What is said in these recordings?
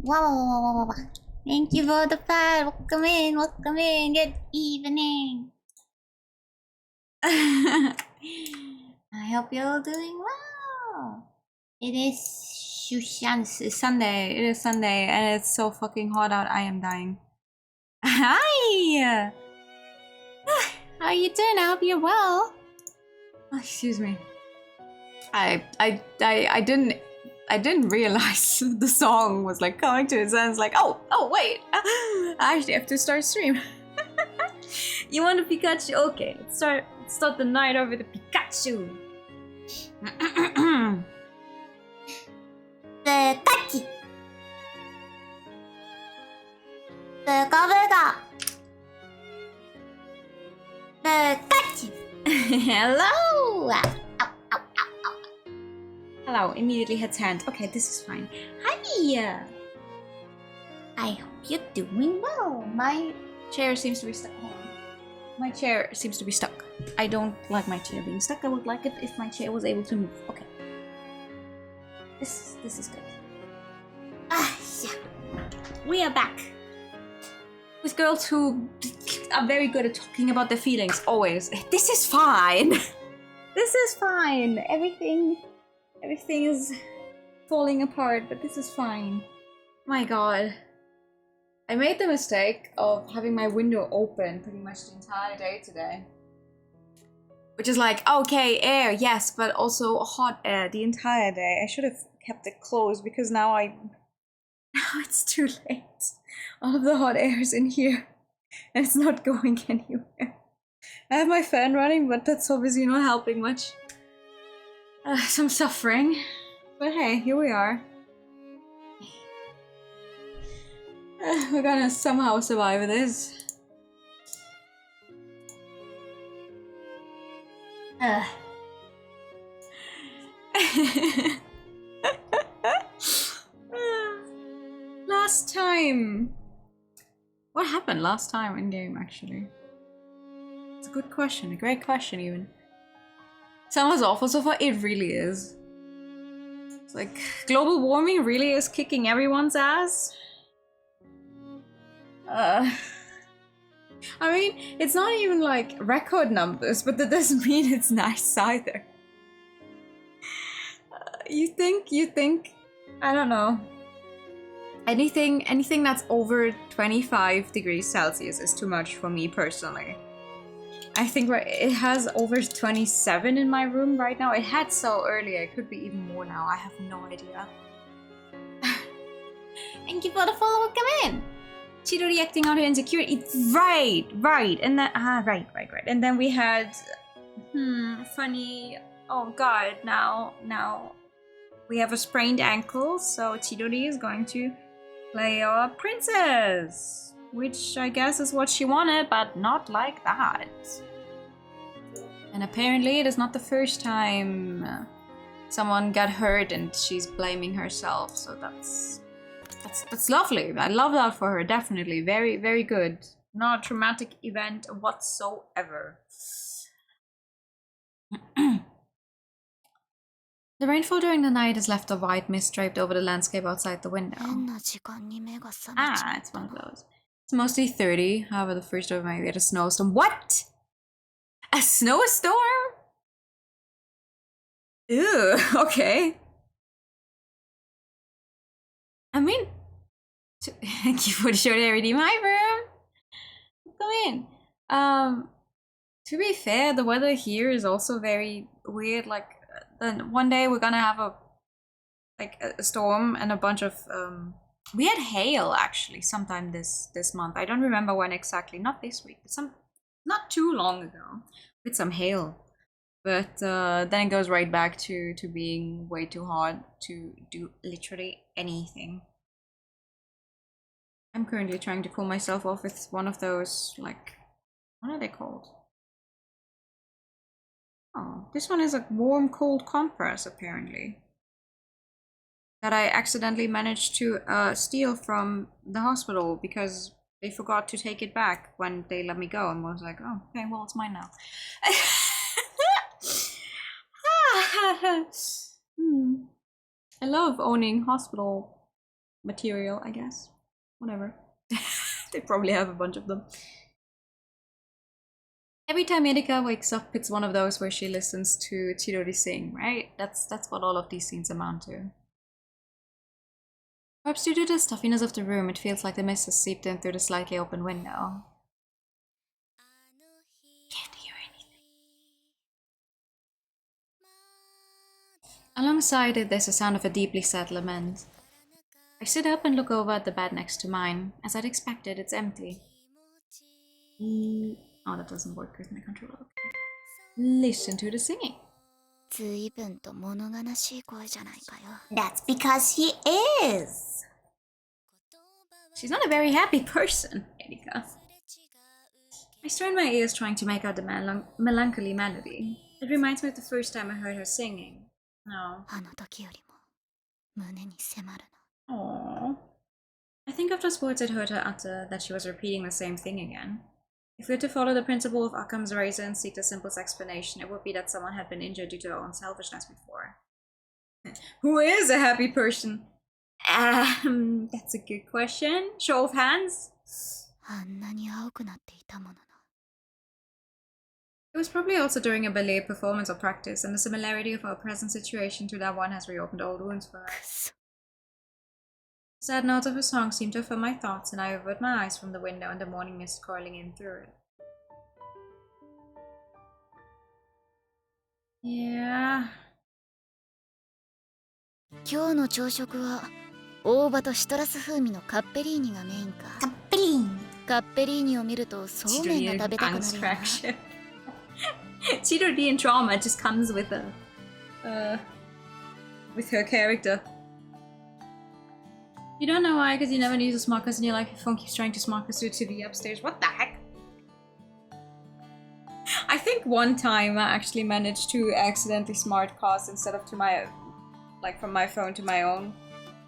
Wow. Thank you for the fan. Welcome in. Good evening. I hope you're all doing well. It is Sunday. It is Sunday, and it's so fucking hot out. I am dying. Hi. How are you doing? I hope you're well. Oh, excuse me. I didn't realize the song was like coming to its end. It's like, oh wait, I actually have to start stream. You want a Pikachu? Okay, let's start the night off with a Pikachu. Pikachu. Pikachu. Hello. Hello, immediately hits hand. Okay, this is fine. Hi! I hope you're doing well. My chair seems to be stuck. Hold on. My chair seems to be stuck. I don't like my chair being stuck. I would like it if my chair was able to move. Okay. This is good. Yeah. We are back. With girls who are very good at talking about their feelings, always. This is fine. This is fine. Everything is falling apart, but this is fine. My god. I made the mistake of having my window open pretty much the entire day today. Which is like, okay, air, yes, but also hot air the entire day. I should have kept it closed because now it's too late. All of the hot air is in here and it's not going anywhere. I have my fan running, but that's obviously not helping much. Some suffering, but hey, here we are. We're gonna somehow survive this. Last time. What happened last time in game, actually? It's a good question, a great question even. Sounds awful so far. It really is. It's like global warming really is kicking everyone's ass. I mean, it's not even like record numbers, but that doesn't mean it's nice either. You think, I don't know. Anything that's over 25 degrees Celsius is too much for me personally. I think it has over 27 in my room right now. It had so earlier. It could be even more now. I have no idea. Thank you for the follow. Come in. Shiro reacting on her insecurity. Right. And then right. And then we had funny. Oh god. Now we have a sprained ankle. So Chidori is going to play our princess, which I guess is what she wanted, but not like that. And apparently it is not the first time someone got hurt and she's blaming herself, so that's lovely. I love that for her, definitely. Very, very good. Not a traumatic event whatsoever. The rainfall during the night has left a white mist draped over the landscape outside the window. It's one of those. It's mostly 30, however the first overnight we had a snowstorm. What? A snowstorm? Ew, okay. I mean, thank you for the show to redeem my room. Come in. To be fair, the weather here is also very weird. Like, one day we're gonna have a storm and a bunch of we had hail actually sometime this month. I don't remember when exactly. Not this week, but not too long ago, with some hail. But then it goes right back to being way too hot to do literally anything. I'm currently trying to cool myself off with one of those, like, what are they called? Oh, this one is a warm cold compress apparently, that I accidentally managed to steal from the hospital because they forgot to take it back when they let me go, and was like, oh, okay, well, it's mine now. I love owning hospital material, I guess. Whatever. They probably have a bunch of them. Every time Erika wakes up, it's one of those where she listens to Chidori sing, right? That's what all of these scenes amount to. Perhaps due to the stuffiness of the room, it feels like the mist has seeped in through the slightly open window. Can't hear anything. Alongside it, there's the sound of a deeply sad lament. I sit up and look over at the bed next to mine. As I'd expected, it's empty. Oh, that doesn't work with my controller. Okay. Listen to the singing. That's because he is. She's not a very happy person, Erika. I strain my ears trying to make out the melancholy melody. It reminds me of the first time I heard her singing. No. Aww. I think of those words I'd heard her utter, that she was repeating the same thing again. If we were to follow the principle of Occam's razor and seek the simplest explanation, it would be that someone had been injured due to their own selfishness before. Who is a happy person? That's a good question. Show of hands? It was probably also during a ballet performance or practice, and the similarity of our present situation to that one has reopened old wounds for us. Sad notes of a song seemed to fill my thoughts, and I averted my eyes from the window and the morning mist coiling in through it. Yeah. 今日の朝食は大葉とシトラス風味のカッペリーニがメインか。カッペリーニ。カッペリーニを見るとそうめんが食べたくなるよな。Chidori in trauma just comes with her character. You don't know why, because you never use a smart cast and you're like, your phone keeps trying to smart cast to TV upstairs. What the heck? I think one time I actually managed to accidentally smart cast instead of to my, like from my phone to my own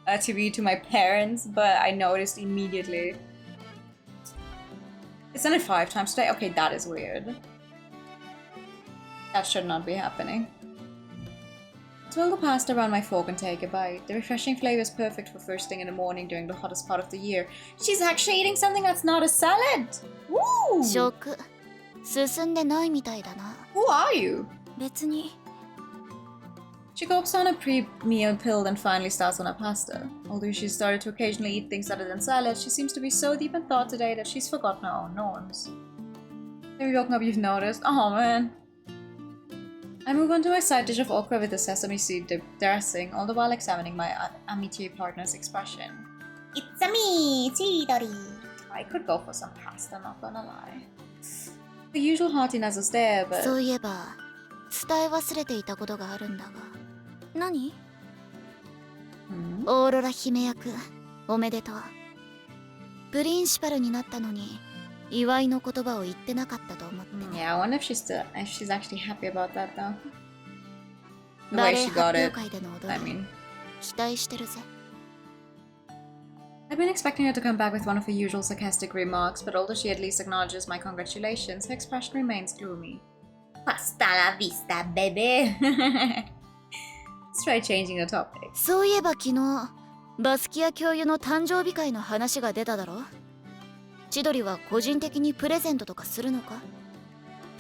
TV to my parents, but I noticed immediately. It's done it 5 times today. Okay, that is weird. That should not be happening. Swirl the pasta around my fork and take a bite. The refreshing flavor is perfect for first thing in the morning during the hottest part of the year. She's actually eating something that's not a salad! Woo! 食進んでないみたいだな。 Who are you? 別に。 She gulps down a pre-meal pill and finally starts on her pasta. Although she started to occasionally eat things other than salad, she seems to be so deep in thought today that she's forgotten her own norms. Have you woken up you've noticed? Oh man. I move on to my side dish of okra with the sesame seed dressing, all the while examining my amitié partner's expression. It's a me, Chidori. I could go for some pasta, not gonna lie. The usual heartiness is there, but... そういえば伝え忘れていたことがあるんだが。何？オーロラ姫役おめでとう。プリンシパルになったのに祝いの言葉を言ってなかったと思って。Yeah, I wonder if she's actually happy about that though. The way she got it. I mean, 期待してるぜ。I've been expecting her to come back with one of her usual sarcastic remarks, but although she at least acknowledges my congratulations, her expression remains gloomy. Hasta la vista, baby. Let's try changing the topic. そういえば昨日バスキア教諭の誕生日会の話が出ただろ。千鳥は個人的にプレゼントとかするのか？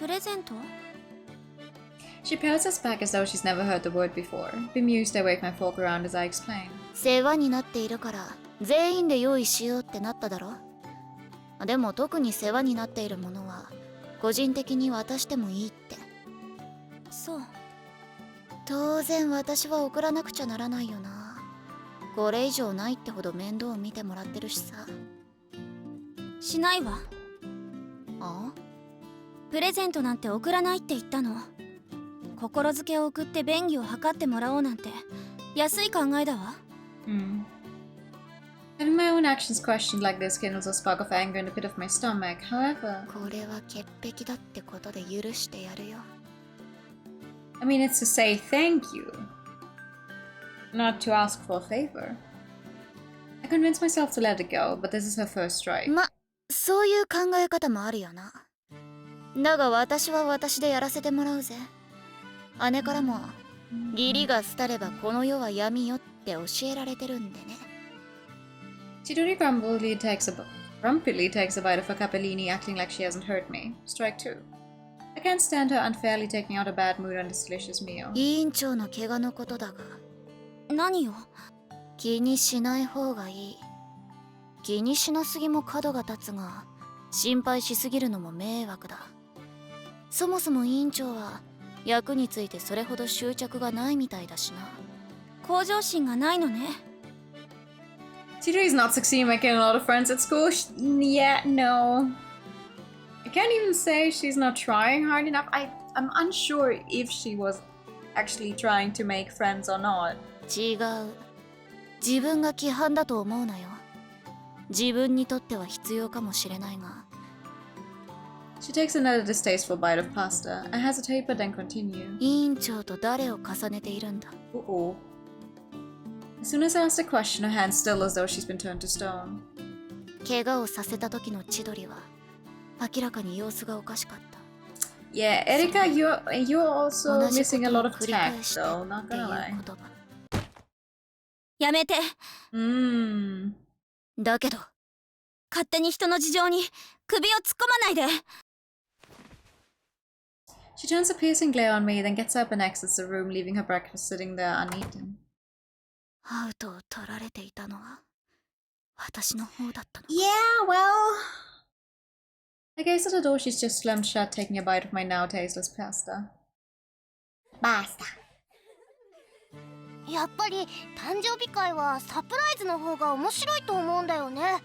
プレゼント？ She pelts us back as though she's never heard the word before. Bemused, I wave my fork around as I explain. 世話になっているから全員で用意しようってなっただろ。でも特に世話になっているものは個人的に渡してもいいって。そう。当然私は送らなくちゃならないよな。これ以上ないってほど面倒を見てもらってるしさ。しないわ。あ？プレゼントなんて送らないって言ったの。心づけを送って便宜を図ってもらおうなんて安い考えだわ。Having my own actions questioned like this kindles a spark of anger in the pit of my stomach. However, これは潔癖だってことで許してやるよ。I mean, it's to say thank you, not to ask for a favor. I convinced myself to let it go, but this is her first strike. ま、そういう考え方もあるよな。だが私は私でやらせてもらうぜ。姉からも義理が廃ればこの世は闇よって教えられてるんでね。Chidori grumpily takes a bite of her capellini, acting like she hasn't hurt me. Strike 2. I can't stand her unfairly taking out a bad mood on this delicious meal. 委員長の怪我のことだが。何を？気にしない方がいい。気にしなすぎも角が立つが、心配しすぎるのも迷惑だ。そもそも委員長は役についてそれほど執着がないみたいだしな。向上心がないのね。Chidori's not succeeding making a lot of friends at school. Yeah, no. I can't even say she's not trying hard enough. I'm unsure if she was actually trying to make friends or not. 違う。自分が規範だと思うなよ。自分にとっては必要かもしれないが。She takes another distasteful bite of pasta. I hesitate but then continue. 委員長と誰を重ねているんだ。Uh-oh. As soon as I ask the question, her hand still as though she's been turned to stone. 怪我をさせた時の千鳥は明らかに様子がおかしかった。Yeah, Erika, you're also missing a lot of tact, though, not gonna lie. やめて。だけど、勝手に人の事情に首を突っ込まないで。She turns a piercing glare on me, then gets up and exits the room, leaving her breakfast sitting there uneaten. アウトを取られていたのは私の方だったの。Yeah, well... I gaze at the door she's just slammed shut, taking a bite of my now tasteless pasta. Basta. やっぱり誕生日会はサプライズの方が面白いと思うんだよね。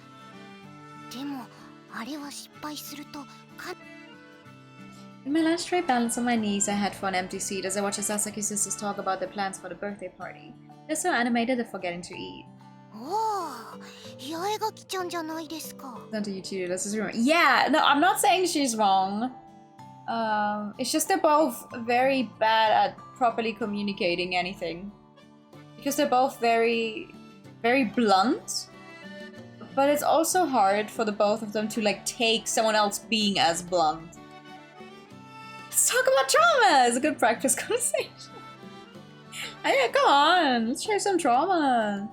でもあれは失敗するとIn my lunch tray balanced on my knees, I head for an empty seat as I watch Sasaki sisters talk about their plans for the birthday party. They're so animated they're forgetting to eat. おお、八重垣ちゃんじゃないですか。Not to you two, this is wrong. Yeah, no, I'm not saying she's wrong. It's just they're both very bad at properly communicating anything. Because they're both very, very blunt. But it's also hard for the both of them to like take someone else being as blunt. Let's talk about trauma! It's a good practice conversation. Yeah, come on, let's try some trauma.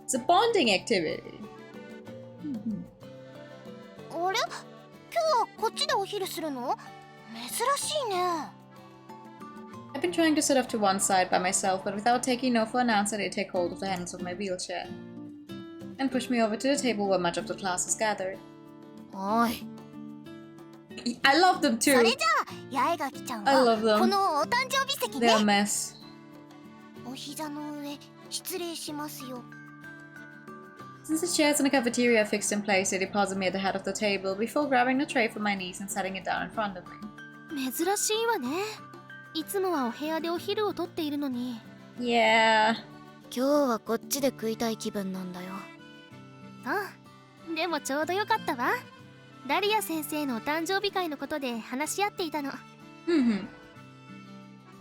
It's a bonding activity. あれ？今日はこっちでお昼するの？珍しいね。I've been trying to sit off to one side by myself, but without taking no for an answer, they take hold of the handles of my wheelchair and push me over to the table where much of the class is gathered. おい。I love them too. それじゃあ八重垣ちゃん I は love them. このお誕生日席ね。 They're a mess. お膝の上失礼しますよ。 Since the chairs in the cafeteria are fixed in place, they deposit me at the head of the table before grabbing the tray from my knees and setting it down in front of me. 珍しいわね。いつもはお部屋でお昼をとっているのに。Yeah. 今日はこっちで食いたい気分なんだよ。うん。でもちょうどよかったわ。ダリア先生のお誕生日会のことで話し合っていたの。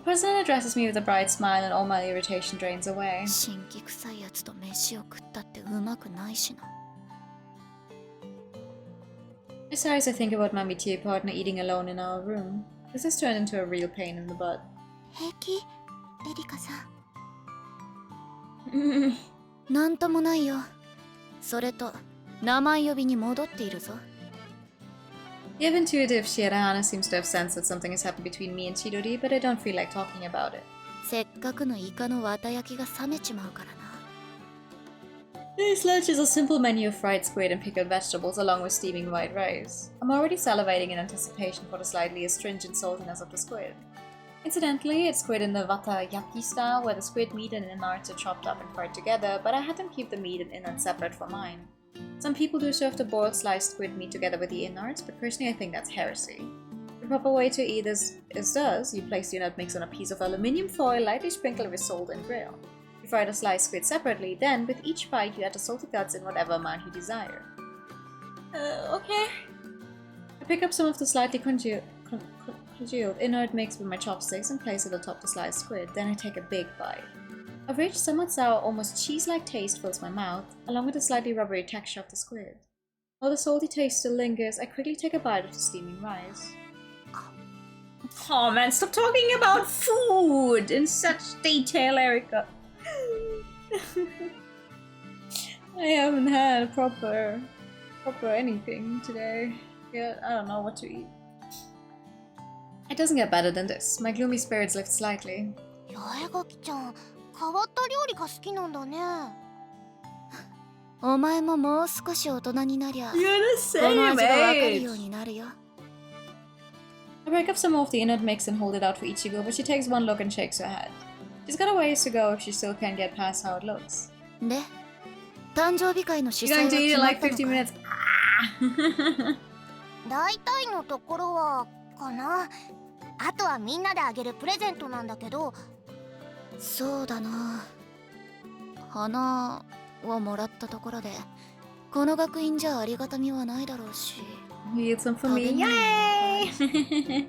The president addresses me with a bright smile and all my irritation drains away. 新規臭いやつと飯を食ったってうまくないしな。I sigh as I think about my métier partner eating alone in our room. This has turned into a real pain in the butt. 平気？エリカさん。なんともないよ。それと名前呼びに戻っているぞ。The intuitive Shirahana seems to have sensed that something has happened between me and Chidori, but I don't feel like talking about it. せっかくのイカの綿焼きが冷めちまうからな。This lunch is a simple menu of fried squid and pickled vegetables along with steaming white rice. I'm already salivating in anticipation for the slightly astringent saltiness of the squid. Incidentally, it's squid in the wata-yaki style, where the squid meat and innards are chopped up and fried together, but I had them keep the meat and innards separate for mine. Some people do serve the boiled sliced squid meat together with the innards, but personally I think that's heresy. The proper way to eat this is thus: you place the innard mix on a piece of aluminium foil, lightly sprinkled with salt and grill. You fry the sliced squid separately, then with each bite you add the salted guts in whatever amount you desire. Okay. I pick up some of the slightly congealed innard mix with my chopsticks and place it atop the sliced squid, then I take a big bite. A rich, somewhat sour, almost cheese-like taste fills my mouth, along with the slightly rubbery texture of the squid. While the salty taste still lingers, I quickly take a bite of the steaming rice. Oh man, stop talking about food in such detail, Erika. I haven't had proper anything today. Yeah, I don't know what to eat. It doesn't get better than this. My gloomy spirits lift slightly. 八重垣ちゃん、変わった料理が好きなんだね。お前ももう少し大人になりゃ You're the この same 味がわかるよう age! になるよ。 I break up some more of the innate mix and hold it out for Ichigo, but she takes one look and shakes her head. She's got a ways to go if she still can't get past how it looks. で、誕生日会の主 You're 催 going は to eat 決 in まっ like たの 50 か minutes. 大体のところはかな。あとはみんなであげるプレゼントなんだけど。そうだな。花をもらったところで、この学院じゃありがたみはないだろうし。You eat some for me. Yay!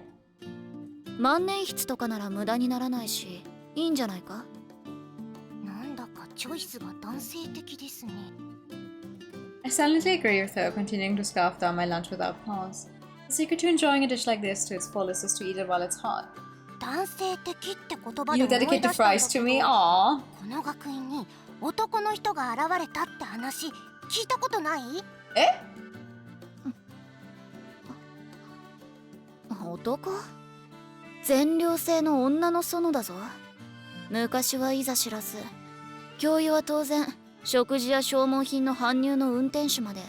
万年筆とかなら無駄にならないし、いいんじゃないか？なんだかチョイスが男性的ですね。I silently agree with her, continuing to scarf down my lunch without pause. The secret to enjoying a dish like this to its fullest is to eat it while it's hot. 男性的って言葉で You 思い出 dedicate した the んだ fries け to ど、 me? Aww. この学院に男の人が現れたって話聞いたことない？え？男？全寮制の女の園だぞ。昔はいざ知らず、教諭は当然食事や消耗品の搬入の運転手まで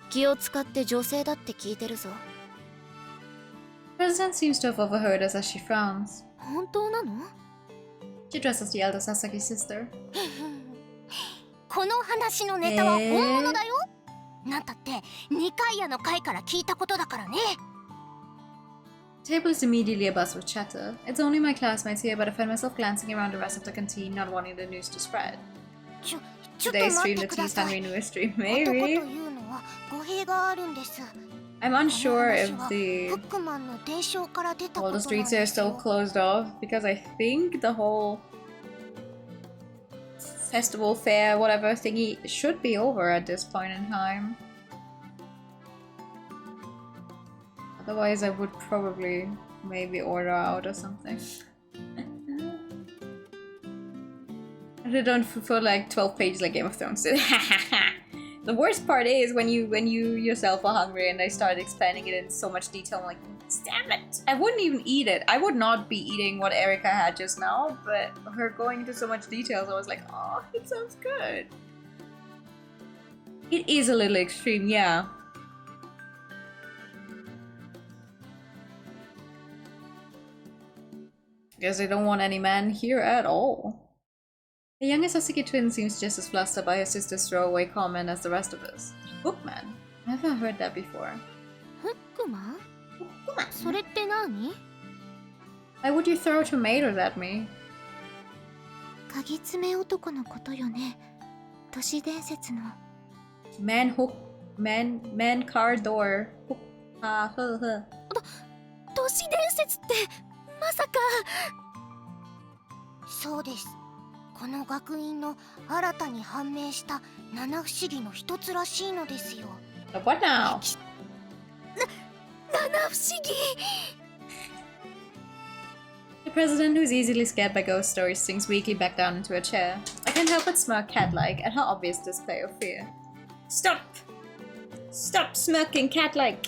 気を使って女性だって聞いてるぞ。The president seems to have overheard us as she frowns. 本当なの？ She addresses the elder Sasaki's sister. この話のネタは本物だよ。なんたって二階屋の会から聞いたことだからね。The table is immediately abuzz with chatter. It's only my classmates here, but I find myself glancing around the rest of the canteen, not wanting the news to spread. ちょっと Today's 待っ stream, て the くだ tea's さ hungry い。 news stream, 男と maybe. いうのは語弊があるんです。 I'm この unsure 話 if は the フックマンの伝承から出たこ all と the なん streets で here are す still よ。 closed off because I think the whole festival fair whatever thingy should be over at this point in time. Otherwise, I would probably maybe order out or something. I don't for like 12 pages like Game of Thrones did. The worst part is when you yourself are hungry and they start explaining it in so much detail. I'm like, damn it! I wouldn't even eat it. I would not be eating what Erika had just now, but her going into so much details, I was like, oh, it sounds good. It is a little extreme, yeah. Guess I don't want any man here at all. The youngest Sasuke twin seems just as flustered by her sister's throwaway comment as the rest of us. Bookman? I've never heard that before. フックマン？それって何？ Why would you throw tomatoes at me? 鍵爪男のことよね。都市伝説の。Man car door. Hook, huh. 都市伝説ってまさか。そうです。この学院の新たに判明した七不思議の一つらしいのですよ。What now? 七不思議。 The president, who's easily scared by ghost stories, sinks weakly back down into a chair. I can't help but smirk cat-like at her obvious display of fear. Stop! Stop smirking cat-like!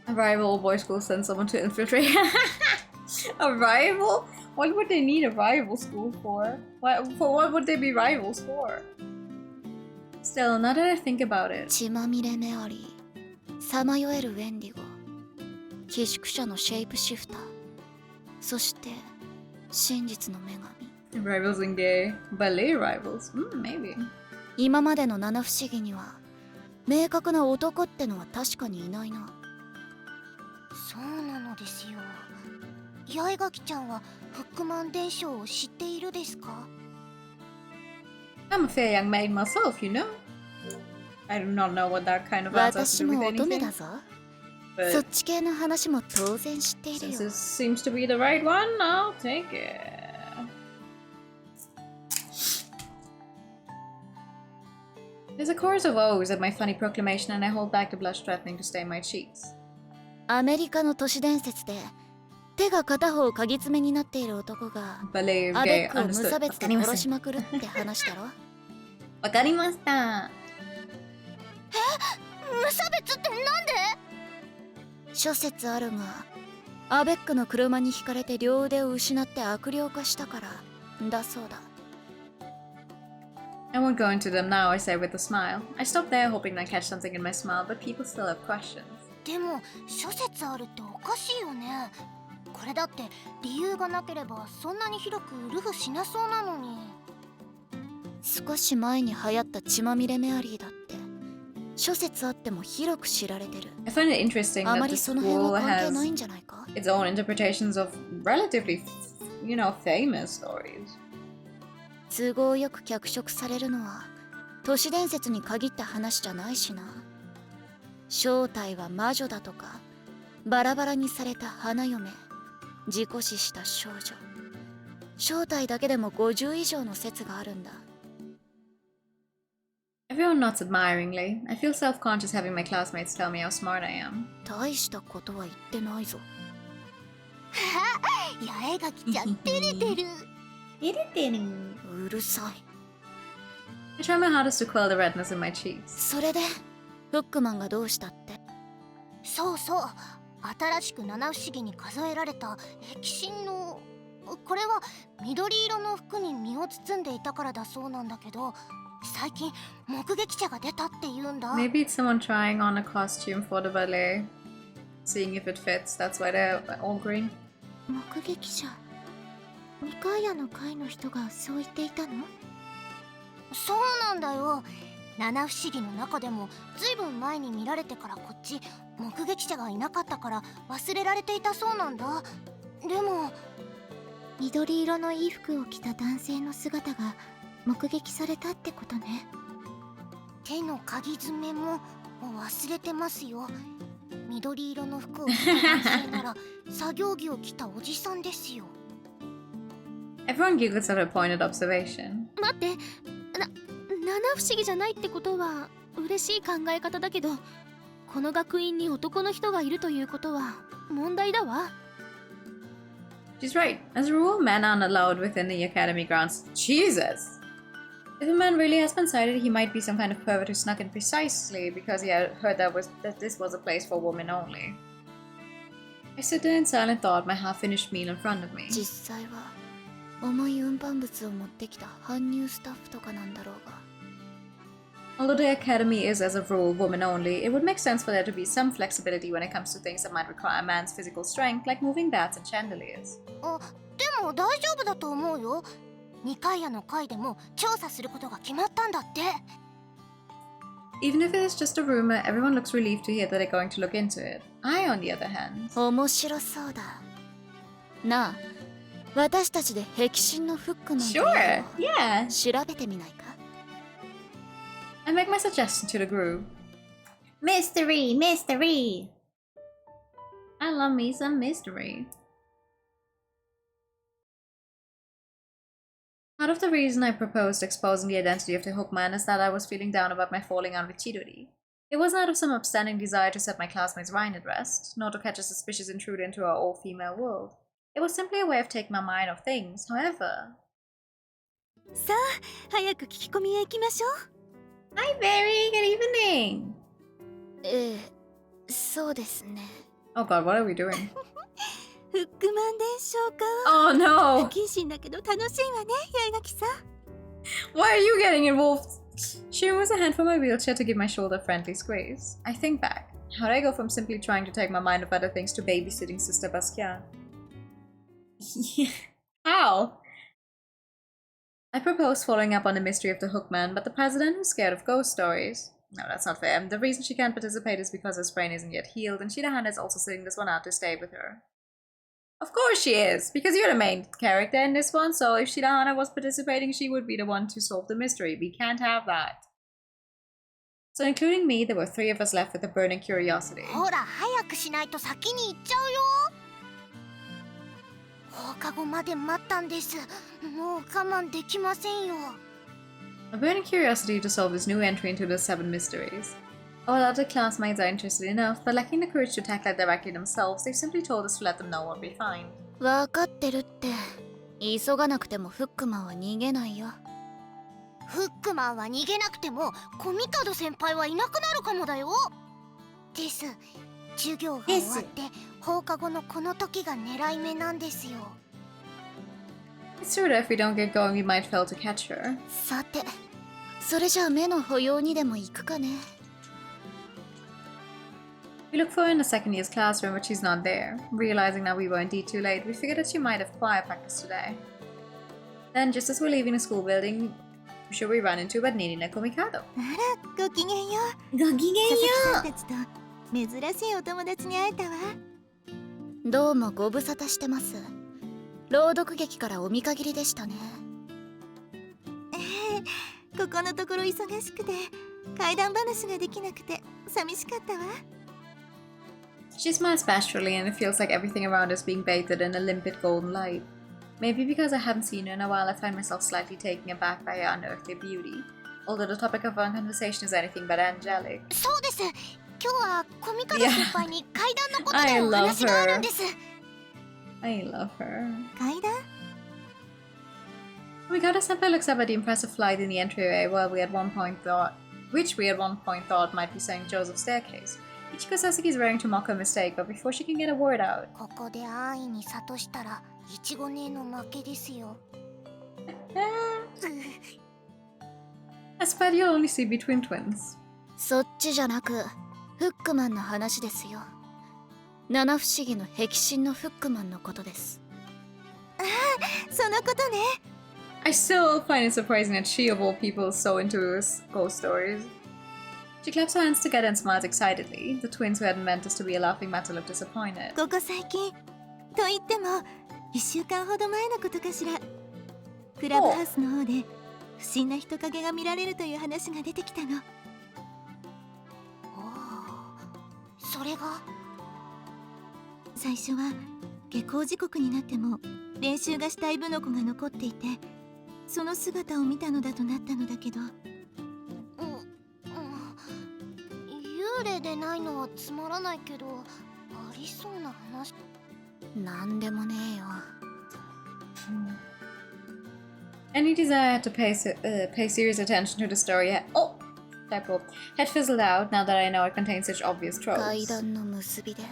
A rival boys' school sends someone to infiltrate. A rival? What would they need a rival school for? What would they be rivals for? Still, now that I think about it. 血まみれメアリー、さまよえるウェンディゴ、寄宿舎のシェイプシフター、そして真実の女神。 Rivals in gay. Ballet rivals? Maybe. 今までの七不思議には明確な男ってのは確かにいないな。そうなのですよ。八重垣ちゃんはフックマン伝承を知っているですか？ I'm a fair young maid myself, you know. I do not know what that kind of answer has 私 to do も with 乙女 anything. だぞ。そっ But ち系の話も当然知っている since よ。 this seems to be the right one, I'll take it. There's a chorus of O's at my funny proclamation, and I hold back the blush threatening to stain my cheeks. アメリカの都市伝説で手が片方鍵爪になっている男が Believe アベ gay ックを無 understood. 差別で殺しまくるって話だろ。わかりました。無差別ってなんで？諸説あるが、アベックの車にひかれて両腕を失って悪霊化したからだそうだ。I won't go into them now, I say with a smile. I stopped there hoping I'd catch something in my smile, but people still have questions. でも諸説あるっておかしいよね。これだって理由がなければそんなに広く流布しなそうなのに。少し前に流行った血まみれメアリーだって諸説あっても広く知られてる。 I find it interesting あ that ま the りその辺 school は関係 has ないんじゃないか。 its own interpretations of relatively, famous stories. 都合よく脚色されるのは都市伝説に限った話じゃないしな。正体は魔女だとか、バラバラにされた花嫁、事故死した少女、正体だけでも50以上の説があるんだ。 Everyone nods admiringly. I feel self-conscious having my classmates tell me how smart I am. 大したことは言ってないぞ。八重が来ちゃ照れてる。うるさい。 I try my hardest to quell the redness in my cheeks. それでフックマンがどうしたって。そうそう、新しく七不思議に数えられた歴神の、これは緑色の服に身を包んでいたからだそうなんだけど、最近目撃者が出たって言うんだ。 Maybe it's someone trying on a costume for the ballet, seeing if it fits. That's why they're all green. 目撃者、ニカイアの会の人がそう言っていたの？そうなんだよ。七不思議の中でもずいぶん前に見られてからこっち目撃者がいなかったから忘れられていたそうなんだ。でも緑色の衣服を着た男性の姿が目撃されたってことね。手の鍵爪も忘れてますよ。緑色の服を着た男性なら作業着を着たおじさんですよ。 Everyone giggles at her pointed observation. 待って、七不思議じゃないってことは嬉しい考え方だけど、この学院に男の人がいるということは問題だわ。 She's right. As a rule, men aren't allowed within the academy grounds. Jesus! If a man really has been sighted, he might be some kind of pervert who snuck in precisely because he had heard that this was a place for women only. I sit there in silent thought, my half-finished meal in front of me. 実際は重い運搬物を持ってきた搬入スタッフとかなんだろうが。 Although the academy is, as a rule, women only, it would make sense for there to be some flexibility when it comes to things that might require a man's physical strength, like moving bats and chandeliers. でも大丈夫だと思うよ。ニカイアの会でも調査することが決まったんだって。 Even if it is just a rumor, everyone looks relieved to hear that they're going to look into it. I, on the other hand... 面白そうだなあ。私たちで壁神のフックマン Sure! Yeah! 調べてみないか。 I make my suggestion to the group. Mystery! Mystery! I love me some mystery. Part of the reason I proposed exposing the identity of the Hookman is that I was feeling down about my falling out with Chidori. It wasn't out of some upstanding desire to set my classmates' Ryan at rest, nor to catch a suspicious intruder into our all-female world. It was simply a way of taking my mind off things. However... さあ、早く聞き込みへ行きましょう。Hi, Barry! Good evening! そうですね。 Oh god, what are we doing? フックマン伝承か。 Oh no! 不謹慎だけど楽しいわね、八重垣さん。 Why are you getting involved? She removes a hand from my wheelchair to give my shoulder a friendly squeeze. I think back. How'd I go from simply trying to take my mind off other things to babysitting Sister Basquiat? How? I proposed following up on the mystery of the Hookman, but the president is scared of ghost stories. No, that's not fair. The reason she can't participate is because her sprain isn't yet healed, and Shirahana is also sitting this one out to stay with her. Of course she is, because you're the main character in this one, so if Shirahana was participating, she would be the one to solve the mystery. We can't have that. So including me, there were 3 of us left with a burning curiosity. ほら早くしないと先に行っちゃうよ。放課後まで待ったんです。もう我慢できませんよ。 A burning curiosity to solve this new entry into the 7 mysteries. All other classmates are interested enough, but lacking the courage to tackle it directly themselves, they've simply told us to let them know what we find. わかってるって。急がなくてもフックマンは逃げないよ。フックマンは逃げなくてもコミカド先輩はいなくなるかもだよ。です。授業が終わって放課後のこの時が狙い目なんですよ。It's true that if we don't get going, we might fail to catch her. さて、それじゃあ目の保養にでも行くかね。We look for her in the second year's classroom, but she's not there. Realizing that we were indeed too late, we figured that she might have choir practice today. Then, just as we're leaving the school building, who should we run into but Nini no Komikado? ごきげんよう。ごきげんよ佐々木さんたちと珍しいお友達に会えたわ。どうもご無沙汰してます。朗読劇からお見限りでしたね。ここのところ忙しくて怪談話ができなくて寂しかったわ。She smiles bashfully, and it feels like everything around us being bathed in a limpid golden light. Maybe because I haven't seen her in a while, I find myself slightly taken aback by her unearthly beauty, although the topic of our conversation is anything but angelic. そうです。今日はコミカド先輩に怪談のことでお話があるんです。I love her. 怪談Komikado senpai looks up at the impressive light in the entryway, which we at one point thought might be St. Joseph's staircase. Ichiko Sasuke's raring to mock her mistake, but before she can get a word out, ここで安易に諭したらイチゴ姉の負けですよ。I suspect you'll only see between twins. そっちじゃなく、フックマンの話ですよ。七不思議の壁心のフックマンのことです。そのことね。I still find it surprising that she, of all people, is so into ghost stories. She claps her hands together and smiles excitedly. The twins who hadn't meant us to be a laughing matter look disappointed. ここ最近と言っても1週間ほど前のことかしら。クラブハウスの方で不審な人影が見られるという話が出てきたの。それが最初は下校時刻になっても練習がしたい部の子が残っていて、その姿を見たのだとなったのだけど、幽霊でないのはつまらないけど、ありそうな話。なんでもねえよ。Any desire to pay serious attention to the story had fizzled out now that I know it contains such obvious tropes. 階段の結びで、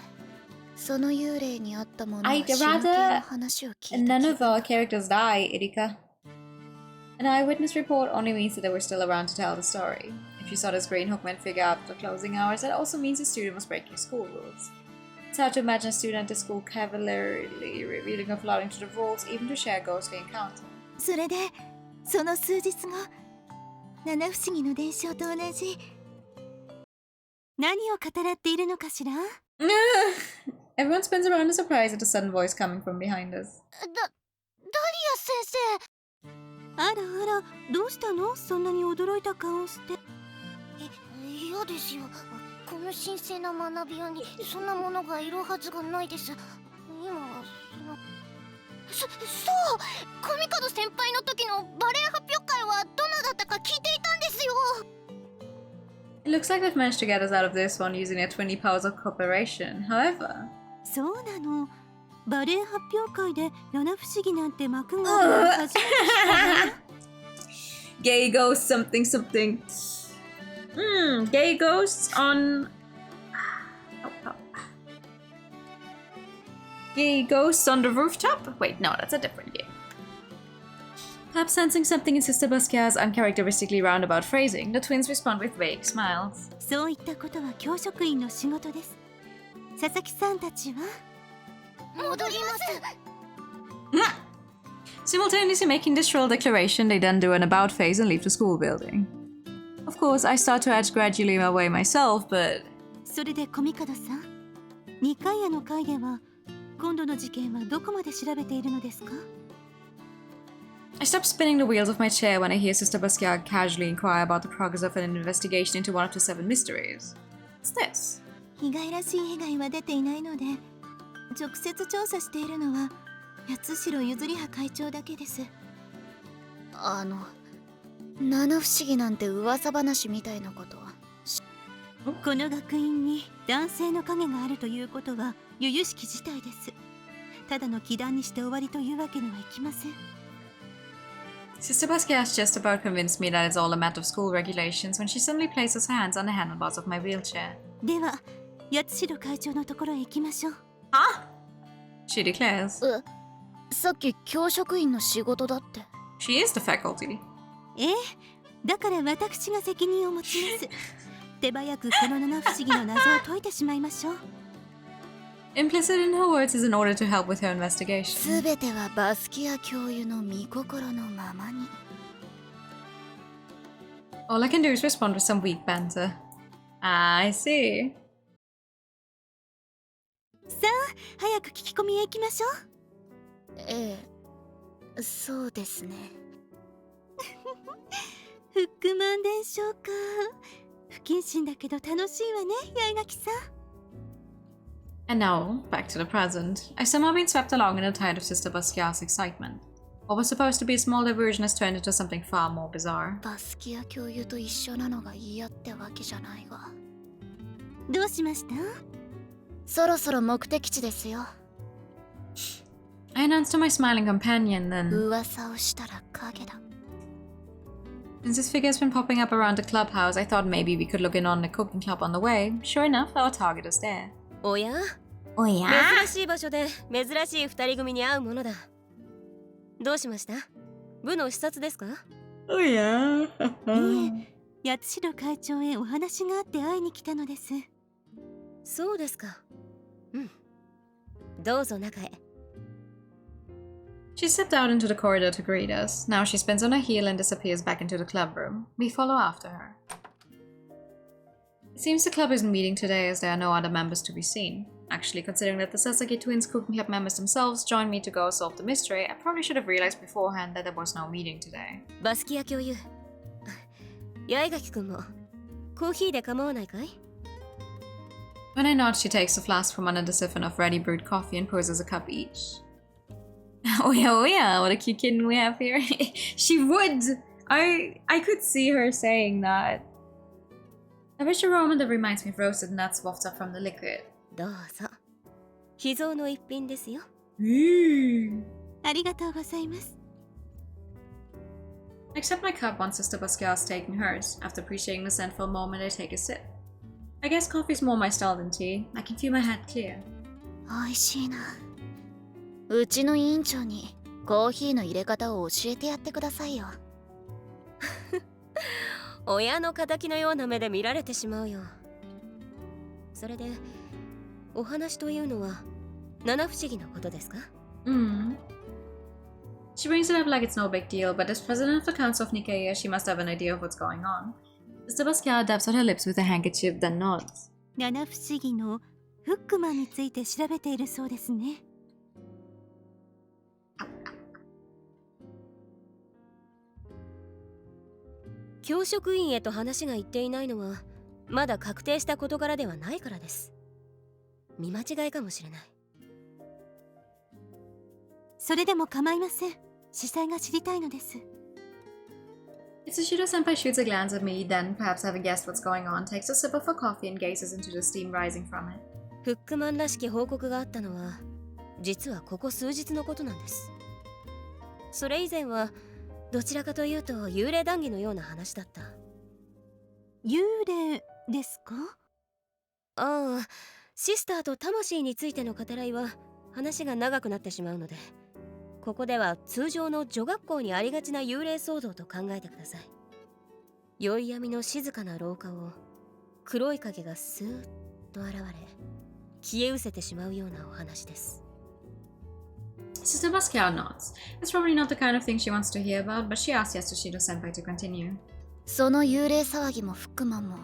その幽霊にあったものは I'd 真剣な rather 話を聞い none of た our characters die, Erika. An eyewitness report only means that they were still around to tell the story. If you saw this green hookman figure after closing hours, that also means the student was breaking school rules. It's hard to imagine a student at the school cavalierly revealing or flouting to the rules, even to share a ghostly encounter. それでその数日後、七不思議の伝承と同じ何を語らっているのかしら。Everyone spins around in surprise at a sudden voice coming from behind us. ダリア先生。あらあら、どうしたの？そんなに驚いた顔をして。嫌ですよ。この神聖な学び屋にそんなものがいるはずがないです。今はそう、コミカド先輩の時のバレエ発表会はどんなだったか聞いていたんですよ。It looks like they've managed to get us out of this one using their 20 powers of cooperation. However, そうなの。バレエ発表会で七不思議なんて幕が開くの初めて知ったわ。gay ghost something something. Gay ghosts on. Gay ghosts on the rooftop? Wait, no, that's a different game. Perhaps sensing something in Sister Basquiat's uncharacteristically roundabout phrasing, the twins respond with vague smiles. そういったことは教職員の仕事です。佐々木さんたちは戻ります。Simultaneously making this shrill declaration, they then do an about face and leave the school building. Of course, I start to edge gradually my way myself, but... それでコミカドさん、2回への会では今度の事件はどこまで調べているのですか？ I stop spinning the wheels of my chair when I hear Sister Basquiat casually inquire about the progress of an investigation into one of the 7 mysteries. What's this? 被害らしい被害は出ていないので、直接調査しているのは八代ゆずりは会長だけです。七不思議なんて噂話みたいなこと。この学院に男性の影があるということは由々しき事態です。ただの気談にして終わりというわけにはいきません。 Sister Basquiat's just about convinced me that it's all a matter of school regulations when she suddenly places her hands on the handlebars of my wheelchair. では八代会長のところへ行きましょう。 Huh? She declares. さっき教職員の仕事だって。 She is the faculty. ええ、だから私が責任を持ちます。手早くこの七不思議の謎を解いてしまいましょう。 Implicit in her words is in order to help with her investigation. すべてはバスキア教諭の御心のままに。 All I can do is respond with some weak banter. I see. さあ、早く聞き込みへ行きましょう。ええ、そうですね。フックマン伝承か。不謹慎だけど楽しいわね、八重垣さん。 And now, back to the present. I've somehow been swept along in the tide of Sister Basquiat's excitement. What was supposed to be a small diversion has turned into something far more bizarre. バスキア教諭と一緒なのが嫌ってわけじゃないが。どうしました？そろそろ目的地ですよ。 I announced to my smiling companion then. 噂をしたら影だ。 Since this figure has been popping up around the clubhouse, I thought maybe we could look in on the cooking club on the way. Sure enough, our target is there. おや？おや？珍しい場所で珍しい二人組に会うものだ。どうしました？部の視察ですか？おや？いえ、八代会長へお話があって会いに来たのです。そうですか。うん。どうぞ中へ。She stepped out into the corridor to greet us. Now she spins on her heel and disappears back into the club room. We follow after her. It seems the club isn't meeting today as there are no other members to be seen. Actually, considering that the Sasaki twins cooking club members themselves joined me to go solve the mystery, I probably should have realized beforehand that there was no meeting today. バスキア教諭。八重垣くんもコーヒーで構わないかい？ When I nod, she takes the flask from under the siphon of ready brewed coffee and pours us a cup each. Oh yeah, what a cute kitten we have here. She would! I could see her saying that. I wish aroma that reminds me of roasted nuts wafts up from the liquid. どうぞ。秘蔵の一品ですよ。ありがとうございます。 I accept my cup once Sister Basquiat's taking hers. After appreciating the scent for a moment, I take a sip. I guess coffee's more my style than tea. I can feel my head clear. おいしいな。うちの委員長にコーヒーの入れ方を教えてやってくださいよ。親の仇のような目で見られてしまうよ。それでお話というのは七不思議のことですか？ She brings it up like it's no big deal, but as president of the Council of Nicaea, she must have an idea of what's going on. Sister Basquiat dabs at her lips with a handkerchief, then nods. 七不思議のフックマンについて調べているそうですね。教職員へと話がいっていないのはまだ確定した事柄ではないからです。見間違いかもしれない。それでも構いません。司祭が知りたいのです。 Itsushiro senpai shoots a glance at me, then, perhaps having guessed what's going on, takes a sip of her coffee and gazes into the steam rising from it. フックマンらしき報告があったのは実はここ数日のことなんです。それ以前はどちらかというと幽霊談義のような話だった。幽霊ですか？ああ、シスターと魂についての語らいは話が長くなってしまうので、ここでは通常の女学校にありがちな幽霊騒動と考えてください。宵闇の静かな廊下を黒い影がスーッと現れ消え失せてしまうようなお話です。 Sister Basquiat nods. It's probably not the kind of thing she wants to hear about, but she asks Yatsushiro senpai to continue. その幽霊騒ぎもフックマンも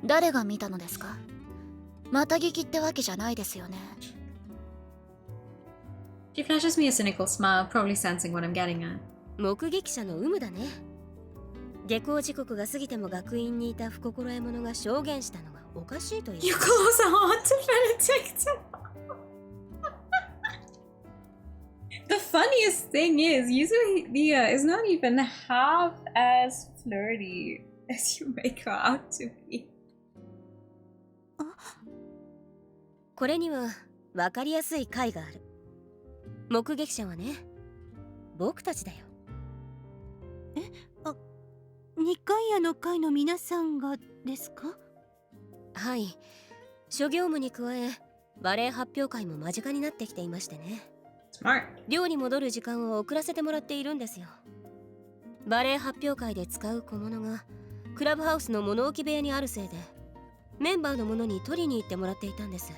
誰が見たのですか？また聞きってわけじゃないですよね。 She flashes me a cynical smile, probably sensing what I'm getting at. 目撃者の有無だね。下校時刻が過ぎても学院にいた不心得者が証言したのはおかしいという。 You close on to Benedict! The funniest thing is, Yuzuhiya is not even half as flirty as you make her out to be. これには分かりやすい解がある。目撃者はね、僕たちだよ。二階屋の会の皆さんがですか？はい、諸業務に加えバレエ発表会も間近になってきていましてね。Smart. 寮に戻る時間を遅らせてもらっているんですよ。バレエ発表会で使う小物がクラブハウスの物置部屋にあるせいで、メンバーのものに取りに行ってもらっていたんです。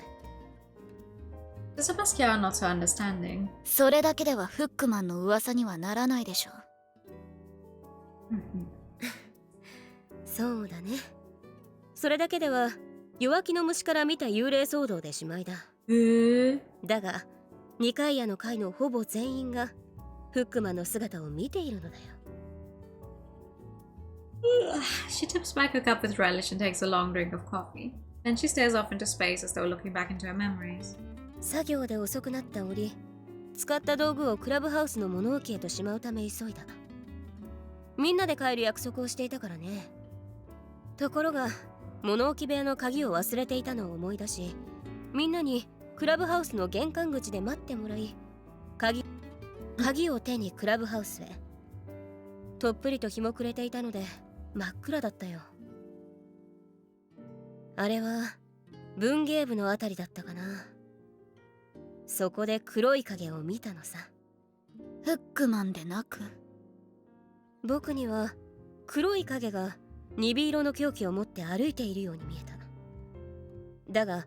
Sister Basquiat not so understanding. それだけではフックマンの噂にはならないでしょう。そうだね。それだけでは弱気の虫から見た幽霊騒動でしまいだ。だが二階屋の会のほぼ全員がフックマンの姿を見ているのだよ。She tips back her cup with relish and takes a long drink of coffee. Then she stares off into space as though looking back into her memories. 作業で遅くなった折、使った道具をクラブハウスの物置へとしまうため急いだ。みんなで帰る約束をしていたからね。ところが物置部屋の鍵を忘れていたのを思い出し、みんなにクラブハウスの玄関口で待ってもらい、鍵を手にクラブハウスへ。とっぷりと日も暮れていたので真っ暗だったよ。あれは文芸部のあたりだったかな。そこで黒い影を見たのさ。フックマンでなく、僕には黒い影が鈍色の凶器を持って歩いているように見えた。だが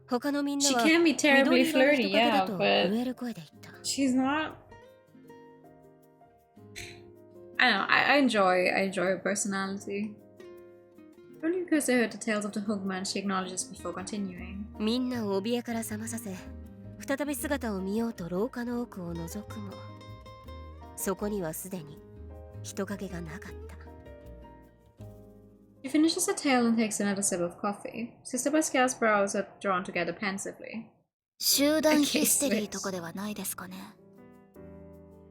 他のみんな She は can be 緑 terribly 色の flirty, 人影だ yeah, と but 震える声で言った。 she's not. I don't know. I enjoy her personality. It only occurs to her the tales of the Hugman she acknowledges before continuing. みんなを怯えから覚まさせ、再び姿を見ようと廊下の奥を覗くも、そこにはすでに人影がなかった。She finishes her tale and takes another sip of coffee. Sister Basquiat's brows are drawn together pensively. 集団ヒステリーとかではないですかね。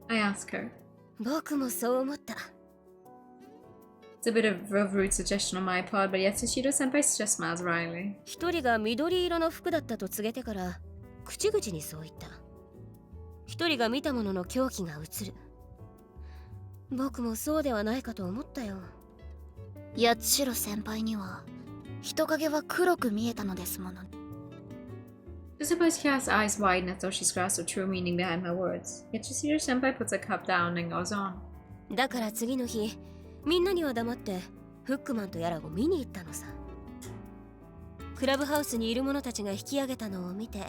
I ask her. 僕もそう思った。 It's a bit of a rude suggestion on my part, but yet Shiro Senpai just smiles wryly. 一人が緑色の服だったと告げてから口々にそう言った。一人が見たものの狂気が映る。僕もそうではないかと思ったよ。八代先輩には人影は黒く見えたのですもの。Sister Basquiat's eyes widen as though she's grasped the true meaning behind her words. Yet Shiro Senpai puts her cup down and goes on. だから次の日、みんなには黙ってフックマンとやらを見に行ったのさ。クラブハウスにいる者たちが引き上げたのを見て、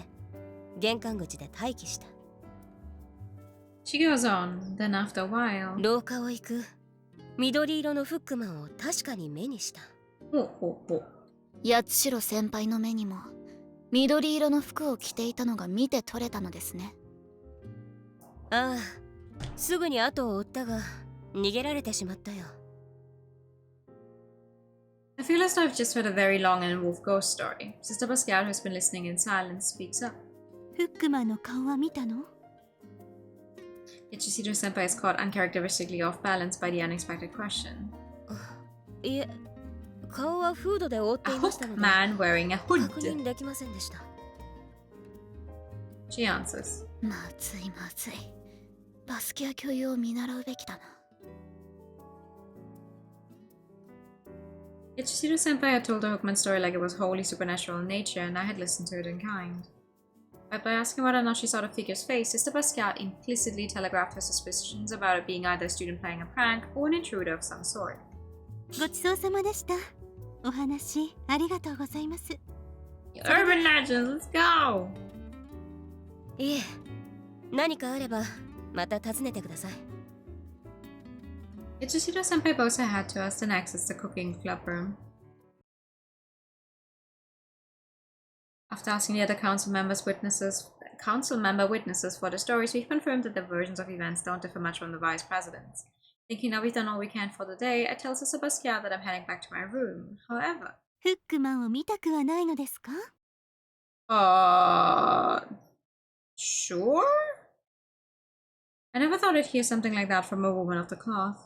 玄関口で待機した。She goes on, then after a while. 廊下を行く緑色のフックマンを確かに目にした。八代先輩の目にも緑色の服を着ていたのが見て取れたのですね。ああ、すぐに後を追ったが逃げられてしまったよ。I feel as though I've just heard a very long and involved ghost story. Sister Basquiat, who's been listening in silence, speaks up. フックマンの顔は見たの？ Yet Shiro Senpai is caught uncharacteristically off balance by the unexpected question. いえ、顔はフードで覆って A いましたの hook で man wearing a 確 hood. 認できませんでした。 She answers. まずいまずい。バスキア教諭を見習うべきだな。Yet Shiro Senpai had told the Hookman story like it was wholly supernatural in nature, and I had listened to it in kind. But by asking whether or not she saw the figure's face, Sister Basquiat implicitly telegraphed her suspicions about it being either a student playing a prank or an intruder of some sort. ごちそうさまでした。お話ありがとうございます。Urban legends, let's go! いえ、何かあればまた訪ねてください。 Ichishiro Senpai bows her head to us, then exits the cooking club room. After asking the other council member witnesses for the stories, we've confirmed that the versions of events don't differ much from the vice president's. Thinking that we've done all we can for the day, I tell Sister Basquiat that I'm heading back to my room. However, フックマンを見たくはないのですか？ sure? I never thought I'd hear something like that from a woman of the cloth.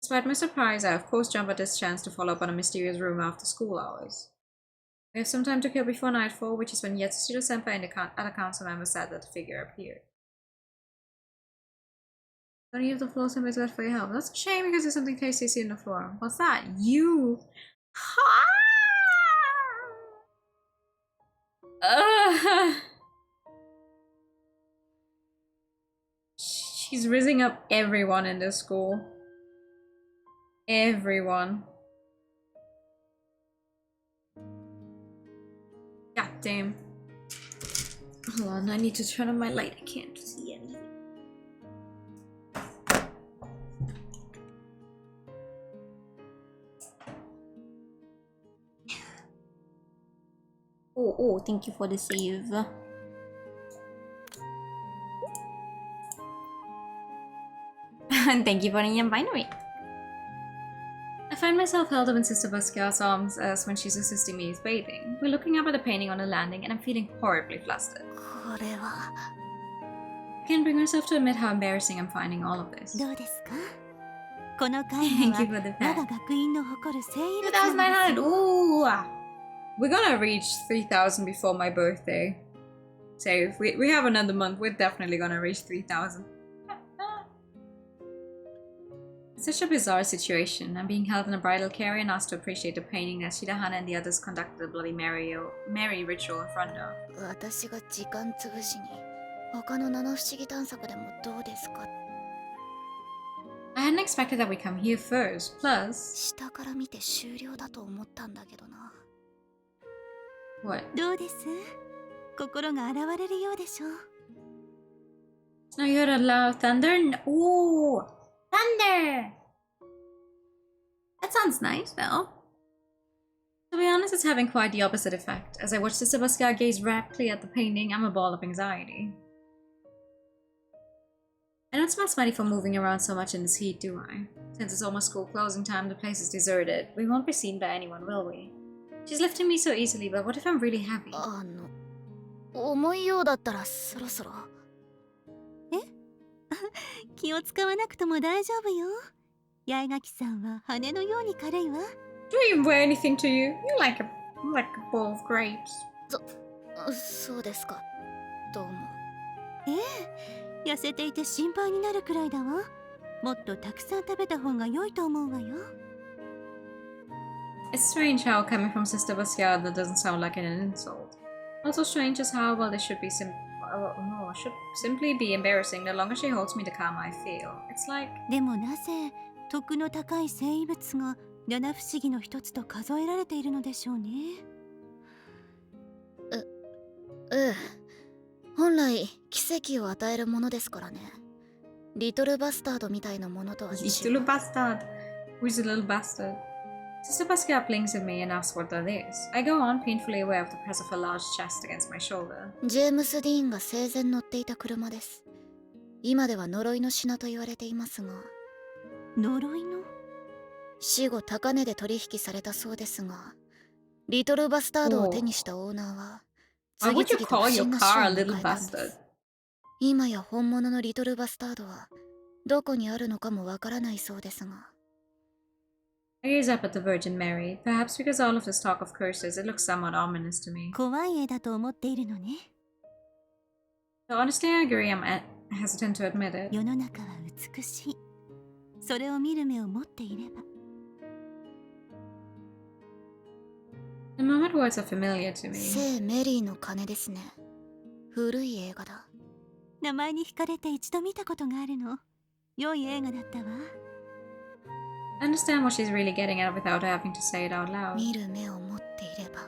Despite my surprise, I of course jump at this chance to follow up on a mysterious rumor after school hours. We have some time to kill before nightfall, which is when Yatsushiro-senpai and the other council members said that the figure appeared. Don't use the floor senpai is good for your health. That's a shame because there's something tasty on the floor. What's that? You! She's rizzing up everyone in this school. Everyone. God damn. Hold on, I need to turn on my light. I can't see anything. Oh, thank you for the save. And thank you for the binary. I find myself held up in Sister Basquiat's arms as when she's assisting me with bathing. We're looking up at the painting on the landing and I'm feeling horribly flustered. これは I can't bring myself to admit how embarrassing I'm finding all of this. どうですか？この絵画 Thank you は for the 我 pen. が学院の誇る精鋭物なんです。 2,900! Ooh! We're gonna reach 3,000 before my birthday. So if we have another month, we're definitely gonna reach 3,000. It's such a bizarre situation. I'm being held in a bridal carrier and asked to appreciate the painting that Shirahana and the others conducted the Bloody Mary ritual in front of. 私が時間つぶしに他の七不思議探索でもどうですか？ I hadn't expected that we'd come here first. Plus, 下から見て終了だと思ったんだけどな。 what? どうです？心が洗われるようでしょう。 Now you heard a loud thunder? Ooh! Thunder! That sounds nice, though. To be honest, it's having quite the opposite effect. As I watch Sister Basquiat gaze raptly at the painting, I'm a ball of anxiety. I don't smell sweaty from moving around so much in this heat, do I? Since it's almost school closing time, the place is deserted. We won't be seen by anyone, will we? She's lifting me so easily, but what if I'm really heavy? 重いようだったらそろそろ。気を使わなくとも大丈夫よ。八重垣さんは羽のように軽いわ。Do I even wear anything to you? You're like a bowl of grapes. そうですか。どうも。痩せていて心配になるくらいだわ。もっとたくさん食べた方が良いと思うわよ。It's strange how coming from Sister Basquiat that doesn't sound like an insult. Also strange is how well this should simply be embarrassing the longer she holds me the calmer I feel. It's like でもなぜ徳の高い生異物が七不思議の一つと数えられているのでしょうね。本来奇跡を与えるものですからね。リトルバスタードみたいなものとは違う。 little bastard. Who's a little bastard? Sister Basquiat blinks at me and asks what that is. I go on, painfully aware of the press of her large chest against my shoulder. ジェームス・ディーンが生前乗っていた車です。今では呪いの品と言われていますが、呪いの？死後高値で取引されたそうですが、リトルバスタードを手にしたオーナーは Why 次 would you 々と call 不 your 審な car 死 a を little 迎えたんで bastard? す。今や本物のリトルバスタードはどこにあるのかもわからないそうですが。 I gaze up at the Virgin Mary. Perhaps because all of this talk of curses, it looks somewhat ominous to me. 怖い絵だと思っているのね。So honestly, I agree. I'm hesitant to admit it. 世の中は美しい。それを見る目を持っていれば。The moment words are familiar to me. 聖メリーの鐘ですね。古い映画だ。名前に惹かれて一度見たことがあるの。良い映画だったわ。I understand what she's really getting at without having to say it out loud. 見る目を持っていれば。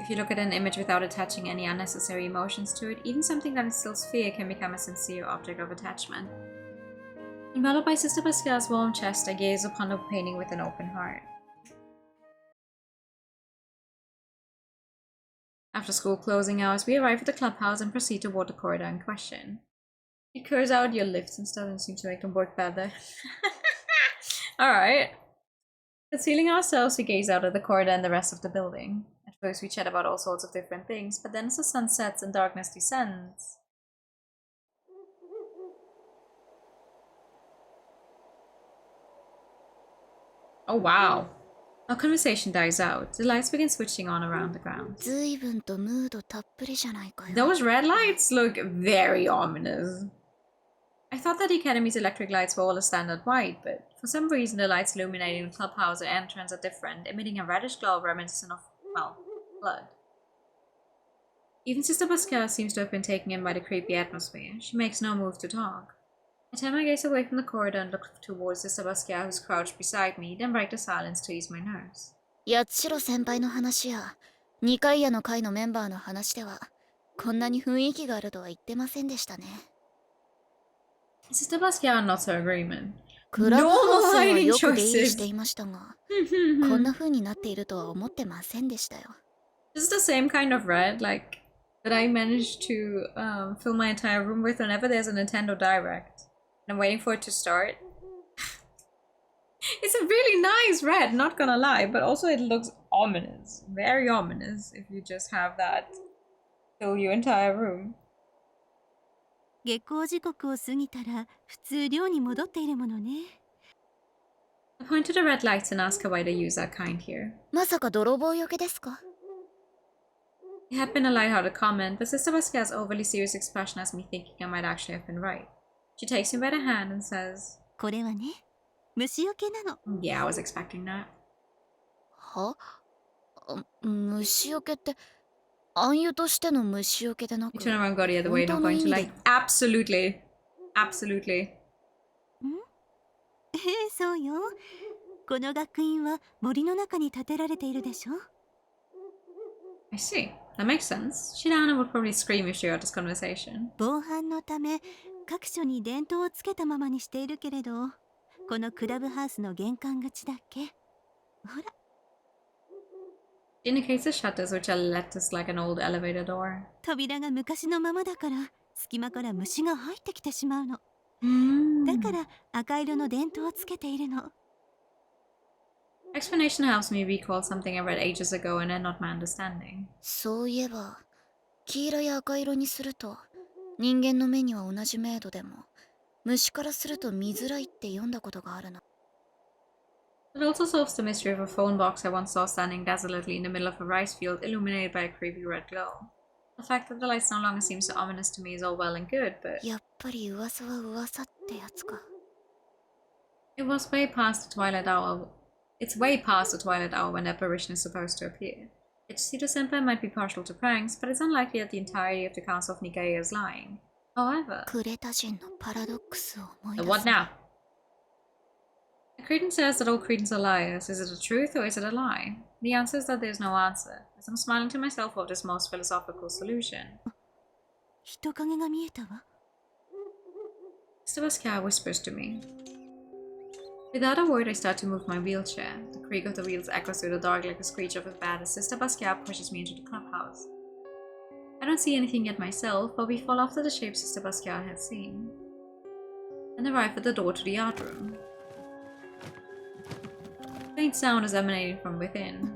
If you look at an image without attaching any unnecessary emotions to it, even something that instills fear can become a sincere object of attachment. Enveloped by Sister Basquiat's warm chest, I gaze upon the painting with an open heart. After school closing hours, we arrive at the clubhouse and proceed toward the corridor in question. It clears out your lifts and stuff and seems to make them work better. Alright. Concealing ourselves, we gaze out at the corridor and the rest of the building. At first we chat about all sorts of different things, but then as the sun sets and darkness descends... Oh wow. Our conversation dies out. The lights begin switching on around the grounds. 随分とムードたっぷりじゃないかよ。 Those red lights look very ominous. I thought that the Academy's electric lights were all a standard white, but for some reason the lights illuminating the clubhouse and entrance are different, emitting a reddish glow reminiscent of, well, blood. Even Sister Basquiat seems to have been taken in by the creepy atmosphere. She makes no move to talk. I turn my gaze away from the corridor and look towards Sister Basquiat, who's crouched beside me, then break the silence to ease my nerves. 八代先輩の話や二階屋の会のメンバーの話ではこんなに雰囲気があるとは言ってませんでしたね。 Sister Basquiat nods her agreement. クラブハウスは hiding よく出入り choices. していましたがこんな風になっているとは思ってませんでしたよ。 This is the same kind of red, like, that I managed to fill my entire room with whenever there's a Nintendo Direct. And I'm waiting for it to start. It's a really nice red, not gonna lie, but also it looks ominous. Very ominous if you just have that fill your entire room. 下校時刻を過ぎたら普通寮に戻っているものね。 I point to the red lights and ask her why they use that kind here. まさか泥棒よけですか？ It had been a light-hearted comment, but Sister Basquiat's overly serious expression has me thinking I might actually have been right. She takes me by the hand and says, これはね、虫除けなの。 Yeah, I was expecting that. は？虫よけって暗喩としての虫よけでなく You turn around and go the other way, not going to like... Absolutely. Absolutely. そうよ。この学院は森の中に建てられているでしょ。 I see. That makes sense. Shidana would probably scream if she heard this conversation. 防犯のため各所に電灯をつけたままにしているけれど、このクラブハウスの玄関口だけ。ほら。 She indicates the shutters, which are latticed like an old elevator door. 扉が昔のままだから隙間から虫が入ってきてしまうの。だから赤色の電灯をつけているの。 Explanation helps me recall something I read ages ago and end not my understanding. そういえば黄色や赤色にすると人間の目には同じ明度でも虫からすると見づらいって読んだことがあるな。 It also solves the mystery of a phone box I once saw standing desolately in the middle of a rice field, illuminated by a creepy red glow. The fact that the lights no longer seem so ominous to me is all well and good, but やっぱり噂は噂ってやつか。 it was way past the twilight hour. It's way past the twilight hour when the apparition is supposed to appear. Ichishiro Senpai might be partial to pranks, but it's unlikely that the entirety of the Council of Nikkei is lying. However... クレタ人のパラドックスを思い The 出 what す。 now? The Cretan says that all Cretans are liars. Is it a truth or is it a lie? The answer is that there's no answer, as I'm smiling to myself over this most philosophical solution. 人影が見えたわ。 Sister Basquiat whispers to me. Without a word, I start to move my wheelchair. The creak of the wheels echoes through the dark like the screech of a bat as Sister Basquiat pushes me into the clubhouse. I don't see anything yet myself, but we fall after the shape Sister Basquiat had seen, and arrive at the door to the art room. A faint sound is emanating from within.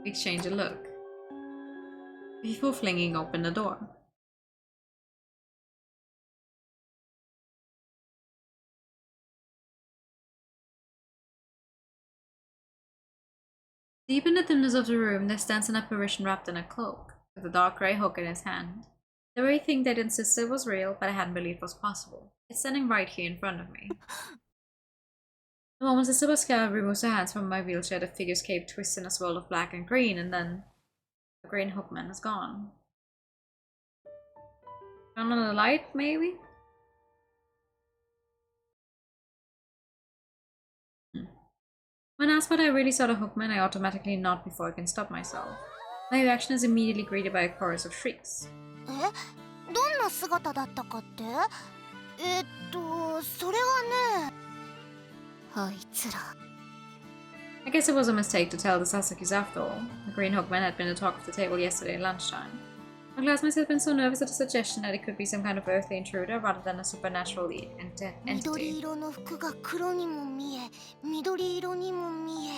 We exchange a look, before flinging open the door. Deep in the dimness of the room, there stands an apparition wrapped in a cloak, with a dark grey hook in his hand. The very thing they'd insisted was real, but I hadn't believed was possible. It's standing right here in front of me. The moment Sister Basquiat removes her hands from my wheelchair, the figure's cape twists in a swirl of black and green, and then the green hookman is gone. Turn on the light, maybe? When asked what I really saw the hookman, I automatically nod before I can stop myself. My reaction is immediately greeted by a chorus of shrieks. どんな姿だったかって？それはね。あいつら。 I guess it was a mistake to tell the Sasakis after all. The green hookman had been the talk of the table yesterday at lunchtime. My classmates had been so nervous at the suggestion that it could be some kind of earthly intruder rather than a supernatural entity. 緑色の服が黒にも見え、緑色にも見え。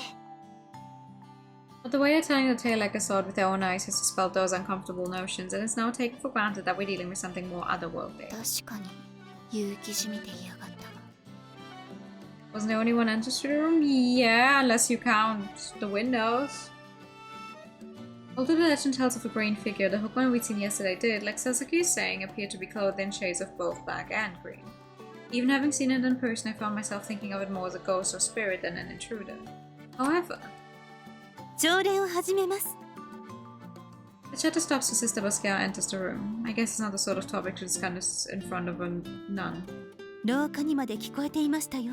But the way they're telling the tale like I saw it with their own eyes has dispelled those uncomfortable notions, and it's now taken for granted that we're dealing with something more otherworldly. 確かに勇気じみていやがった。Wasn't there only one entrance to the room? Yeah, unless you count the windows. Although the legend tells of a green figure, the Hookman we'd seen yesterday did, like Sasaki is saying, appeared to be clothed in shades of both black and green. Even having seen it in person, I found myself thinking of it more as a ghost or spirit than an intruder. However, 朝礼を始めます。 the chatter stops as Sister Basquiat enters the room. I guess it's not the sort of topic to discuss in front of a nun. 廊下にまで聞こえていましたよ。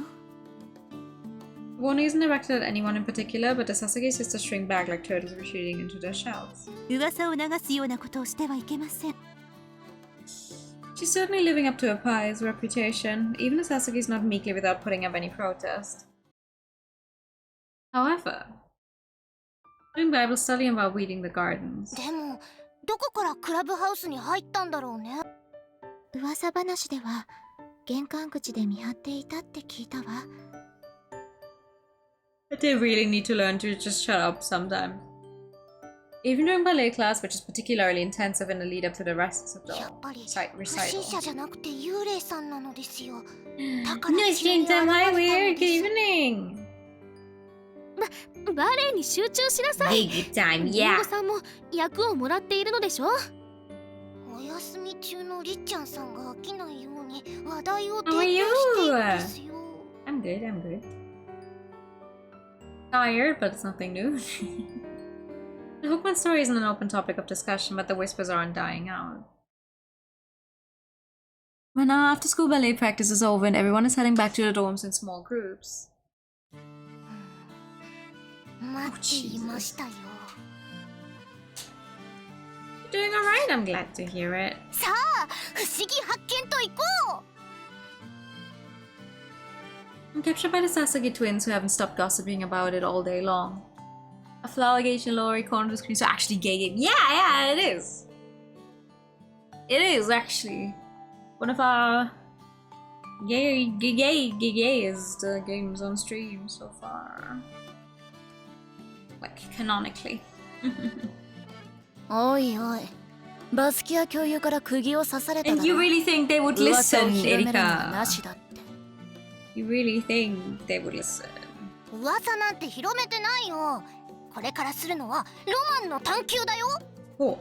The warning isn't directed at anyone in particular, but the Sasaki sisters shrink back like turtles retreating into their shells. 噂を流すようなことをしてはいけません。 She's certainly living up to her pious reputation, even the Sasaki's not meekly without putting up any protest. However, doing Bible study and while weeding the gardens. でもどこからクラブハウスに入ったんだろうね。噂話では玄関口で見張っていたって聞いたわ。 But they really need to learn to just shut up sometimes. Even during ballet class, which is particularly intensive in the lead up to the recital. やっぱり不審者じゃなくて幽霊さんなのですよ。だ No, から急に Shinta, 現れ my たの weird です。 evening. バレエに集中しなさい。 Big time, リン yeah. ゴさんも役をもらっているのでしょ。お休み中のりっちゃんさんが飽きないように話題を How 提 are 供しているん you? ですよ。 I'm good, I'm good. Tired, but it's nothing new. The Hookman story isn't an open topic of discussion, but the whispers aren't dying out. When our after-school ballet practice is over and everyone is heading back to the dorms in small groups. 待っていましたよ。 You're doing alright, I'm glad to hear it. さあ、不思議発見と行こう。 I'm captured by the Sasaki twins who haven't stopped gossiping about it all day long. A flower gauge in the lower corner of the screen, so actually gay game. Yeah, it is. It is actually one of our gayest games on stream so far. Like canonically. おいおい、バスキア教諭から釘を刺されただ And you ろ。 really think they would 噂を listen, 広めるのは Erika? なしだって。 You really think they would listen? 噂なんて広めてないよ。これからするのはロマンの探求だよ。 Oh.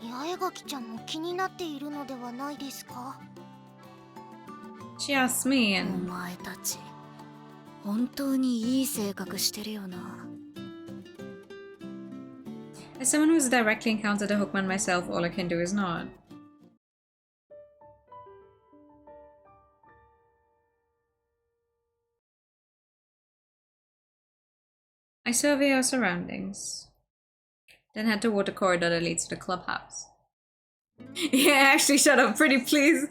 八重垣ちゃんも気になっているのではないですか。 She asked me お and 前たち、本当にいい性格してるよな。 as someone who's directly encountered a Hookman myself, all I can do is nod. I survey our surroundings, then head toward the corridor that leads to the clubhouse. Yeah, actually, shut up, pretty please.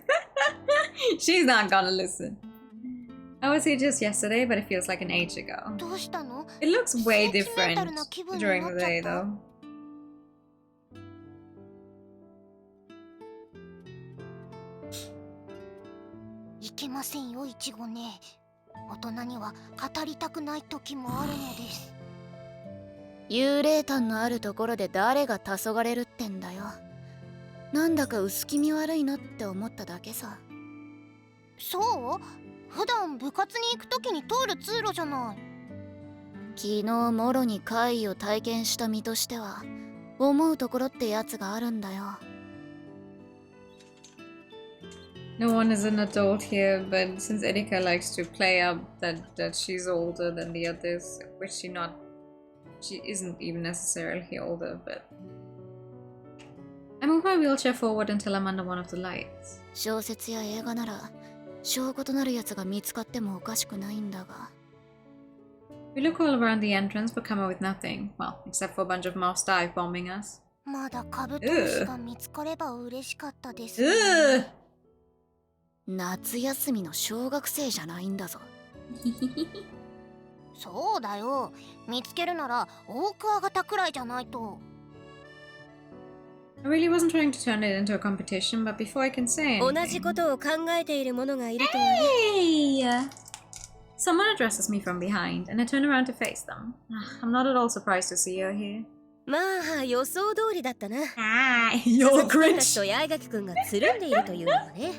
She's not gonna listen. I was here just yesterday, but it feels like an age ago. どうしたの？ It looks way センチメン different タルな気分に during な the っちゃ day, った？ though. いけませんよ、いちごね。大人には語りたくない時もあるのです。幽霊感のあるところで誰が黄昏るってんだよ。なんだか薄気味悪いなって思っただけさ。そう？普段部活に行く時に通る通路じゃない。昨日もろに怪異を体験した身としては思うところってやつがあるんだよ。 No one is an adult here, but since Erika likes to play up that she's older than the others, which she isn't even necessarily older, but I move my wheelchair forward until I'm under one of the lights. 小説や映画なら証拠となるやつが見つかってもおかしくないんだが。 We look all around the entrance, but come up with nothing. Well, except for a bunch of mouse dive bombing us. まだカブトムシが見つかれば嬉しかったです。 Ugh! 夏休みの小学生じゃないんだぞ。そうだよ。見つけるならオオクワガタくらいじゃないと。 I really wasn't trying to turn it into a competition, but before I can say 同じ anything... ことを考えている者がいるとはね。 Hey! Someone addresses me from behind, and I turn around to face them. I'm not at all surprised to see her here. まあ予想通りだったな。 Hi! 佐 You're 々木君たち cringe! と八重垣君がつるんでいるというのはね。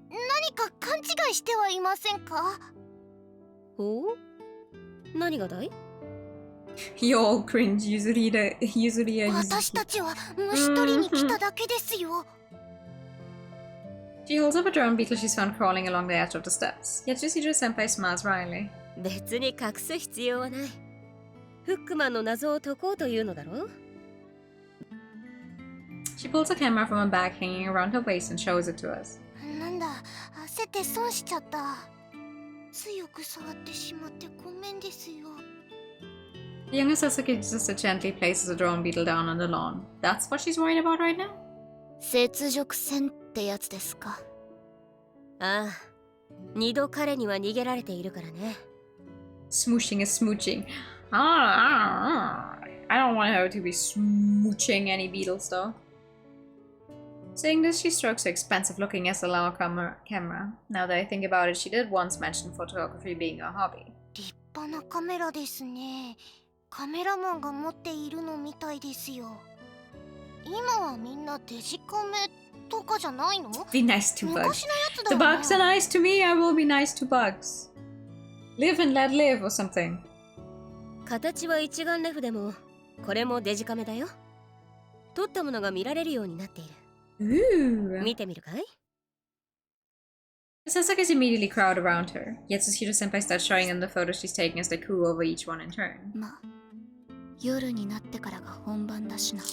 何か勘違いしてはいませんか？おう、何がだい？ You all cringe, usually 私たちは虫取りに来ただけですよ。She holds up a drone beetle she's found crawling along the edge of the steps. Yatsushiro senpai smiles wryly. 別に隠す必要はない。フックマンの謎を解こうというのだろう。 She pulls a camera from a bag hanging around her waist and shows it to us. なんだ、焦って損しちゃった。強く触ってしまってごめんですよ。The younger Sasuke sister gently places a drone beetle down on the lawn. That's what she's worried about right now? 雪辱戦ってやつですか。ああ、二度彼には逃げられているからね。Smooshing is smooching. I don't want her to be smooching any beetles though. Saying this, she strokes her expensive-looking SLR camera. Now that I think about it, she did once mention photography being her hobby. 立派なカメラですね。カメラマンが持っているのみたいですよ。今はみんなデジカメとかじゃないの？ Be nice to bugs. 昔のやつだ The よね。 bugs are nice to me, I will be nice to bugs. Live and let live or something. 形は一眼レフでも、これもデジカメだよ。撮ったものが見られるようになっている。Ooh. 見てみるかい？ The Sasake's immediately crowd around her. Yatsushiro senpai starts showing them the photos she's taking as they coo over each one in turn. まあ、夜になってからが本番だしな。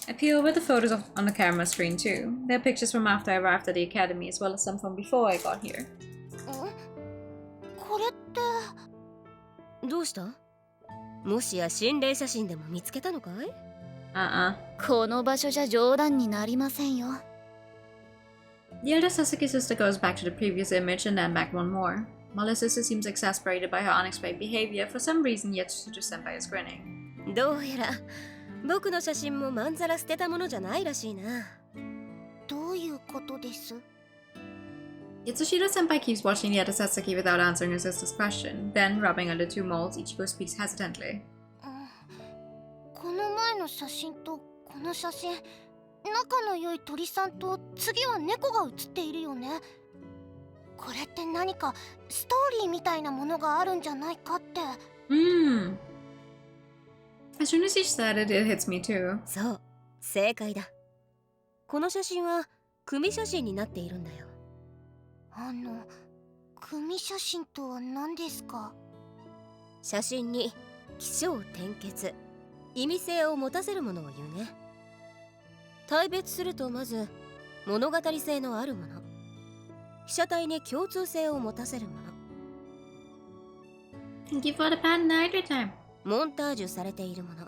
I peel over the photos on the camera screen too. There are pictures from after I arrived at the academy as well as some from before I got here. これって。どうした？もしや心霊写真でも見つけたのかい？この場所じゃ冗談になりませんよ。The elder Sasuke sister goes back to the previous image and then back one more. While her sister seems exasperated by her unexplained behavior, for some reason Yatsushiro senpai is grinning. どうやら僕の写真もまんざら捨てたものじゃないらしいな。どういうことです？ Yatsushiro senpai keeps watching the elder Sasuke without answering her sister's question. Then, rubbing on the two molds, Ichigo speaks hesitantly. この前の写真とこの写真、仲の良い鳥さんと次は猫が写っているよね。これって何かストーリーみたいなものがあるんじゃないかって。As soon as she said it, it hits me too. そう、正解だ。この写真は組写真になっているんだよ。組写真とは何ですか？写真に起承転結、意味性を持たせるものを言うね。対別するとまず物語性のあるもの、被写体に共通性を持たせるもの。 Thank you for the pen every time. モンタージュされているもの、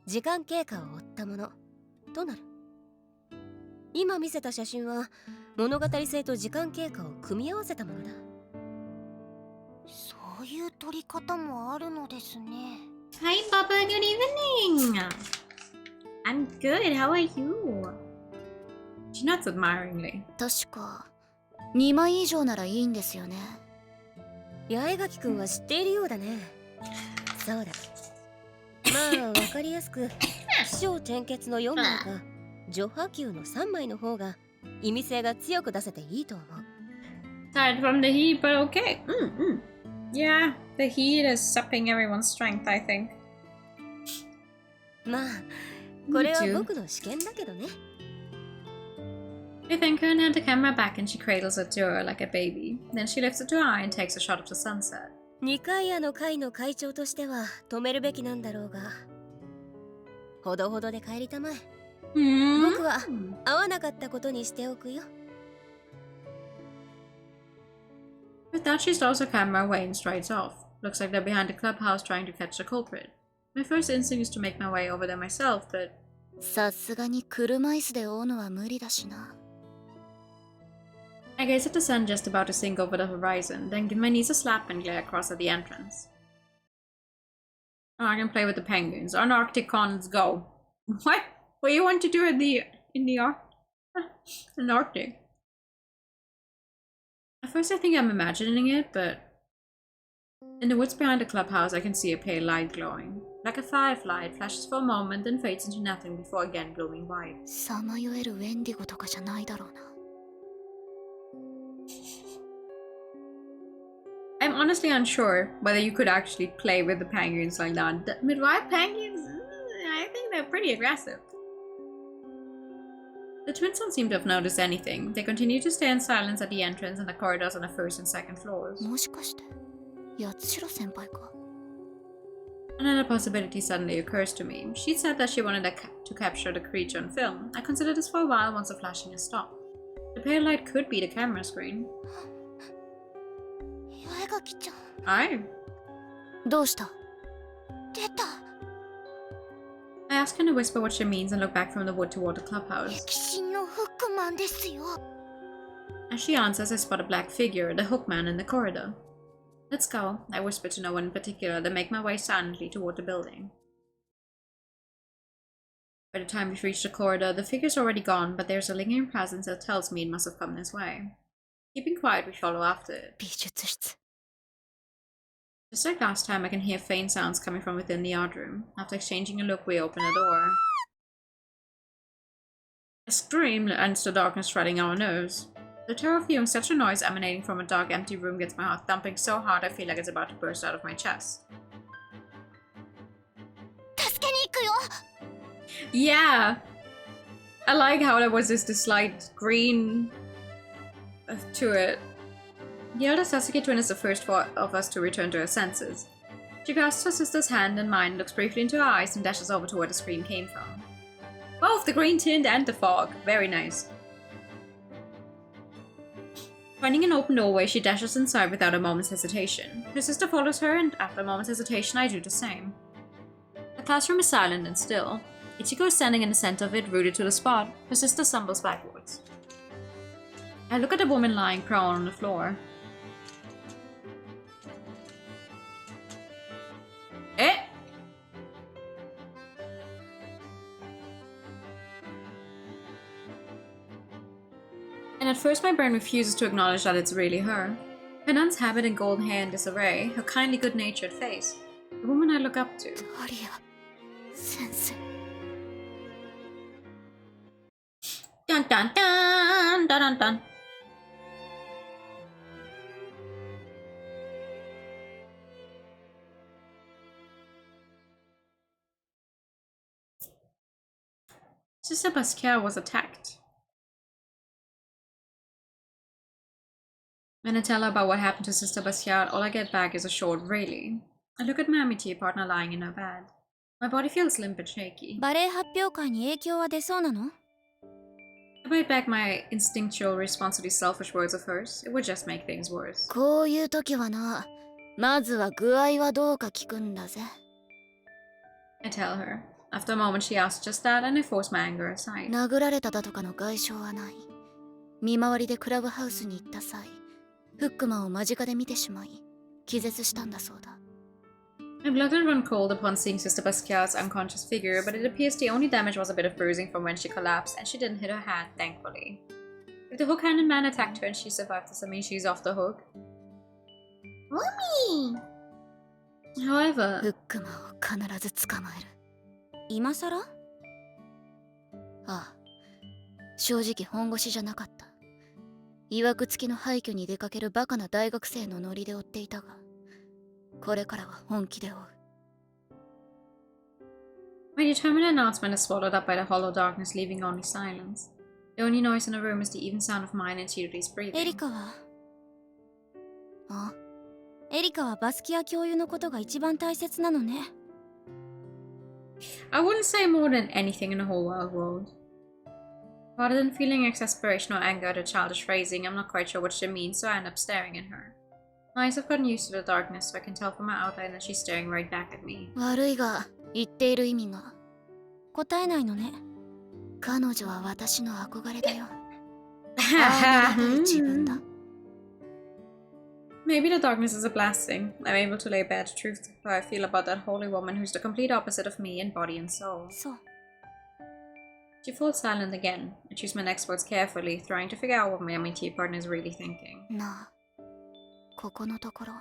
時間経過を追ったものとなる。今見せた写真は物語性と時間経過を組み合わせたものだ。そういう撮り方もあるのですね。Hi, Papa. Good evening. I'm good. How are you? She nods admiringly. 確か2枚以上ならいいんですよね。八重垣くんは知っているようだね。そうだ。まあわかりやすく起承転結の4枚か序波球の3枚の方が意味性が強く出せていいと思う。 Tired from the heat, but okay. Yeah, the heat is sapping everyone's strength, I think. まあこれは僕の試験だけどね。I thank her and hand the camera back and she cradles it to her like a baby. Then she lifts it to her eye and takes a shot of the sunset. 二階屋の会の会長としては止めるべきなんだろうが、ほどほどで帰りたまえ。僕は会わなかったことにしておくよ。 With that, she stows her camera away and strides off. Looks like they're behind the clubhouse trying to catch the culprit. My first instinct is to make my way over there myself, but さすがに車椅子で追うのは無理だしな。I gaze at the sun just about to sink over the horizon, then give my niece a slap and glare across at the entrance. Oh, I can play with the penguins. On Arctic Con, let's go. What? What do you want to do in the Arctic? At first I think I'm imagining it, but in the woods behind the clubhouse I can see a pale light glowing. Like a firefly, it flashes for a moment, then fades into nothing before again glowing white. さまよえるウェンディゴとかじゃないだろうな。I'm honestly unsure whether you could actually play with the penguins like that. The midwife penguins? I think they're pretty aggressive. The twins don't seem to have noticed anything. They continue to stay in silence at the entrance and the corridors on the first and second floors. もしかして八代先輩か。 Another possibility suddenly occurs to me. She said that she wanted to capture the creature on film. I considered this for a while once the flashing has stopped. The pale light could be the camera screen. 八重垣ちゃん Aye. どうした？出た。 I ask her in a whisper what she means and look back from the wood toward the clubhouse. 歴史のフックマンですよ。 As she answers, I spot a black figure, the hookman, in the corridor. Let's go, I whisper to no one in particular, then make my way silently toward the building. By the time we've reached the corridor, the figure's already gone, but there's a lingering presence that tells me it must have come this way. Keeping quiet, we follow after it. 美術室。 Just like last time, I can hear faint sounds coming from within the art room. After exchanging a look, we open the door. A scream ends the darkness, shredding our nerves. The terror of hearing such a noise emanating from a dark, empty room gets my heart thumping so hard I feel like it's about to burst out of my chest. 助けに行くよ。 Yeah! I like how there was this slight green to it. The elder Sasuke twin is the first of us to return to her senses. She grasps her sister's hand in mine, looks briefly into her eyes, and dashes over to where the scream came from. Both the green tint and the fog. Very nice. Finding an open doorway, she dashes inside without a moment's hesitation. Her sister follows her, and after a moment's hesitation, I do the same. The classroom is silent and still. Ichiko is standing in the center of it, rooted to the spot. Her sister stumbles backwards. I look at the woman lying prone on the floor. Eh? And at first my brain refuses to acknowledge that it's really her. Her nun's habit and golden hair in disarray, her kindly good-natured face. The woman I look up to. ダリア先生。 Dun dun dun dun dun dun. Sister Basquiat was attacked. When I tell her about what happened to Sister Basquiat, all I get back is a short really. I look at my amitié partner lying in her bed. My body feels limp and shaky. バレエ発表会に影響は出そうなの？ I bite back my instinctual response to these selfish words of hers. It would just make things worse. こういう時はな、まずは具合はどうか聞くんだぜ。 I tell her. After a moment she asks just that, and I force my anger aside. 殴られただとかの外傷はない。見回りでクラブハウスに行った際、フックマンを間近で見てしまい、気絶したんだそうだ。 My blood had run cold upon seeing Sister Basquiat's unconscious figure, but it appears the only damage was a bit of bruising from when she collapsed, and she didn't hit her head, thankfully. If the hook-handed man attacked her and she survived, does that mean she's off the hook? Mommy! However, フックマンを必ず捕まえる。今さら？ああ、正直本腰じゃなかった。いわくつきの廃墟に出かけるバカな大学生のノリで追っていたが、これからは本気で追う。my determined announcement is swallowed up by the hollow darkness, leaving only silence. The only noise in the room is the even sound of mine and Chiri's エリ breathing. カは？あ、エリカはバスキア教諭のことが一番大切なのね。I wouldn't say more than anything in the whole wild world. Rather than feeling exasperation or anger at her childish phrasing, I'm not quite sure what she means, so I end up staring at her. My eyes have gotten used to the darkness, so I can tell from my outline that she's staring right back at me. 悪いが、言っている意味が。答えないのね。彼女は私の憧れだよ。ああ、ならない自分だ。Maybe the darkness is a blessing. I'm able to lay bare the truth of how I feel about that holy woman who's the complete opposite of me in body and soul. そう。 She falls silent again. I choose my next words carefully, trying to figure out what my MIT partner is really thinking. なあ、ここのところ。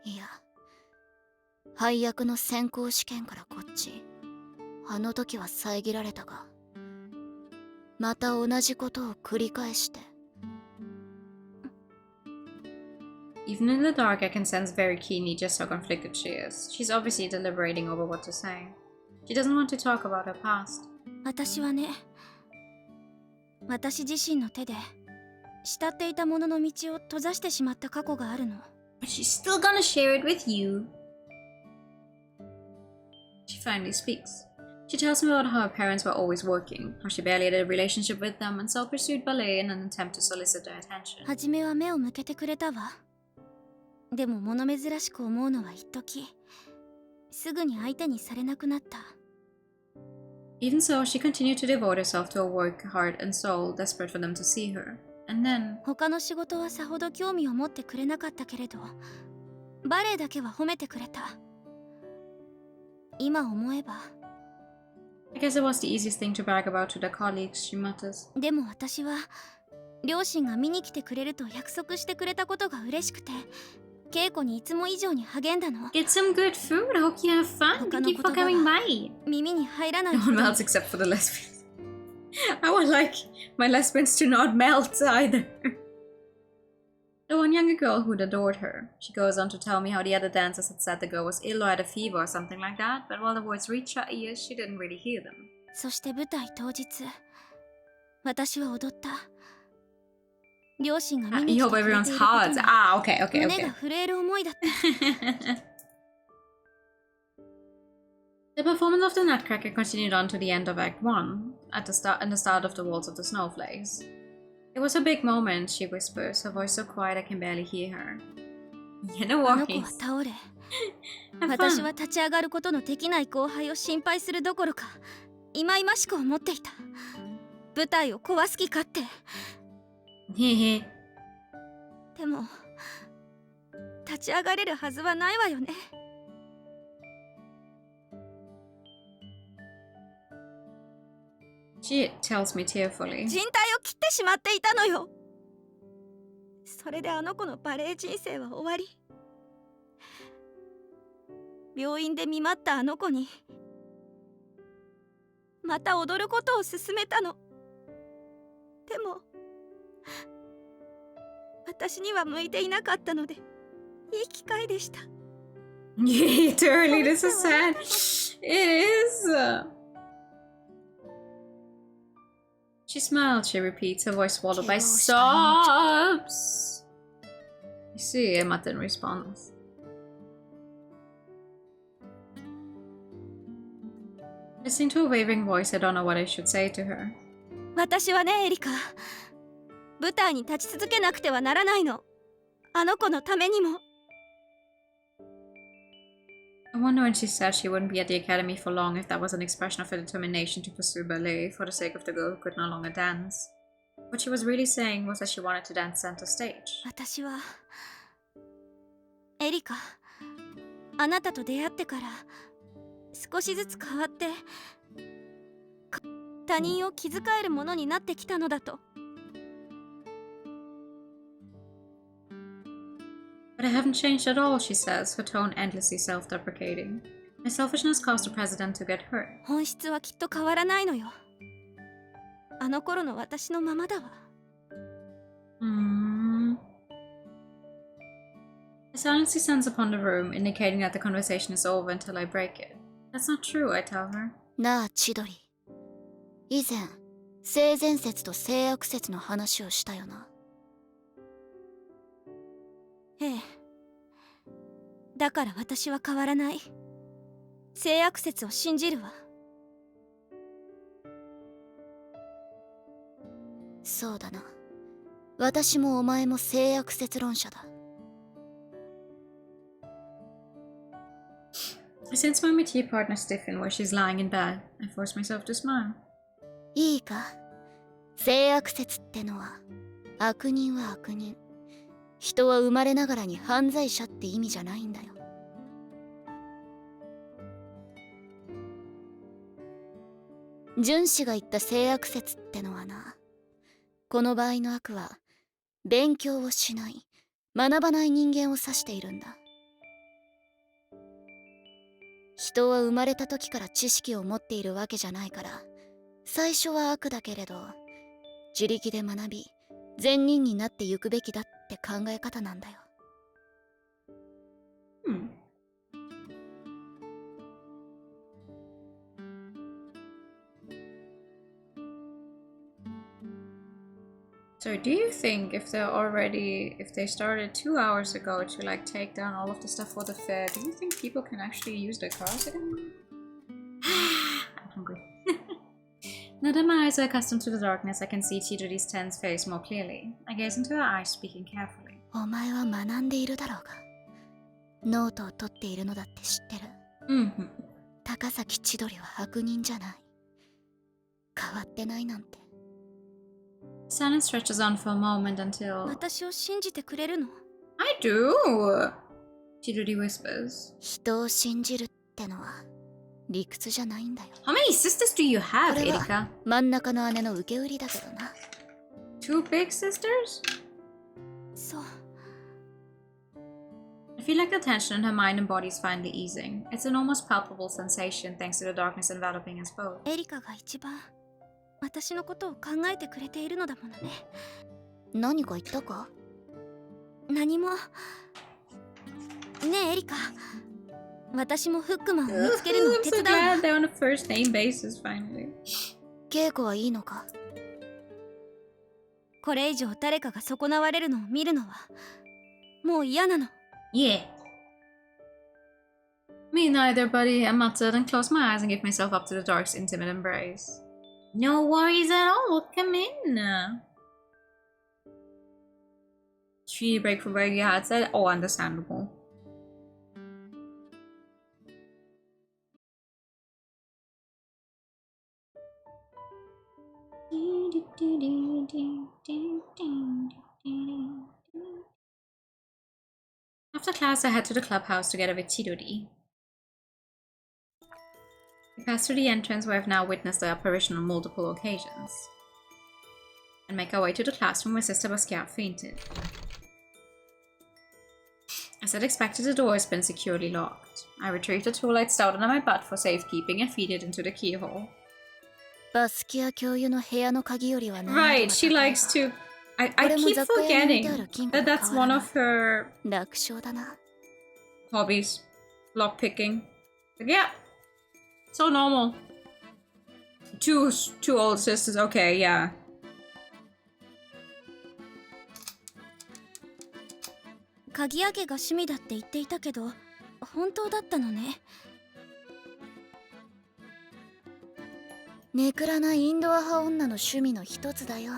いや、配役の選考試験からこっち、あの時は遮られたが、また同じことを繰り返して。 Even in the dark, I can sense very keenly just how conflicted she is. She's obviously deliberating over what to say. She doesn't want to talk about her past. 私はね、私自身の手で慕っていたものの道を閉ざしてしまった過去があるの。 But she's still gonna share it with you. She finally speaks. She tells me about how her parents were always working, how she barely had a relationship with them, and so pursued ballet in an attempt to solicit their attention. 初めは目を向けてくれたわ。でも物珍しく思うのは一時、すぐに相手にされなくなった。 Even so, she continued to devote herself to her work, heart and soul, desperate for them to see her. And then, 他の仕事はさほど興味を持ってくれなかったけれど、バレエだけは褒めてくれた。今思えば。 I guess it was the easiest thing to brag about to their colleagues, she mutters. でも私は両親が見に来てくれると約束してくれたことが嬉しくて、稽古にいつも以上に励んだの。 Get some good food, I hope you have fun, thank you for coming by. 耳に入らない。 No one melts except for the lesbians. I would like my lesbians to not melt either. The one younger girl who'd adored her. She goes on to tell me how the other dancers had said the girl was ill or had a fever or something like that, but while the words reached her ears, she didn't really hear them. そして舞台当日、私は踊った。両親が見に You 来て hope くれ everyone's ていることに hearts. Ah, okay, okay, 胸が okay. 震える思いだった。The performance of the Nutcracker continued on to the end of Act 1, and the start of the Waltz of the Snowflakes. It was a big moment, she whispers, her voice so quiet I can barely hear her. Yeah, no あの子 worries. は倒れ、 Have 私は fun. 立ち上がることのできない後輩を心配するどころか、忌々しく思っていた。舞台を壊す気かって。 Hehe. でも立ち上がれるはずはないわよね。 She tells me tearfully. 人体を切ってしまっていたのよ。それであの子のバレエ人生は終わり。病院で見舞ったあの子にまた踊ることを勧めたの。でも私には向いていなかったので、いい機会でした。 Yeah, totally, this is sad. It is. She smiled, she repeats, her voice swallowed by sobs. You see, Emma didn't respond. Listening to her wavering voice, I don't know what I should say to her. 私はね、エリカ、舞台に立ち続けなくてはならないの。あの子のためにも。 I wonder when she said she wouldn't be at the academy for long if that was an expression of her determination to pursue ballet for the sake of the girl who could no longer dance. What she was really saying was that she wanted to dance center stage. 私はエリカ、あなたと出会ってから少しずつ変わって他人を気遣えるものになってきたのだと。 But I haven't changed at all, she says, her tone endlessly self-deprecating. My selfishness caused the president to get hurt. 本質はきっと変わらないのよ。あの頃の私のままだわ。 I silently sense upon the room, indicating that the conversation is over until I break it. That's not true, I tell her. なあ千鳥、以前性善説と性悪説の話をしたよな。ええ。だから私は変わらない。性悪説を信じるわ。そうだな。私もお前も性悪説論者だ。I sense my métier partner stiffen where she's lying in bed. I force myself to smile. いいか、性悪説ってのは、悪人は悪人。人は生まれながらに犯罪者って意味じゃないんだよ。荀子が言った性悪説ってのはな、この場合の悪は勉強をしない、学ばない人間を指しているんだ。人は生まれた時から知識を持っているわけじゃないから、最初は悪だけれど自力で学び善人になってゆくべきだって考え方なんだよ。So do you think if they started 2 hours ago to like take down all of the stuff for the fair, do you think people can actually use their cars again? I'm hungry. Now that my eyes are accustomed to the darkness, I can see Chidori's tense face more clearly. I gaze into her eyes, speaking carefully. お前は学んでいるだろうが、ノートを取っているのだって知ってる。高崎千鳥は悪人じゃない。変わってないなんて。Silence stretches on for a moment until 私を信じてくれるの？ I do! Chidori whispers. 人を信じるってのは理屈じゃないんだよ。 How many sisters do you have, これは Erika? 真ん中の姉の受け売りだけどな。 2 big sisters? そう。I feel like the tension in her mind and body is finally easing. It's an almost palpable sensation thanks to the darkness enveloping us both. エリカが一番私のことを考えてくれているのだものね。何か言ったか？何も。ねえエリカ、私もフックマンを見つけるのを I'm 手 so 伝うわ。 glad they're on a first name basis finally. 稽古はいいのか？これ以上誰かが損なわれるのを見るのはもう嫌なの。Yeah. Me neither, buddy. I muttered and closed my eyes and gave myself up to the dark's intimate embrace. No worries at all. Come in. She break from wearing your headset. Oh, understandable. After class, I head to the clubhouse together with Chidori. We pass through the entrance where I've now witnessed the apparition on multiple occasions, and make our way to the classroom where Sister Basquiat fainted. As I'd expected, the door has been securely locked. I retrieve the tool I'd stowed under my butt for safekeeping and feed it into the keyhole. バスキア教諭の部屋の鍵よりは難易度が Right, 高 she いわ。 likes to... I keep forgetting that that's one of her 楽勝だな。 hobbies. Lockpicking. But yeah. So normal. Two old sisters, okay, yeah. 鍵開けが趣味だって言っていたけど本当だったのね。ネクラなインドア派女の趣味の一つだよ。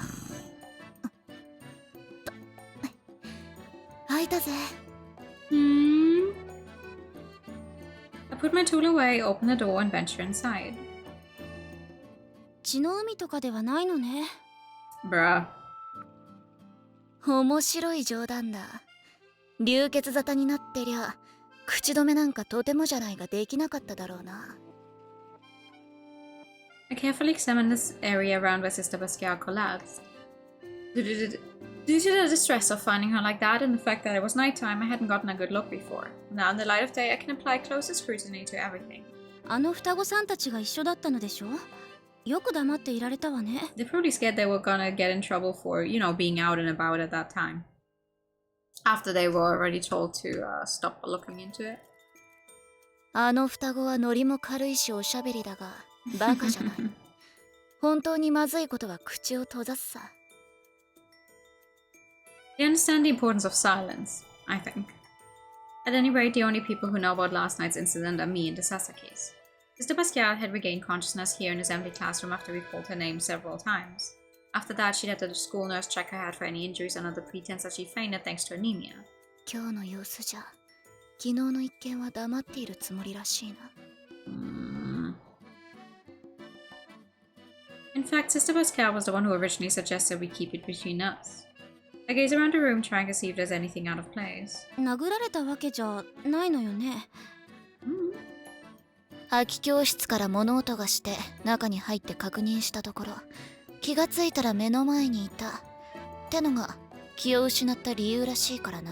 開いたぜ。I put my tool away, open the door, and venture inside. 血の海とかではないのね。 Bruh. 面白い冗談だ。流血沙汰になってりゃ口止めなんかとてもじゃないができなかっただろうな。 I carefully examined this area around where Sister Basquiat collapsed. Due to the distress of finding her like that and the fact that it was nighttime, I hadn't gotten a good look before. Now in the light of day, I can apply closer scrutiny to everything. あの双子さんたちが一緒だったのでしょ。よく黙っていられたわね。 They're probably scared they were gonna get in trouble for, you know, being out and about at that time. After they were already told to stop looking into it. あの双子はノリも軽いしおしゃべりだがバカじゃない。本当にまずいことは口を閉ざすさ。 They understand the importance of silence, I think. At any rate, the only people who know about last night's incident are me and the Sasakis. Sister Basquiat had regained consciousness here in his empty classroom after we called her name several times. After that, she'd had the school nurse check her head for any injuries under the pretense that she fainted thanks to anemia. 今日の様子じゃ昨日の一件は黙っているつもりらしいな。In fact, Sister Basquiat was the one who originally suggested we keep it between us. I gaze around the room trying to see if there's anything out of place. 殴られたわけじゃないのよね。空き教室から物音がして中に入って確認したところ、気がついたら目の前にいたってのが気を失った理由らしいからな。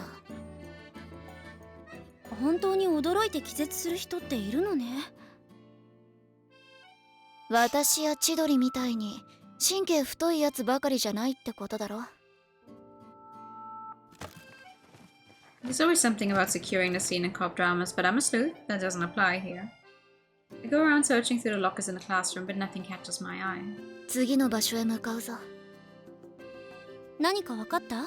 本当に驚いて気絶する人っているのね。私や千鳥みたいに神経太いやつばかりじゃないってことだろ。There's always something about securing the scene in cop dramas, but I'm a sleuth. That doesn't apply here. I go around searching through the lockers in the classroom, but nothing catches my eye. 次の場所へ向かうぞ。何か分かった？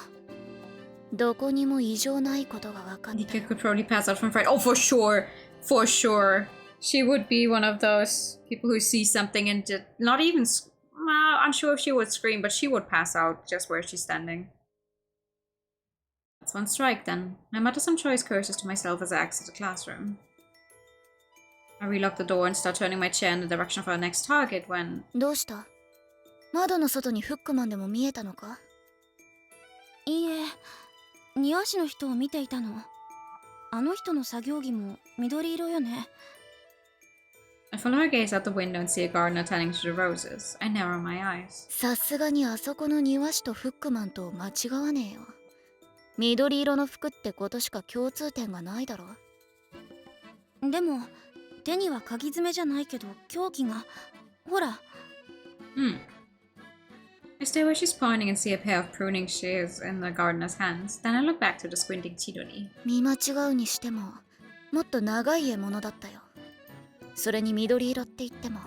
どこにも異常ないことが分かった。 Nika could probably pass out from fright. Oh, for sure. For sure. She would be one of those people who see something and just not even... Well, I'm sure if she would scream, but she would pass out just where she's standing. That's one strike then. I mutter some choice curses to myself as I exit the classroom. I relock the door and start turning my chair in the direction of our next target when... どうした？窓の外にフックマンでも見えたのか？いいえ、庭師の人を見ていたの。あの人の作業着も緑色よね。I follow her gaze out the window and see a gardener tending to the roses. I narrow my eyes. さすがにあそこの庭師とフックマンと間違わねえよ。緑色の服ってことしか共通点がないだろ。でも手には鍵爪じゃないけど凶器が、ほら。I stay where she's pointing and see a pair of pruning shears in the gardener's hands. Then I look back to the squinting Chidori. 見間違うにしてももっと長い獲物だったよ。それに緑色って言っても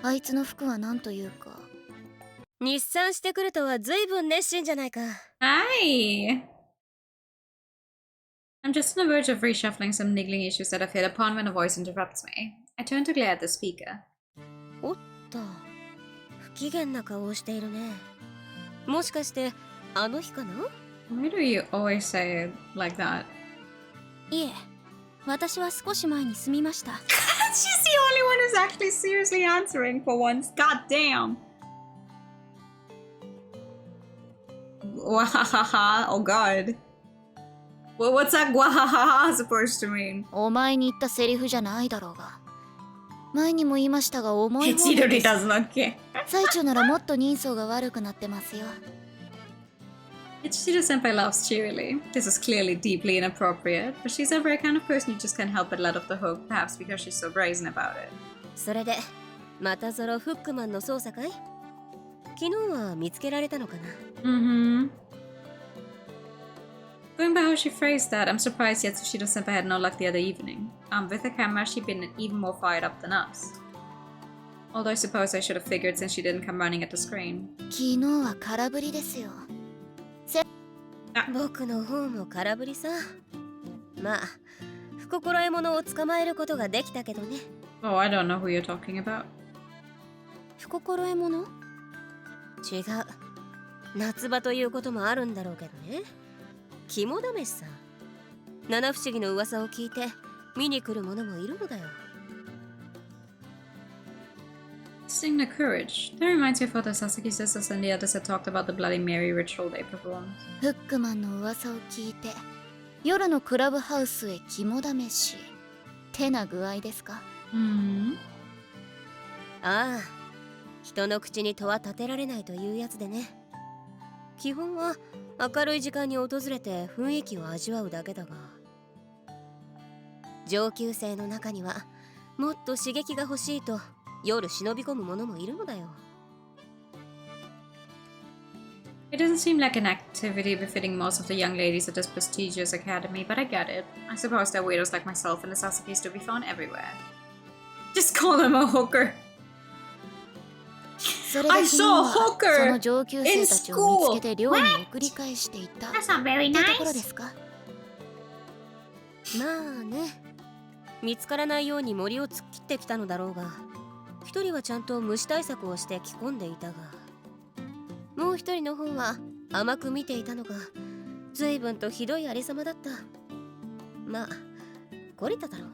あいつの服はなんというか。日産してくるとは随分熱心じゃないか。Hi! I'm just on the verge of reshuffling some niggling issues that I've hit upon when a voice interrupts me. I turn to glare at the speaker. おっと、不機嫌な顔をしているね。もしかしてあの日かな？ Why do you always say it like that? いえ、私は少し前に住みました。She's the only one who's actually seriously answering for once. God damn. Wahahaha. Oh god. Well, what's that wahahaha supposed to mean? お前に言ったセリフじゃないだろうが。前にも言いましたが重い方 Chidori does not care. 最中ならもっと人相が悪くなってますよ。Ichiro-senpai laughs cheerily. This is clearly deeply inappropriate, but she's a rare kind of person you just can't help but let off the hook, perhaps because she's so brazen about it. それでまたぞろフックマンの捜査かい？昨日は見つけられたのかな？ Going by how she phrased that, I'm surprised Yatsushiro-senpai had no luck the other evening. With the camera, she'd been even more fired up than us. Although I suppose I should have figured since she didn't come running at the screen. 昨日は空振りですよ。僕の方も空振りさ。まあ、不心得者を捕まえることができたけどね。Oh, I don't know who you're talking about. 不心得者？違う。夏場ということもあるんだろうけどね。肝試しさ。七不思議の噂を聞いて見に来る者もいるのだよ。Sing the courage. That reminds me of what the Sasaki sisters and the others had talked about the Bloody Mary ritual they performed. フックマンの噂を聞いて夜のクラブハウスへ肝試しってな具合ですか？ああ、人の口に戸は立てられないというやつでね。基本は明るい時間に訪れて雰囲気を味わうだけだが、上級生の中にはもっと刺激が欲しいと夜忍び込む者もいるのだよ。It doesn't seem like an activity befitting most of the young ladies at this prestigious academy, but I get it. I suppose there are weirdos like myself and the Sasakis to be found everywhere. Just call him a hooker. それで I 昨日 saw a はそ hooker の上級生たちを見つけて寮に送り返していた That's not very ってところ nice. ですか？まあね、見つからないように森を突っ切ってきたのだろうが、一人はちゃんと虫対策をして着込んでいたが、もう一人の方は甘く見ていたのが随分とひどいありさまだった。まあ懲りただろう。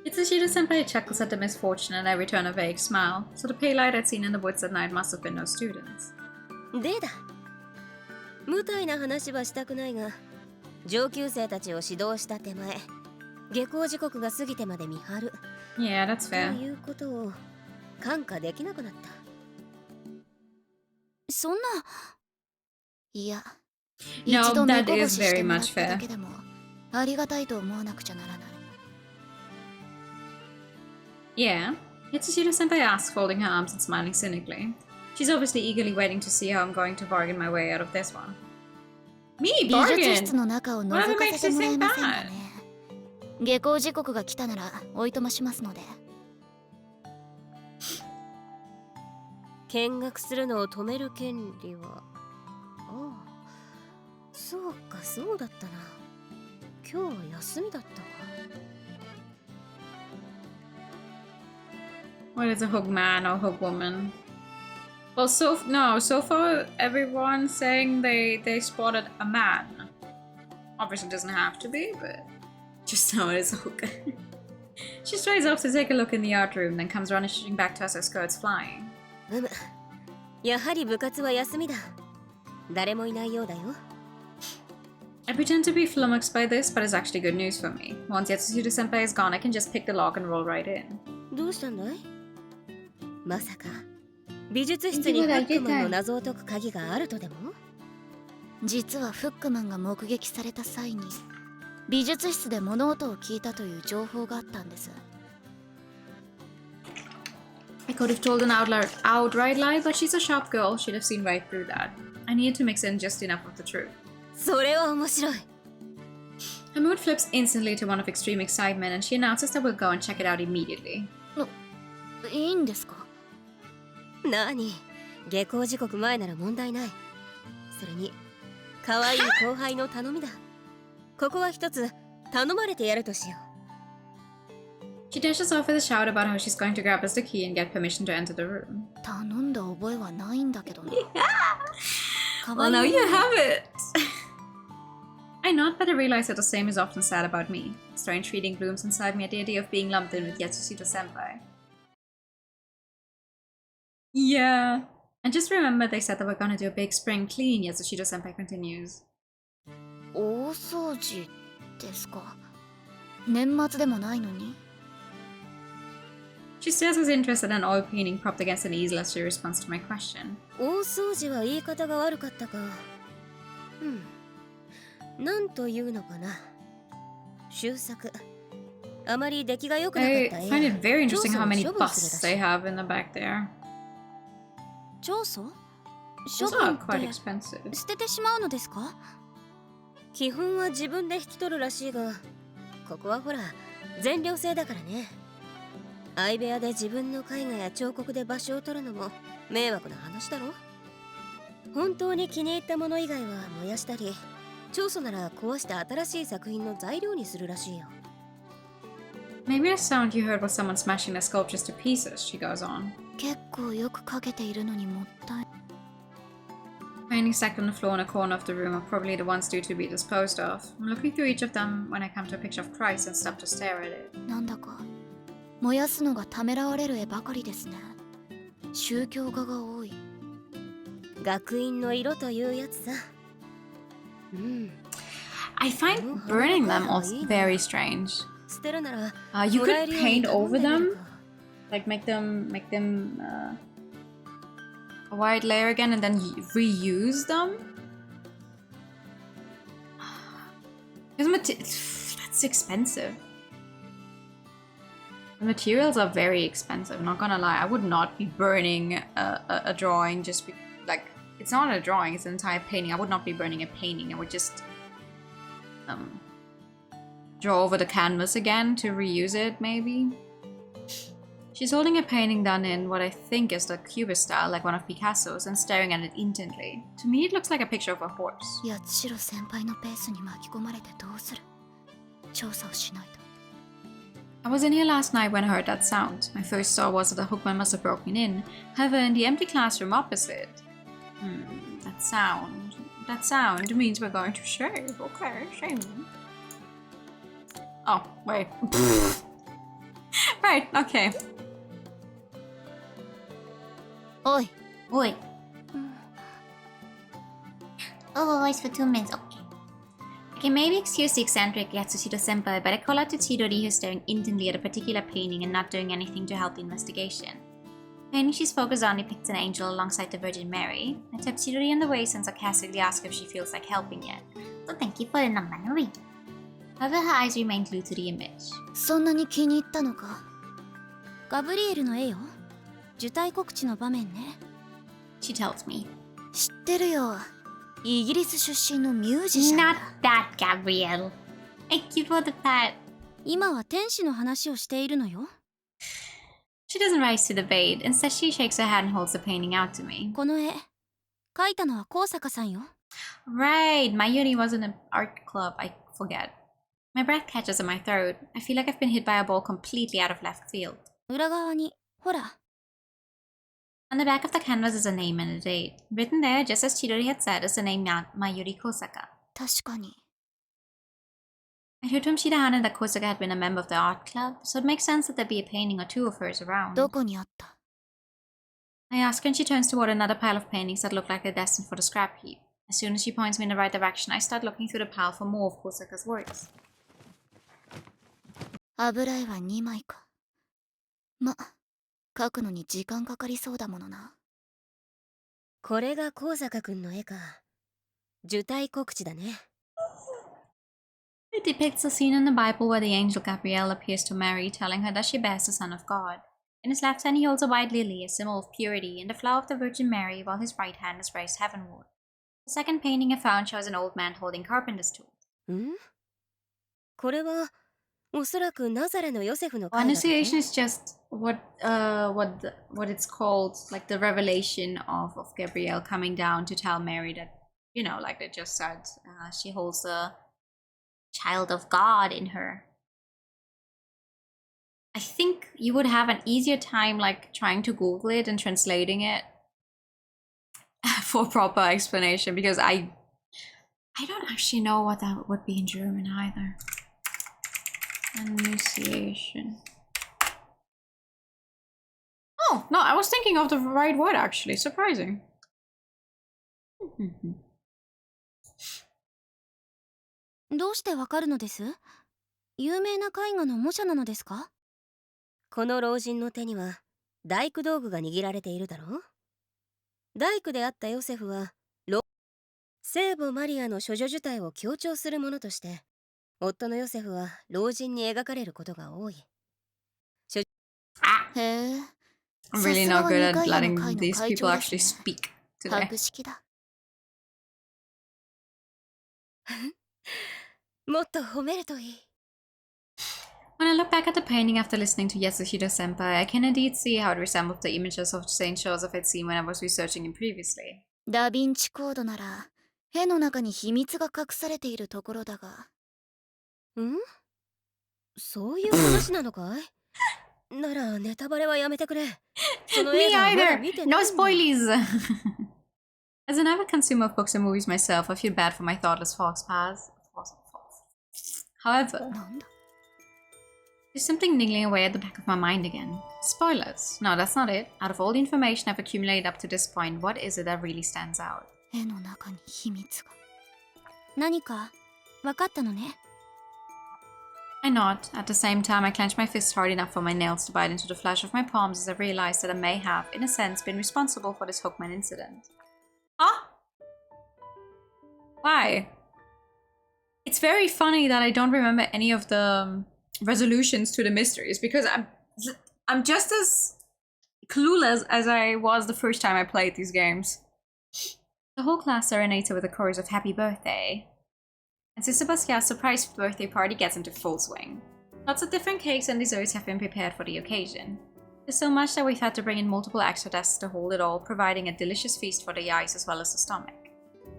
Itsushiro-senpai chuckles at the misfortune and I return a vague smile, so the pale light I'd seen in the woods that night must have been no students. でだ、無体な話はしたくないが、上級生たちを指導した手前、下校時刻が過ぎてまで見張る Yeah, that's と fair. いうことを看過できなくなった。そんな。いや、 No, 一度目 that こぼ is しして very もらっ much ただ fair. けでもありがたいと思わなくちゃならない。Yeah. Yatsushiro senpai asks, folding her arms and smiling cynically. She's obviously eagerly waiting to see how I'm going to bargain my way out of this one. Me 美術 bargain? 室の中を覗 Whatever か makes せて you もらえ think ませんか that? ね。下校時刻が来たならおいとましますので。見学するのを止める権利は。ああ、そうか、そうだったな。今日は休みだったか。What is a hook man or hook woman? Well, so far everyone's saying they spotted a man. Obviously, it doesn't have to be, but just know it is a hooker. She strides off to take a look in the art room, then comes rushing back to us, her skirts flying. やはり部活は休みだ。誰もいないようだよ。I pretend to be flummoxed by this, but it's actually good news for me. Once Yatsushiro senpai is gone, I can just pick the lock and roll right in. どうしたんだい？まさか美術室にフックマンの謎を解く鍵があるとでも？実はフックマンが目撃された際に美術室で物音を聞いたという情報があったんです。I could have told an outright lie, but she's a sharp girl. She'd have seen right through that. I needed to mix in just enough of the truth. それは面白い。Her mood flips instantly to one of extreme excitement, and she announces that we'll go and check it out immediately. いいんですか？なに、下校時刻前なら問題ない。それに可愛い後輩の頼みだ。ここは一つ頼まれてやるとしよう。She dashes off with a shout about how she's going to grab us the key and get permission to enter the room. 頼んだ覚えはないんだけどな。Well, now you have it! I nod, but I realize that the same is often said about me. Strange feeling blooms inside me at the idea of being lumped in with Yatsushiro senpai. Yeah. And just remember they said that we're gonna do a big spring clean, Yatsushiro senpai continues. 大掃除ですか？年末でもないのに。She stares with interest at an oil painting propped against an easel as she responds to my question. 大掃除は言い方が悪かったか。なんというのかな。修作。あまり出来が良くなかった I find it very interesting how many busts they have in the back there. 調査？ Those 処 are 分 quite って expensive. 捨ててしまうのですか？基本は自分で引き取るらしいが、ここはほら全寮制だからね。相部屋で自分の絵画や彫刻で場所を取るのも迷惑な話だろ。本当に気に入ったもの以外は燃やしたり、調査なら壊して新しい作品の材料にするらしいよ。Maybe the sound you heard was someone smashing their sculptures to pieces, she goes on. 結構よく描けているのにもったい。Paintings stacked on the floor in a corner of the room are probably the ones due to be disposed of. I'm looking through each of them when I come to a picture of Christ and stop to stare at it. なんだか燃やすのがためらわれる絵ばかりですね。宗教画が多い。学院の色というやつさ。I find burning them all very strange. 捨てるなら、You もらえ could るように paint 頼ん over でみる them, か。 like make them a white layer again and then reuse them. That's expensive. The materials are very expensive, not gonna lie. I would not be burning a drawing just like, it's not a drawing, it's an entire painting. I would not be burning a painting. I would just draw over the canvas again to reuse it, maybe. She's holding a painting done in what I think is the Cubist style, like one of Picasso's, and staring at it intently. To me, it looks like a picture of a horse. 八代先輩のペースに巻き込まれてどうする？調査をしないと。I was in here last night when I heard that sound. My first thought was that the hookman must have broken in. However, in the empty classroom opposite... That sound means we're going to shave. Okay, shaving. Oh, wait. Right, okay. Oi. Oi. Oh, voice for 2 minutes. Okay. I can maybe excuse the eccentric Yatsushiro-senpai, but I call out to Chidori, who's staring intently at a particular painting and not doing anything to help the investigation. The painting she's focused on depicts an angel alongside the Virgin Mary. I tap Chidori on the waist and sarcastically ask if she feels like helping yet. So thank you for the number. However, her eyes remain glued to the image. そんなに気に入ったのか？ガブリエルの絵よ。受胎告知の場面ね。She tells me. 知ってるよ。イギリス出身のミュージシャンだ。 Not that, Gabrielle. Thank you for the pat. 今は天使の話をしているのよ。She doesn't rise to the bait. Instead, she shakes her head and holds the painting out to me. この絵、描いたのは高坂さんよ。Right, my uni was in an art club. I forget. My breath catches in my throat. I feel like I've been hit by a ball completely out of left field. 裏側に、ほら。On the back of the canvas is a name and a date. Written there, just as Chidori had said, is the name Mayuri Kosaka. 確かに。I heard from Shirahane that Kosaka had been a member of the art club, so it makes sense that there'd be a painting or two of hers around. どこにあった？ I ask her and she turns toward another pile of paintings that look like they're destined for the scrap heap. As soon as she points me in the right direction, I start looking through the pile for more of Kosaka's works. 油絵は2枚か。ま、描くのに時間かかりそうだものな。これが高坂くんの絵か。受胎告知だね。It depicts a scene in the Bible where the angel Gabriel appears to Mary, telling her that she bears the Son of God. In his left hand he holds a white lily, a symbol of purity, and the flower of the Virgin Mary, while his right hand is raised heavenward. The second painting I found shows an old man holding carpenter's tools. ん？これはおそらくナザレのヨセフの絵画だね。Annunciation is just what it's called, like the revelation of Gabriel coming down to tell Mary that, you know, like they just said, she holds a child of God in her. I think you would have an easier time like trying to Google it and translating it for proper explanation, because I don't actually know what that would be in German either. Annunciation. Oh, no, I was thinking of the right word actually. Surprising. どうしてわかるのです？有名な絵画の模写なのですか？この老人の手には大工道具が握られているだろう。大工であったヨセフは聖母マリアの処女受胎を強調するものとして、夫のヨセフは老人に描かれることが多い。へえ。 I'm really not good at letting these people actually speak today. 博識だ。もっと褒めるといい。When I look back at the painting after listening to Yasuhiro Senpai, I can indeed see how it resembled the images of Saint Joseph I'd seen when I was researching him previously. ダヴィンチコードなら絵の中に秘密が隠されているところだが。ん？そういう話なのかい？ならネタバレはやめてくれ。その Me 映画はまだ either! 見て No ないんだ。 spoilies! As an avid consumer of books and movies myself, I feel bad for my thoughtless fox paths. However, なんだ？ there's something niggling away at the back of my mind again. Spoilers. No, that's not it. Out of all the information I've accumulated up to this point, what is it that really stands out? 絵の中に秘密が。何かわかったのね。I nod. At the same time, I clench my fists hard enough for my nails to bite into the flesh of my palms as I realize that I may have, in a sense, been responsible for this Hookman incident. Huh? Why? It's very funny that I don't remember any of the resolutions to the mysteries, because I'm just as clueless as I was the first time I played these games. The whole class serenades her with a chorus of happy birthday. And Sister Basquiat's surprise birthday party gets into full swing. Lots of different cakes and desserts have been prepared for the occasion. There's so much that we've had to bring in multiple extra desks to hold it all, providing a delicious feast for the eyes as well as the stomach.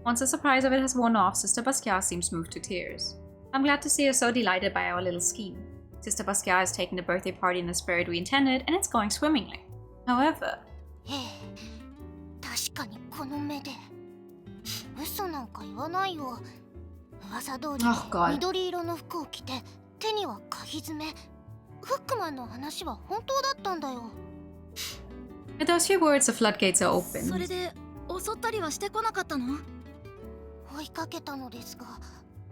Once the surprise of it has worn off, Sister Basquiat seems moved to tears. I'm glad to see her so delighted by our little scheme. Sister Basquiat is taking the birthday party in the spirit we intended, and it's going swimmingly. However... ええ、確かにこの目で嘘なんか言わないよ。噂通り God. 緑色の服を着て手には鍵爪。フックマンの話は本当だったんだよ。 With those few words, the floodgates are open. それで襲ったりはしてこなかったの？追いかけたのですが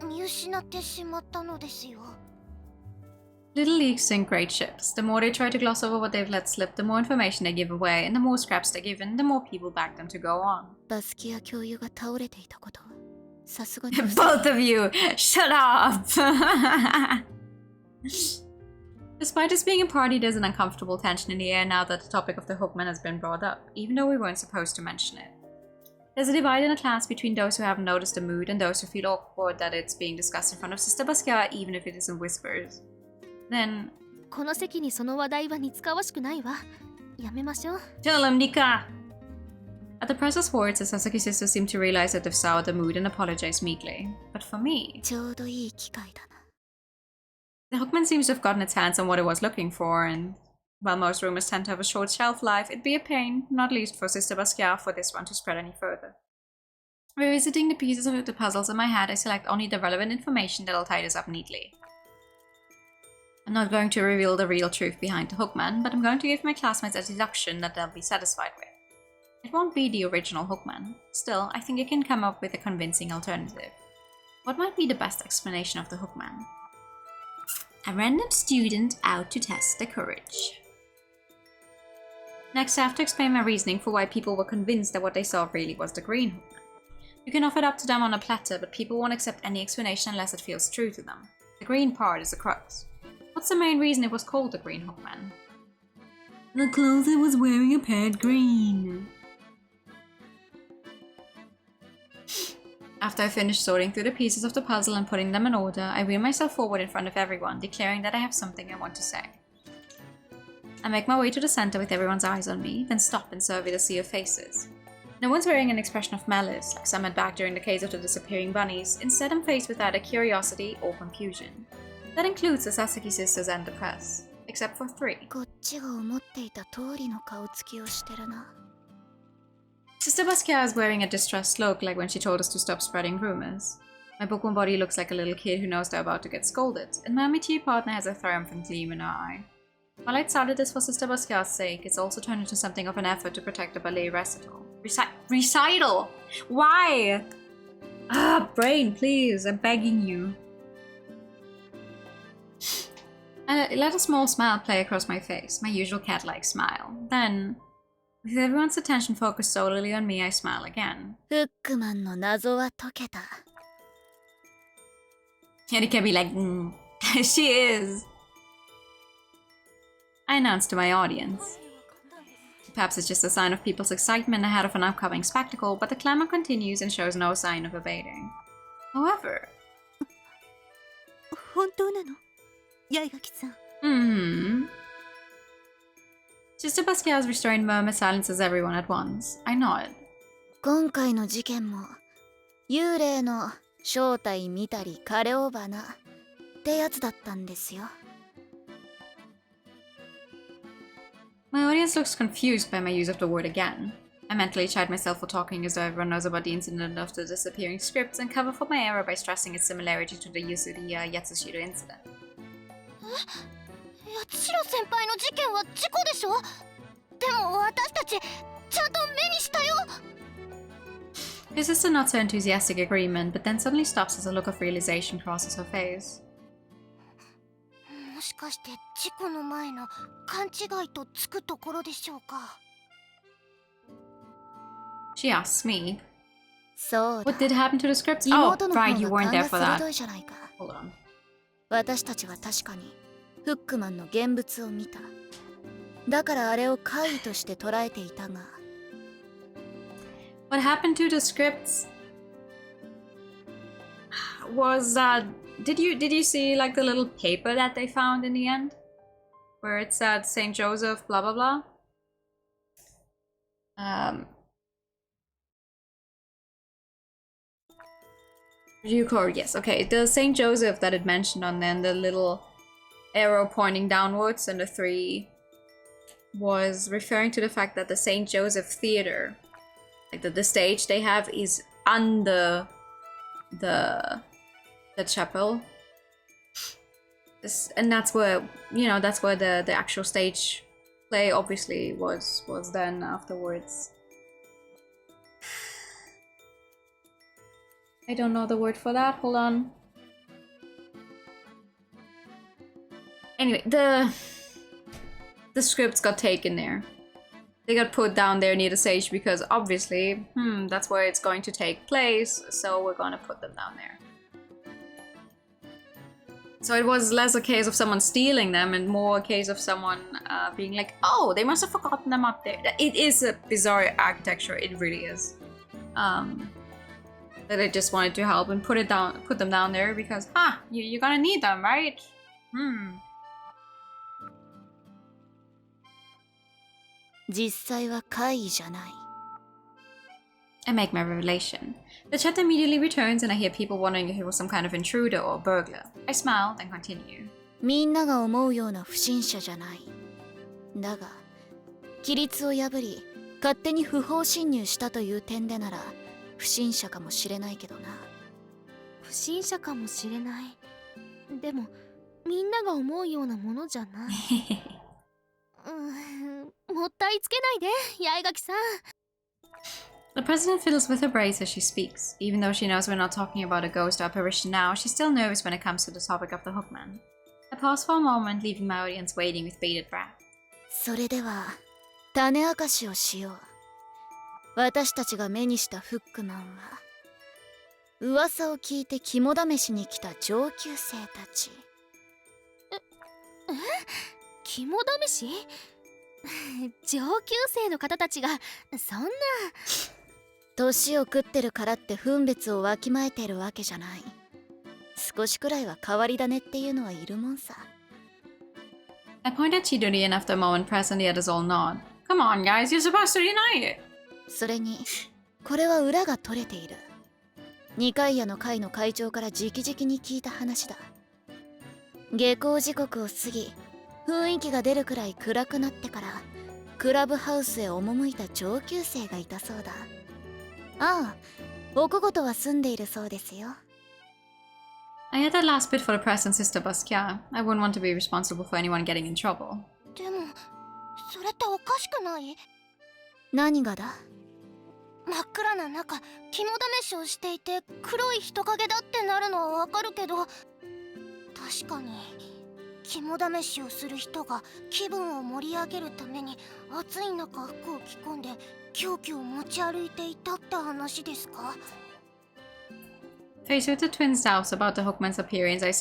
見失ってしまったのですよ。 Little leagues sink great ships. The more they try to gloss over what they've let slip, the more information they give away, and the more scraps they're given, the more people back them to go on. バスキア教諭が倒れていたこと。さすがに Both of you, shut up! Despite us being a party, there's an uncomfortable tension in the air now that the topic of the Hookman has been brought up, even though we weren't supposed to mention it. There's a divide in the class between those who haven't noticed the mood and those who feel awkward that it's being discussed in front of Sister Basquiat, even if it is in whispers. Then... この席にその話題は似つかわしくないわ。やめましょう。Tell him, Nika! At the professor's words, the Sasaki sisters seem to realize that they've soured the mood and apologize meekly. But for me... ちょうどいい機会だな。 The Hookman seems to have gotten its hands on what it was looking for, and while most rumors tend to have a short shelf life, it'd be a pain, not least for Sister Basquiat, for this one to spread any further. Revisiting the pieces of the puzzles in my head, I select only the relevant information that'll tie this up neatly. I'm not going to reveal the real truth behind the Hookman, but I'm going to give my classmates a deduction that they'll be satisfied with. It won't be the original Hookman. Still, I think I can come up with a convincing alternative. What might be the best explanation of the Hookman? A random student out to test their courage. Next, I have to explain my reasoning for why people were convinced that what they saw really was the green Hookman. You can offer it up to them on a platter, but people won't accept any explanation unless it feels true to them. The green part is the crux. What's the main reason it was called the green Hookman? The clothes it was wearing appeared green. After I finish sorting through the pieces of the puzzle and putting them in order, I wheel myself forward in front of everyone, declaring that I have something I want to say. I make my way to the center with everyone's eyes on me, then stop and survey the sea of faces. No one's wearing an expression of malice, like some had back during the case of the disappearing bunnies. Instead, I'm faced with either curiosity or confusion. That includes the Sasaki sisters and the press, except for 3. こっちが思っていた通りの顔つきをしてるな。 Sister Basquiat is wearing a distressed look, like when she told us to stop spreading rumors. My bookworm body looks like a little kid who knows they're about to get scolded, and my amitié partner has a triumphant gleam in her eye. While I'd started this for Sister Basquiat's sake, it's also turned into something of an effort to protect the ballet recital. Recital? Why? Ah, brain, please, I'm begging you. I let a small smile play across my face, my usual cat-like smile. Then, with everyone's attention focused solely on me, I smile again. フックマンの謎は解けた。 And it can be like, she is. I announce to my audience. Perhaps it's just a sign of people's excitement ahead of an upcoming spectacle, but the clamor continues and shows no sign of abating. However... 本当なの？八重垣さん。Sister Basquiat's restrained murmur silences everyone at once. I nod. 今回の事件も幽霊の正体見たり枯れ尾花ってやつだったんですよ。 My audience looks confused by my use of the word again. I mentally chide myself for talking as though everyone knows about the incident of the disappearing scripts and cover for my error by stressing its similarity to the Yasuriya Yatsushiro incident. 八代先輩の事件は事故でしょ？でも私たちちゃんと目にしたよ。 Her sister nods her enthusiastic agreement, but then suddenly stops as a look of realization crosses her face. もしかして事故の前の勘違いとつくところでしょうか？ She asks me, そうだ。 what did happen to the scripts? Oh, 妹の right, 方 you が weren't 勘 there が for that. 鋭いじゃないか。 Hold on. 私たちは確かにフックマンの現物を見た。だからあれを怪異として捉えていたが。 What happened to the scripts was did you see like the little paper that they found in the end? Where it said Saint Joseph blah blah blah? Yes, okay. The Saint Joseph that it mentioned on there, and the little arrow pointing downwards and the 3 was referring to the fact that the Saint Joseph Theater, like the stage they have, is under the chapel. And that's where, you know, that's where the actual stage play obviously was then afterwards. I don't know the word for that, hold on. Anyway, the scripts got taken there. They got put down there near the stage because obviously, that's where it's going to take place, so we're gonna put them down there. So it was less a case of someone stealing them and more a case of someone being like, oh, they must have forgotten them up there. It is a bizarre architecture, it really is. That I just wanted to help and put them down there because, you're gonna need them, right? I make my revelation. The chat immediately returns and I hear people wondering if it was some kind of intruder or burglar. I smile, then continue. みんなが思うような不審者じゃない。だが、規律を破り、勝手に不法侵入したという点でなら、不審者かもしれないけどな。不審者かもしれない。でも、みんなが思うようなものじゃない。もったいつけないで、八重垣さん。The president fiddles with her braids as she speaks. Even though she knows we're not talking about a ghost or apparition now, she's still nervous when it comes to the topic of the hookman. I pause for a moment, leaving my audience waiting with bated breath. それでは、種明かしをしよう。私たちが目にしたフックマンは、噂を聞いて肝試しに来た上級生たち。肝試し？上級生の方たちがそんな。年を食ってるからって分別をわきまえてるわけじゃない。少しくらいは変わり種っていうのはいるもんさ。I point at Chidori and after a moment press and the others all nod. Come on guys, you're supposed to deny it! それに、これは裏が取れている。二階屋の会の会長から直々に聞いた話だ。下校時刻を過ぎ、雰囲気が出るくらい暗くなってから、クラブハウスへ赴いた上級生がいたそうだ。ああ、お小言は済んでいるそうですよ。I had that last bit for the press and Sister Basquiat. I wouldn't want to be responsible for anyone getting in trouble. でも、それっておかしくない？何がだ？真っ暗な中、肝試しをしていて黒い人影だってなるのはわかるけど、確かに肝試しをする人が気分を盛り上げるために暑い中服を着込んで凶器を持ち歩いていたって話ですか？ Faced with the twins' doubts about the Hookman's appearance, I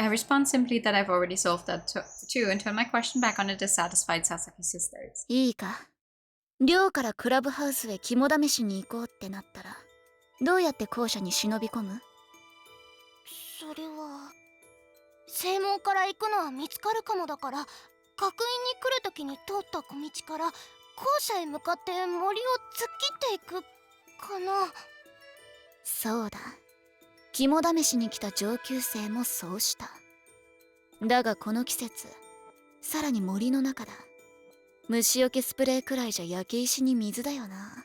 respond simply that I've already solved that too and turn my question back on the dissatisfied Sasaki sisters. いいか。寮からクラブハウスへ肝試しに行こうってなったら、どうやって校舎に忍び込む？それは正門から行くのは見つかるかもだから、学院に来るときに通った小道から校舎へ向かって森を突っ切っていくかな。そうだ。肝試しに来た上級生もそうした。だがこの季節、さらに森の中だ。虫除けスプレーくらいじゃ焼け石に水だよな。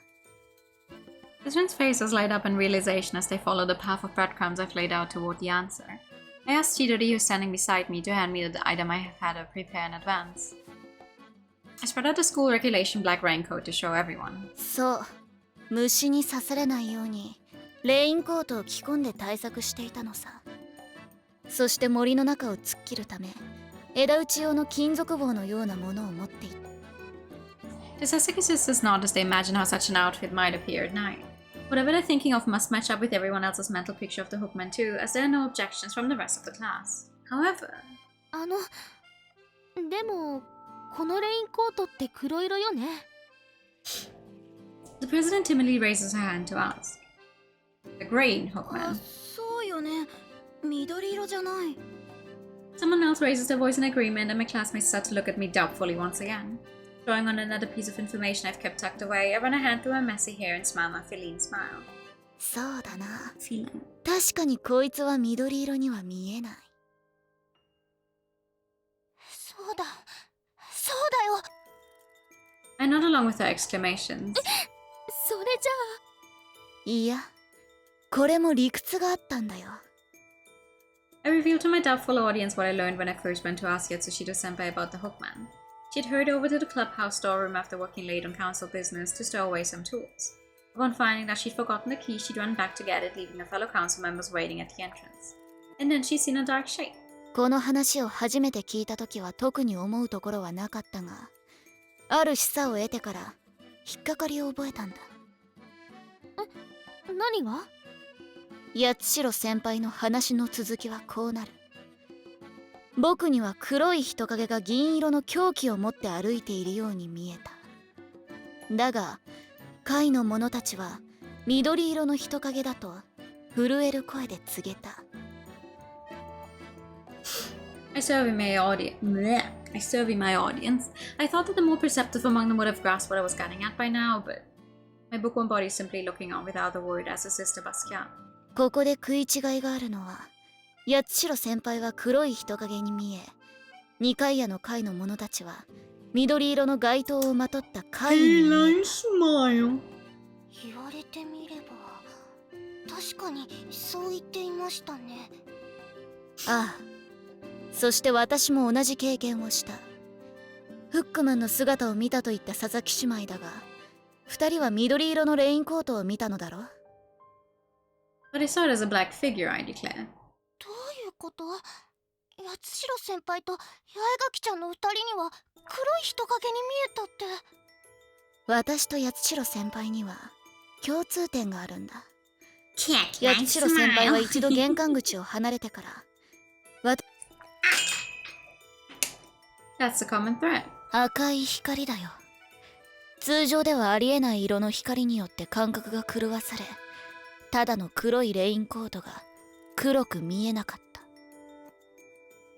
The twins' faces light up in realization as they follow the path of breadcrumbs I've laid out toward the answer. I asked Chidori, who's standing beside me, to hand me the item I have had her prepare in advance. I spread out the school regulation black raincoat to show everyone. そう。虫に刺されないように、レインコートを着込んで対策していたのさ。そして森の中を突っ切るため、枝打ち用の金属棒のようなものを持っていった。The Sasaki sisters nod as they imagine how such an outfit might appear at night. Whatever they're thinking of must match up with everyone else's mental picture of the Hookman too, as there are no objections from the rest of the class. However... でも、このレインコートって黒色よね。The president timidly raises her hand to ask. The green Hookman. そうよね。緑色じゃない。Someone else raises their voice in agreement and my classmates start to look at me doubtfully once again. Drawing on another piece of information I've kept tucked away, I run a hand through my messy hair and smile my feline smile. そうだな。Feline. 確かにこいつは緑色には見えない。そうだ、そうだよ。I nod along with her exclamations. それじゃあ。いや、これも理屈があったんだよ。I revealed to my doubtful audience what I learned when I first went to ask Yatsushiro-senpai about the Hookman. She'd hurried over to the clubhouse storeroom after working late on council business to stow away some tools. Upon finding that she'd forgotten the key, she'd run back to get it, leaving her fellow council members waiting at the entrance. And then she'd seen a dark shape. この話を初めて聞いた時は特に思うところはなかったが、ある示唆を得てから引っかかりを覚えたんだ。何が？八代先輩の話の続きはこうなる。僕には黒い人影が銀色の凶器を持って歩いているように見えた。だが会の者たちは緑色の人影だと震える声で告げた。I survey my audience. I survey my audience. I thought that the more perceptive among them would have grasped what I was getting at by now, but my bookworm body is simply looking on without a word as a sister Basquiat. ここで食い違いがあるのは、八代先輩は黒い人影に見え、二階屋の会の者たちは緑色の街灯をまとった会に見えた。言われてみれば確かにそう言っていましたね。ああ、そして私も同じ経験をした。フックマンの姿を見たと言った佐々木姉妹だが、二人は緑色のレインコートを見たのだろ。But I saw it as a black figure, I declare. どういうこと？八代先輩と八重垣ちゃんの二人には黒い人影に見えたって。私と八代先輩には共通点があるんだ。 Cat 八代先輩は一度玄関口を離れてからThat's the common thread. 赤い光だよ。通常ではありえない色の光によって感覚が狂わされ、ただの黒いレインコートが黒く見えなかった。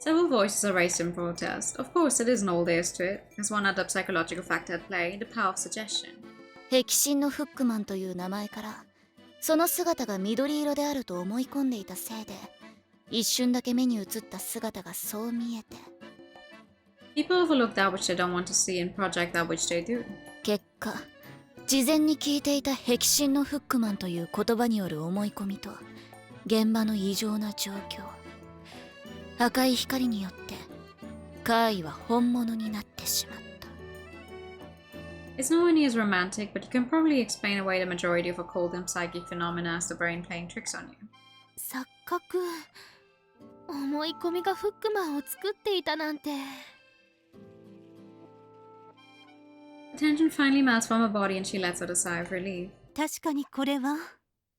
Several voices are raised in protest. Of course, it isn't all there is to it. There's one other psychological factor at play, the power of suggestion. 壁心のフックマンという名前からその姿が緑色であると思い込んでいたせいで、一瞬だけ目に映った姿がそう見えて、 People overlook that which they don't want to see and project that which they do. 結果事前に聞いていた壁心のフックマンという言葉による思い込みと現場の異常な状況、赤い光によって怪異は本物になってしまった。 It's nowhere near as romantic, but you can probably explain away the majority of occult and psychic phenomena as the brain playing tricks on you. 錯覚。思い込みがフックマンを作っていたなんて。The tension finally melts from her body and she lets out a sigh of relief. 確かにこれは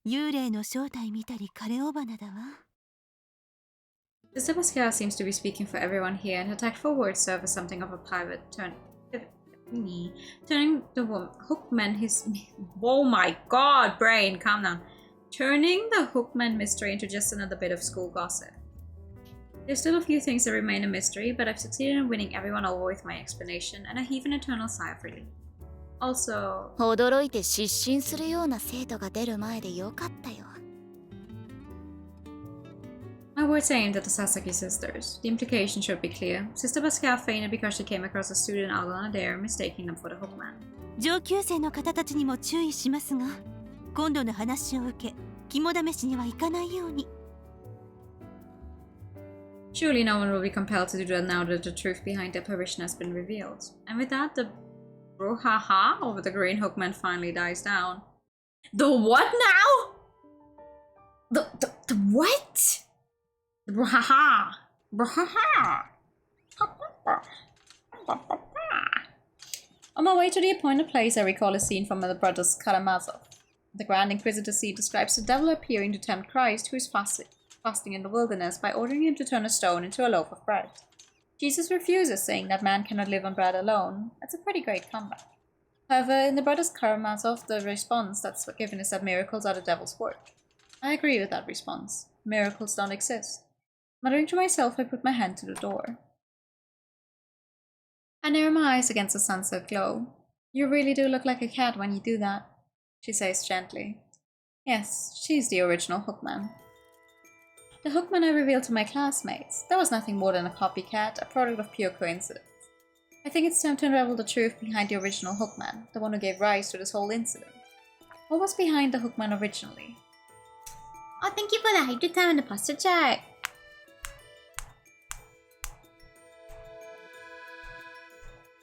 幽霊の正体見たり枯れ尾花だわ。Sister Basquiat seems to be speaking for everyone here, and her tactful words serve as something of a pivot, turning the Hookman his... Oh my god, brain, calm down. Turning the Hookman mystery into just another bit of school gossip. There's still a few things that remain a mystery, but I've succeeded in winning everyone over with my explanation, and I heave an eternal sigh of relief. Also... 驚いて失神するような生徒が出る前でよかったよ。 My words are aimed at the Sasaki sisters. The implication should be clear. Sister Basquiat fainted because she came across a student out on a dare, mistaking them for the Hookman. 上級生の方たちにも注意しますが、今度の話を受け、肝試しにはいかないように。Surely no one will be compelled to do that now that the truth behind their apparition has been revealed. And with that, the brouhaha over the green Hookman finally dies down. The what now? The what? The brouhaha. Brouhaha. On my way to the appointed place, I recall a scene from the brothers Karamazov. The Grand Inquisitor C describes the devil appearing to tempt Christ, who is fasting in the wilderness, by ordering him to turn a stone into a loaf of bread. Jesus refuses, saying that man cannot live on bread alone. That's a pretty great comeback. However, in the brothers Karamazov, the response that's given is that miracles are the devil's work. I agree with that response. Miracles don't exist. Muttering to myself, I put my hand to the door. I narrow my eyes against the sunset glow. You really do look like a cat when you do that, she says gently. Yes, she's the original Hookman. The Hookman I revealed to my classmates. That was nothing more than a copycat, a product of pure coincidence. I think it's time to unravel the truth behind the original Hookman, the one who gave rise to this whole incident. What was behind the Hookman originally? Oh, thank you for the Hydro Time and the posture check!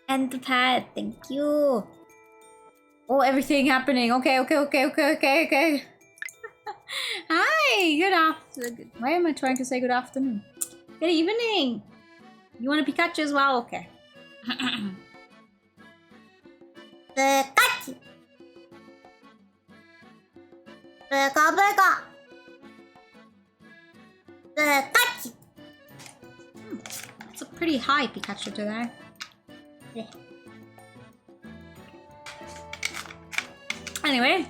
And the pad, thank you! Oh, everything happening. Okay. Hi, good afternoon. Why am I trying to say good afternoon? Good evening. You want a Pikachu as well? Okay. The cut. チブカブカブカチ It's a pretty high Pikachu today. Anyway.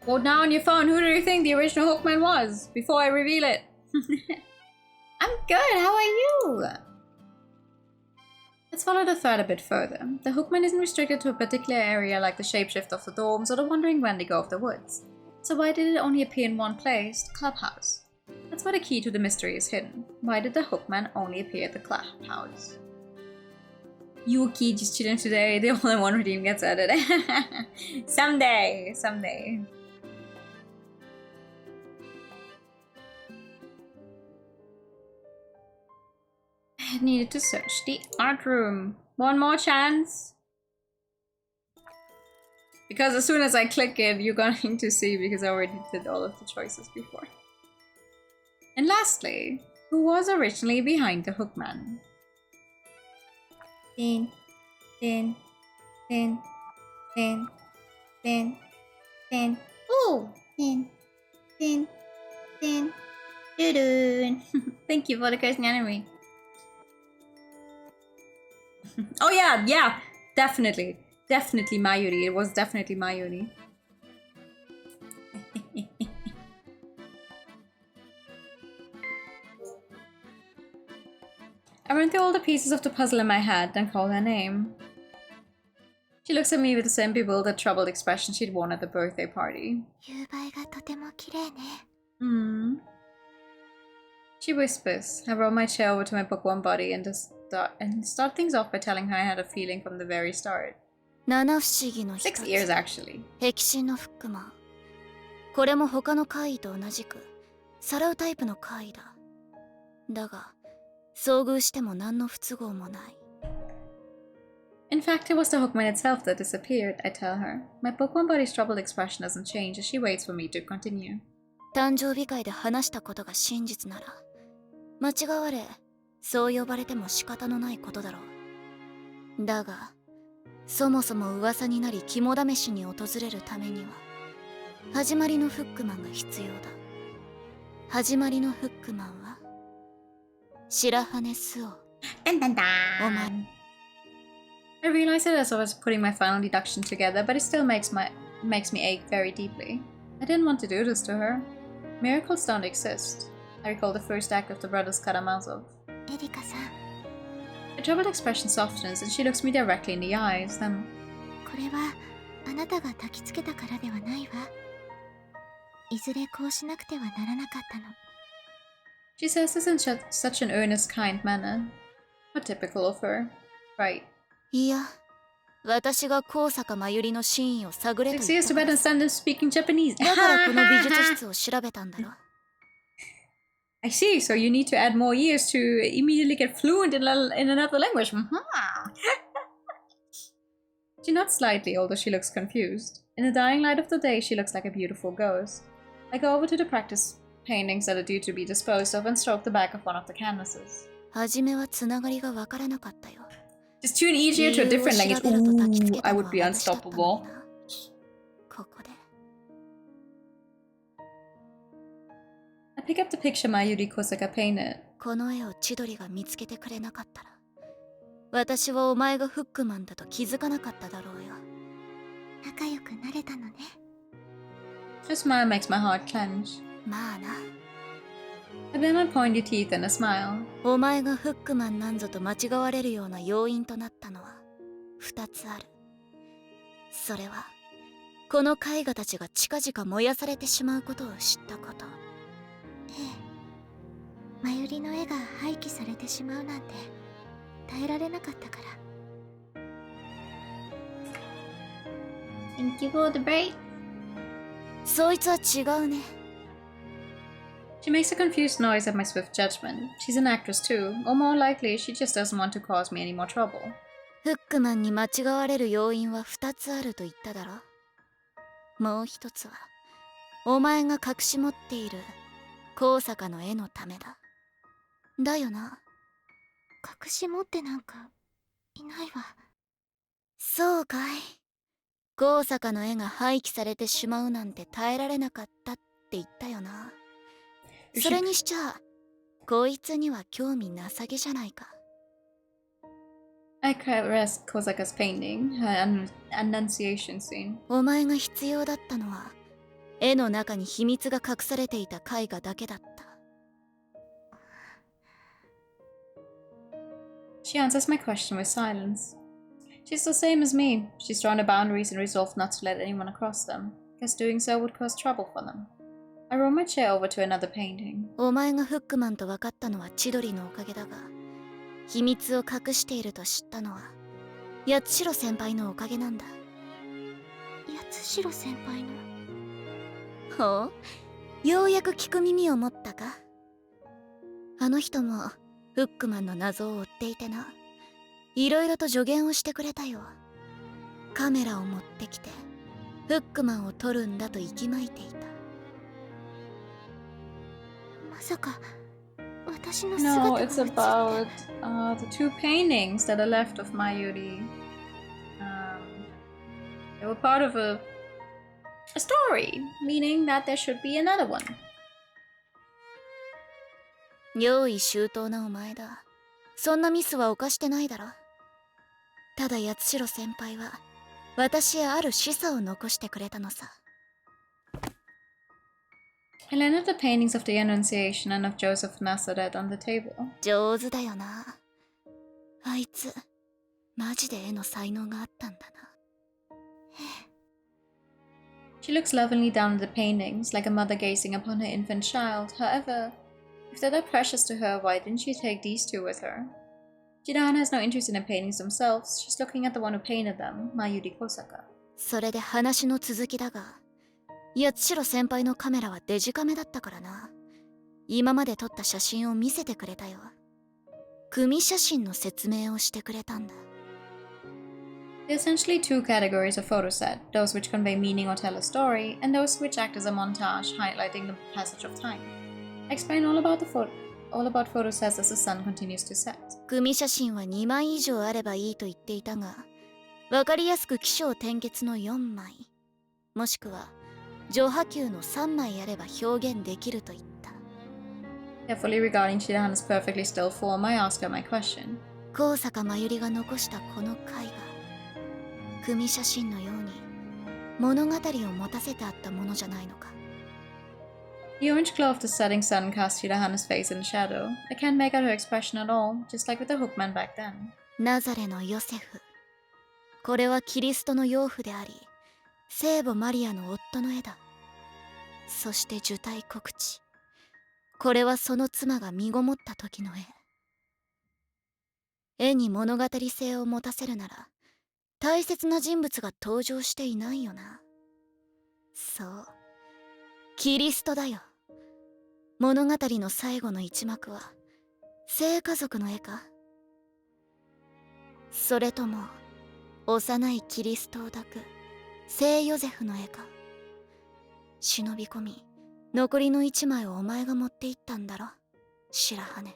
Vote now on your phone. Who do you think the original Hookman was? Before I reveal it. I'm good. How are you? Let's follow the thread a bit further. The Hookman isn't restricted to a particular area like the shapeshift of the dorms or the wandering Wendigo of the woods. So why did it only appear in one place, the clubhouse? That's where the key to the mystery is hidden. Why did the Hookman only appear at the clubhouse? Yuki just chilling today. The only one redeem gets added. Someday. I needed to search the art room. One more chance. Because as soon as I click it, you're going to see because I already did all of the choices before. And lastly, who was originally behind the Hookman? Din, din, din, din, din, din. Ooh! Din, din, din, doo-doo. Thank you for the question anime. Oh yeah, definitely Mayuri. It was definitely Mayuri. I ran through all the pieces of the puzzle in my head, then called her name. She looks at me with the same bewildered, troubled expression she'd worn at the birthday party. 夕映がとても綺麗ね She whispers. I roll my chair over to my bookworm body and start things off by telling her I had a feeling from the very start. 七不思議の一 6 つ years actually. 壁心のフックマン。これも他の怪異と同じくさらうタイプの怪異だ。だが遭遇しても何の不都合もない。 In fact, it was the Hookman itself that disappeared, I tell her. My bookworm body's troubled expression doesn't change as she waits for me to continue. 誕生日会で話したことが真実なら間違われそう呼ばれても仕方のないことだろう。だがそもそも噂になり肝試しに訪れるためには始まりのフックマンが必要だ。始まりのフックマンは白羽スオ。お前 I realized it as I was putting my final deduction together, but it still makes me ache very deeply. I didn't want to do this to her. Miracles don't exist. I recall the first act of the brothers Karamazov. エリカさん Her troubled expression softens and she looks me directly in the eyes, then これはあなたが焚きつけたからではないわいずれこうしなくてはならなかったの she says this in such an earnest, kind manner. How typical of her. Right. いや私が高坂真由里の真意を探れと 6 years 言った to から better stand up speaking Japanese. だからこの美術室を調べたんだろ I see, so you need to add more years to immediately get fluent in another language. She nods slightly, although she looks confused. In the dying light of the day, she looks like a beautiful ghost. I go over to the practice paintings that are due to be disposed of and stroke the back of one of the canvases. 初めはつながりがわからなかったよ Just tune each ear to a different language. Ooh, I would be unstoppable. ここで I pick up the picture Mayuri Kosaka painted. この絵を千鳥が見つけてくれなかったら私はお前がフックマンだと気づかなかっただろうよ仲良くなれたのね Her smile makes my heart clench. まあな I blend my pointy teeth in a smile. お前がフックマンなんぞと間違われるような要因となったのは2つあるそれはこの絵画たちが近々燃やされてしまうことを知ったことええ真由里の絵が廃棄されてしまうなんて耐えられなかったから Thank you for the break. そいつは違うね She makes a confused noise at my swift judgment. She's an actress too, or more likely, she just doesn't want to cause me any more trouble. フックマンに間違われる要因は2つあると言っただろもう一つはお前が隠し持っている高坂の絵のためだだよな隠し持ってなんかいないわかい。高坂の絵が廃棄されてしまうなんて耐えられなかったって言ったよな。それにしちゃこいつには興味なさげじゃないか。I caressed Kosaka's painting, her annunciation scene. お前が必要だったのは絵の中に秘密が隠されていた絵画だけだった。She answers my question with silence. She's the same as me. She's drawn the boundaries and resolved not to let anyone across them, because doing so would cause trouble for them. I roll my chair over to another painting. お前がフックマンと分かったのは千鳥のおかげだが、秘密を隠していると知ったのは八代先輩のおかげなんだ。八代先輩の。ほう、ようやく聞く耳を持ったか。あの人もフックマンの謎を追っていてな、いろいろと助言をしてくれたよ。カメラを持ってきてフックマンを撮るんだと息巻いていた。まさか私の No, 姿 it's が映って about the two paintings that are left of Mayuri. They were part of a story, meaning that there should be another one. 用意周到なお前だ。そんなミスは犯してないだろ。ただ八代先輩は私へある示唆を残してくれたのさ。I landed the paintings of the Annunciation and of Joseph Nazaret on the table. 上手だよな。あいつマジで絵の才能があったんだな。She looks lovingly down at the paintings, like a mother gazing upon her infant child. However, if they're that precious to her, why didn't she take these two with her? Shirahane has no interest in the paintings themselves. She's looking at the one who painted them, Mayuri Kosaka. それで話の続きだが、八代先輩のカメラはデジカメだったからな。今まで撮った写真を見せてくれたよ。組写真の説明をしてくれたんだ。There are essentially two categories of photo set, those which convey meaning or tell a story, and those which act as a montage, highlighting the passage of time. I explain all about photo sets as the sun continues to set. 組写真は2枚以上あればいいと言っていたが、わかりやすく起承転結の4枚、もしくは序波球の3枚あれば表現できると言った。Carefully regarding Shirahane's perfectly still form, I asked her my question. 高坂真由里が残したこの絵画、組写真のように物語を持たせてあったものじゃないのか。The orange glow of the setting sun cast Shirahane's face in shadow. I can't make out her expression at all, just like with the Hookman back then. ナザレのヨセフ、これはキリストの養父であり、聖母マリアの夫の絵だ。そして受胎告知、これはその妻が身ごもった時の絵。絵に物語性を持たせるなら大切な人物が登場していないよな。そう、キリストだよ。物語の最後の一幕は聖家族の絵か、それとも幼いキリストを抱く聖ヨゼフの絵か。忍び込み残りの一枚をお前が持っていったんだろ、白羽。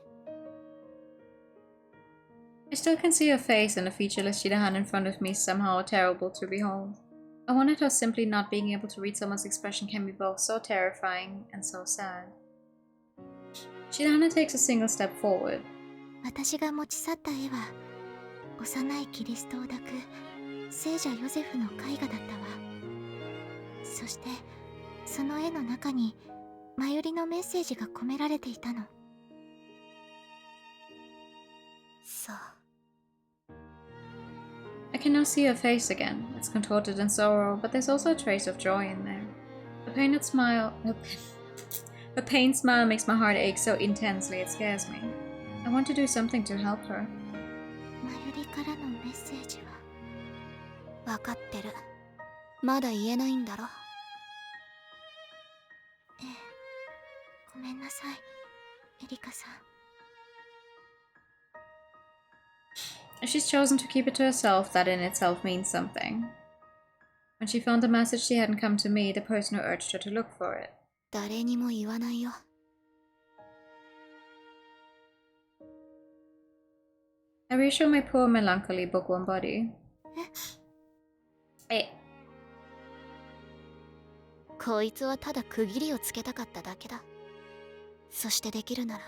I still can see her face, and the featureless Shirahane in front of me is somehow terrible to behold. I wondered how simply not being able to read someone's expression can be both so terrifying and so sad. Shirahane takes a single step forward. 私が持ち去った絵は幼いキリストを抱く聖者ヨゼフの絵画だったわ。そしてその絵の中にマユリのメッセージが込められていたの。そう。I can now see her face again. It's contorted in sorrow, but there's also a trace of joy in there. Her pained smile makes my heart ache so intensely it scares me. I want to do something to help her. マユリからのメッセージは。わかってる。まだ言えないんだろ。ええ、ごめんなさい、エリカさん。If she's chosen to keep it to herself, that in itself means something. When she found the message, she hadn't come to me, the person who urged her to look for it. 誰にも言わないよ。I reassure my poor, melancholy bookworm body. え、こいつはただ区切りをつけたかっただけだ。そしてできるなら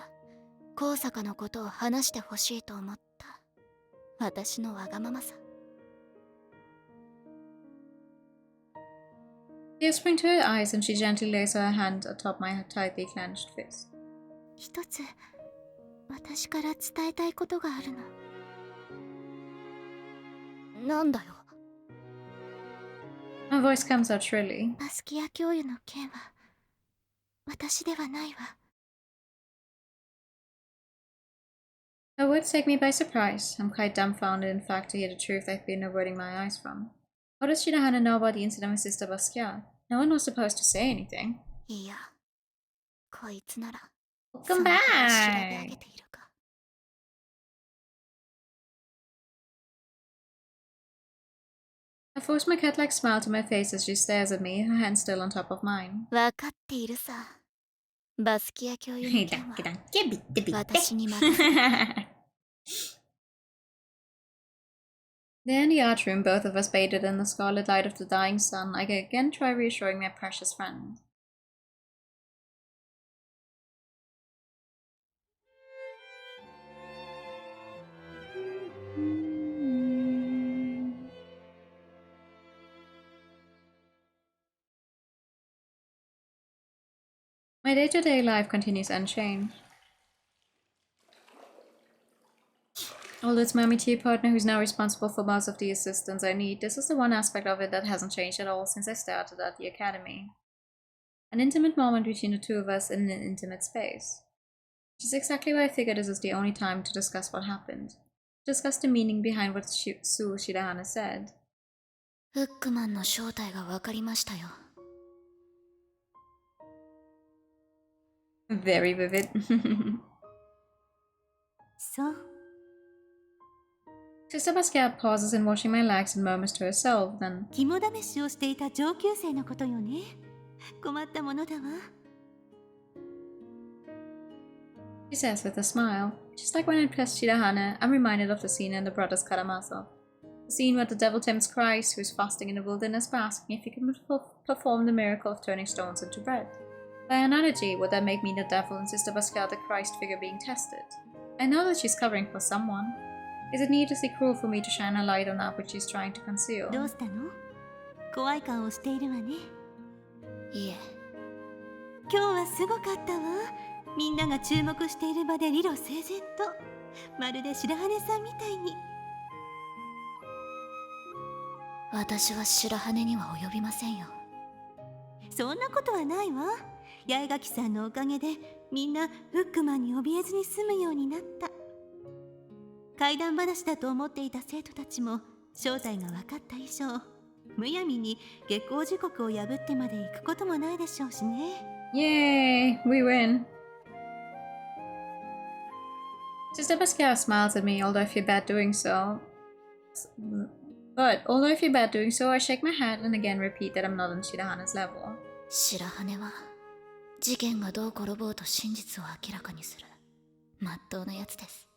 高坂のことを話してほしいと思った。私のわがままさ。Tears spring to her eyes and she gently lays her hand atop my tightly clenched fist. 一つ私から伝えたいことがあるの。なんだよ。My voice comes out shrilly. バスキア教諭の件は私ではないわ。Her words take me by surprise. I'm quite dumbfounded, in fact, to hear the truth I've been averting my eyes from. How does Shirahane know about the incident with Sister Basquiat? No one was supposed to say anything. いや、こいつなら Welcome そのことを調べ上 back! げているか。I force my cat-like smile to my face as she stares at me, her hand still on top of mine. わかっているさ。バスキア教諭の件は私に任せて。There in the art room, both of us bathed in the scarlet light of the dying sun, I again try reassuring my precious friend. My day-to-day life continues unchanged. Although it's my tea partner who's now responsible for most of the assistance I need, this is the one aspect of it that hasn't changed at all since I started at the academy. An intimate moment between the two of us in an intimate space. Which is exactly why I figure this is the only time to discuss what happened. To discuss the meaning behind what Sue Shirahane said. フックマンの正体がわかりましたよ。Very vivid. そう。 Sister Basquiat pauses in washing my legs and murmurs to herself, then 肝試しをしていた上級生のことよね。困ったものだわ。she says with a smile. Just like when I pressed Shirahane, I'm reminded of the scene in the Brothers Karamazov. The scene where the devil tempts Christ, who is fasting in the wilderness, by asking if he can perform the miracle of turning stones into bread. By analogy, would that make me the devil and Sister Basquiat the Christ figure being tested? I know that she's covering for someone. Is it needlessly cruel for me to shine a light on that which she's trying to conceal? どうしたの？怖い顔をしているわね。いえ、今日はすごかったわ。みんなが注目している場で理路整然と。まるで白羽さんみたいに。私は白羽には及びませんよ。そんなことはないわ。八重垣さんのおかげでみんなフックマンに怯えずに済むようになった。怪談話だと思っていた生徒たちも正体が分かった以上、むやみに下校時刻を破ってまで行くこともないでしょうしね。Yay! We win! Sister Basquiat smiles at me, although I feel bad doing so. Although I feel bad doing so, I shake my head and again repeat that I'm not on Shirahane's level. 白羽は事件がどう転ぼうと真実を明らかにするまっとうなやつです。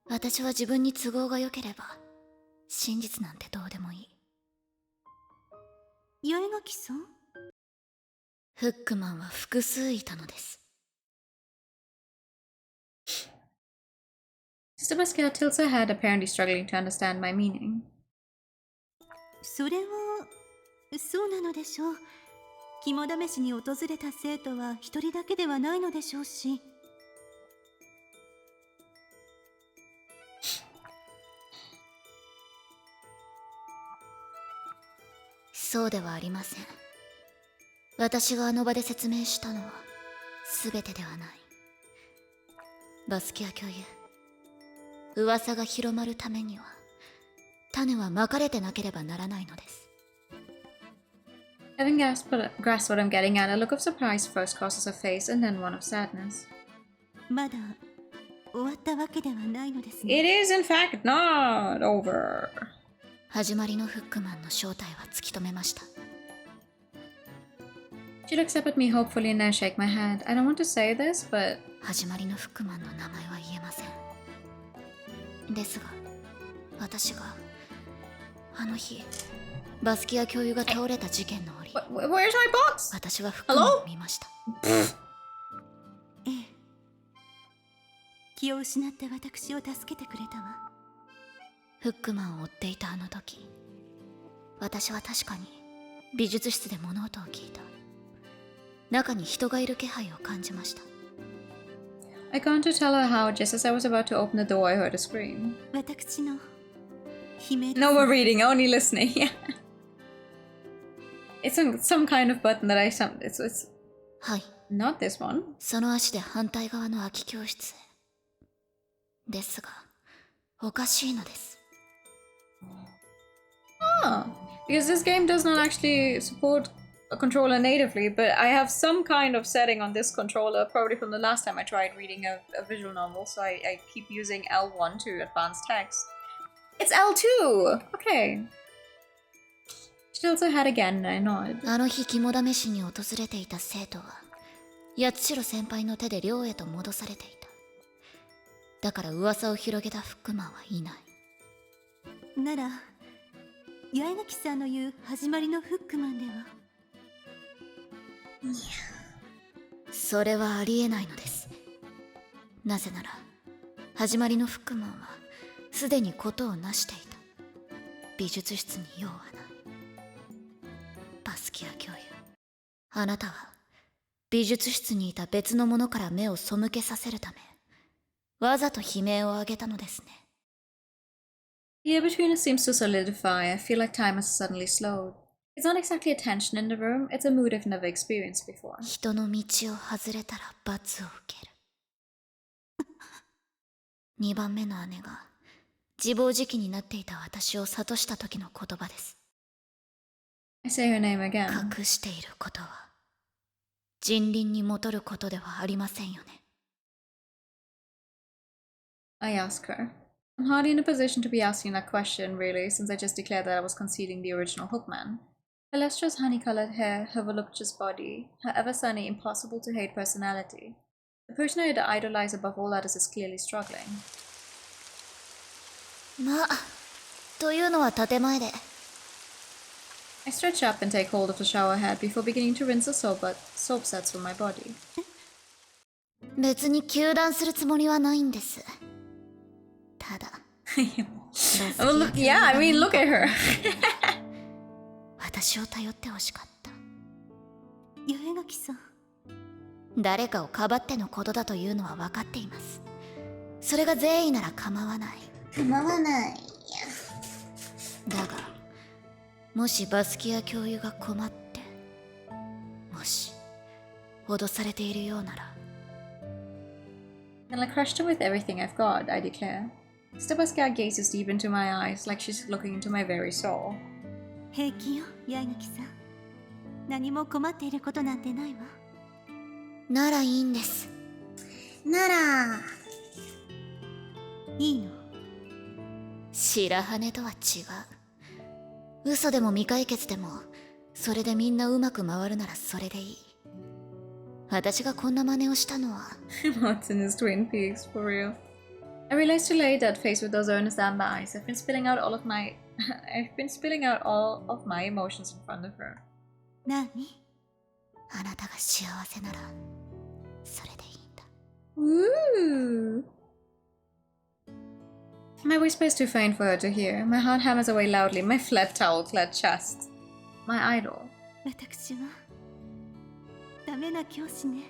私は自分に都合が良ければ真実なんてどうでもいい。八重垣さん？フックマンは複数いたのです。Sister Basquiat tilts her head, apparently struggling to understand my meaning. それはそうなのでしょう。肝試しに訪れた生徒は一人だけではないのでしょうし。そうではありません。私があの場で説明したのは全てではない。バスキア教諭、噂が広まるためには種はまかれてなければならないのです。Having grasped what I'm getting at, a look of surprise first crosses her face and then one of sadness. まだ終わったわけではないのですね。 It is in fact not over. 始まりのフックマンの正体は突き止めました。She looks up at me hopefully and I shake my head. I don't want to say this, but 始まりのフックマンの名前は言えません。ですが、私があの日バスキア教諭が倒れた事件の折、Where's my box? 私はフックマンを見ました。ええ。気を失った私を助けてくれたわ。フックマンを追っていたあの時、私は確かに美術室で物音を聞いた。中に人がいる気配を感じました。I gone to tell her how, just as I was about to open the door, I heard a scream. 私の悲鳴です。 No more reading, only listening. Yeah. It's some kind of button that it's はい。 not this one. その足で反対側の空き教室へ。ですが、おかしいのです。Ah, because this game does not actually support a controller natively, but I have some kind of setting on this controller, probably from the last time I tried reading a visual novel, so I keep using L1 to advance text. It's L2! Okay. She also had again, I nod. あの日肝試しに訪れていた生徒は、八代先輩の手で寮へと戻されていた。だから噂を広げたフックマンはいない。なら、八重垣さんの言う始まりのフックマンでは。それはありえないのです。なぜなら、始まりのフックマンはすでに事を成していた。美術室に用はない。バスキア教諭、あなたは美術室にいた別の者から目を背けさせるため、わざと悲鳴を上げたのですね。The air between us seems to solidify. I feel like time has suddenly slowed. It's not exactly a tension in the room, it's a mood I've never experienced before. 人の道を外れたら罰を受ける。2番目の姉が自暴自棄になっていた私を諭した時の言葉です。I say her name again. 隠していることは人倫に戻ることではありませんよね。I ask her. I'm hardly in a position to be asking that question, really, since I just declared that I was conceding the original Hookman. Her lustrous honey-colored hair, her voluptuous body, her ever-sunny, impossible-to-hate personality. The person I idolize above all others is clearly struggling. まあ、というのは建前で。I stretch up and take hold of the shower head before beginning to rinse the soap suds from my body. 別に糾弾するつもりはないんです。ただ。Oh, look, yeah, I mean, look at her. 私を頼ってほしかった。八重垣さん。誰かをかばってのことだというのは分かっています。それが善意なら構わない。構わない。だが、もしバスキア教諭が困って、もし脅されているようなら。And I crushed her with everything I've got, I declare. Stebaskia gazes deep into my eyes, like she's looking into my very soul. 平気よ、八重垣さん。何も困っていることなんてないわ。ならいいんです。なら、いいの。白羽とは違う。嘘でも未解決でも、それでみんなうまく回るならそれでいい。私がこんな真似をしたのは。What's in his twin peaks, for real? I realized too late that faced with those earnest amber eyes, I've been spilling out all of my emotions in front of her. 何？あなたが幸せなら、それでいいんだ。Ooh. My whisper is too faint for her to hear. My heart hammers away loudly, my flat towel-clad chest. My idol. 私はダメな教師ね。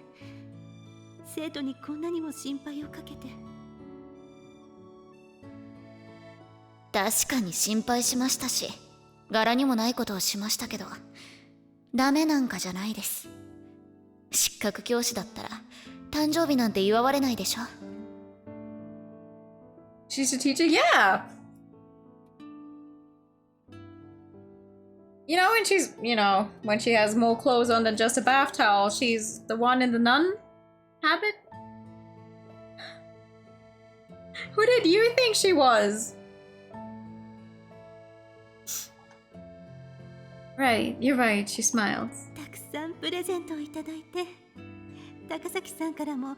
生徒にこんなにも心配をかけて。確かに心配しましたし、柄にもないことをしましたけど、ダメなんかじゃないです。失格教師だったら、誕生日なんて祝われないでしょ。She's a teacher? Yeah! You know, when she has more clothes on than just a bath towel, she's the one in the nun habit? Who did you think she was? Right, you're right, she smiles. たくさんプレゼントをいただいて、高崎さんからも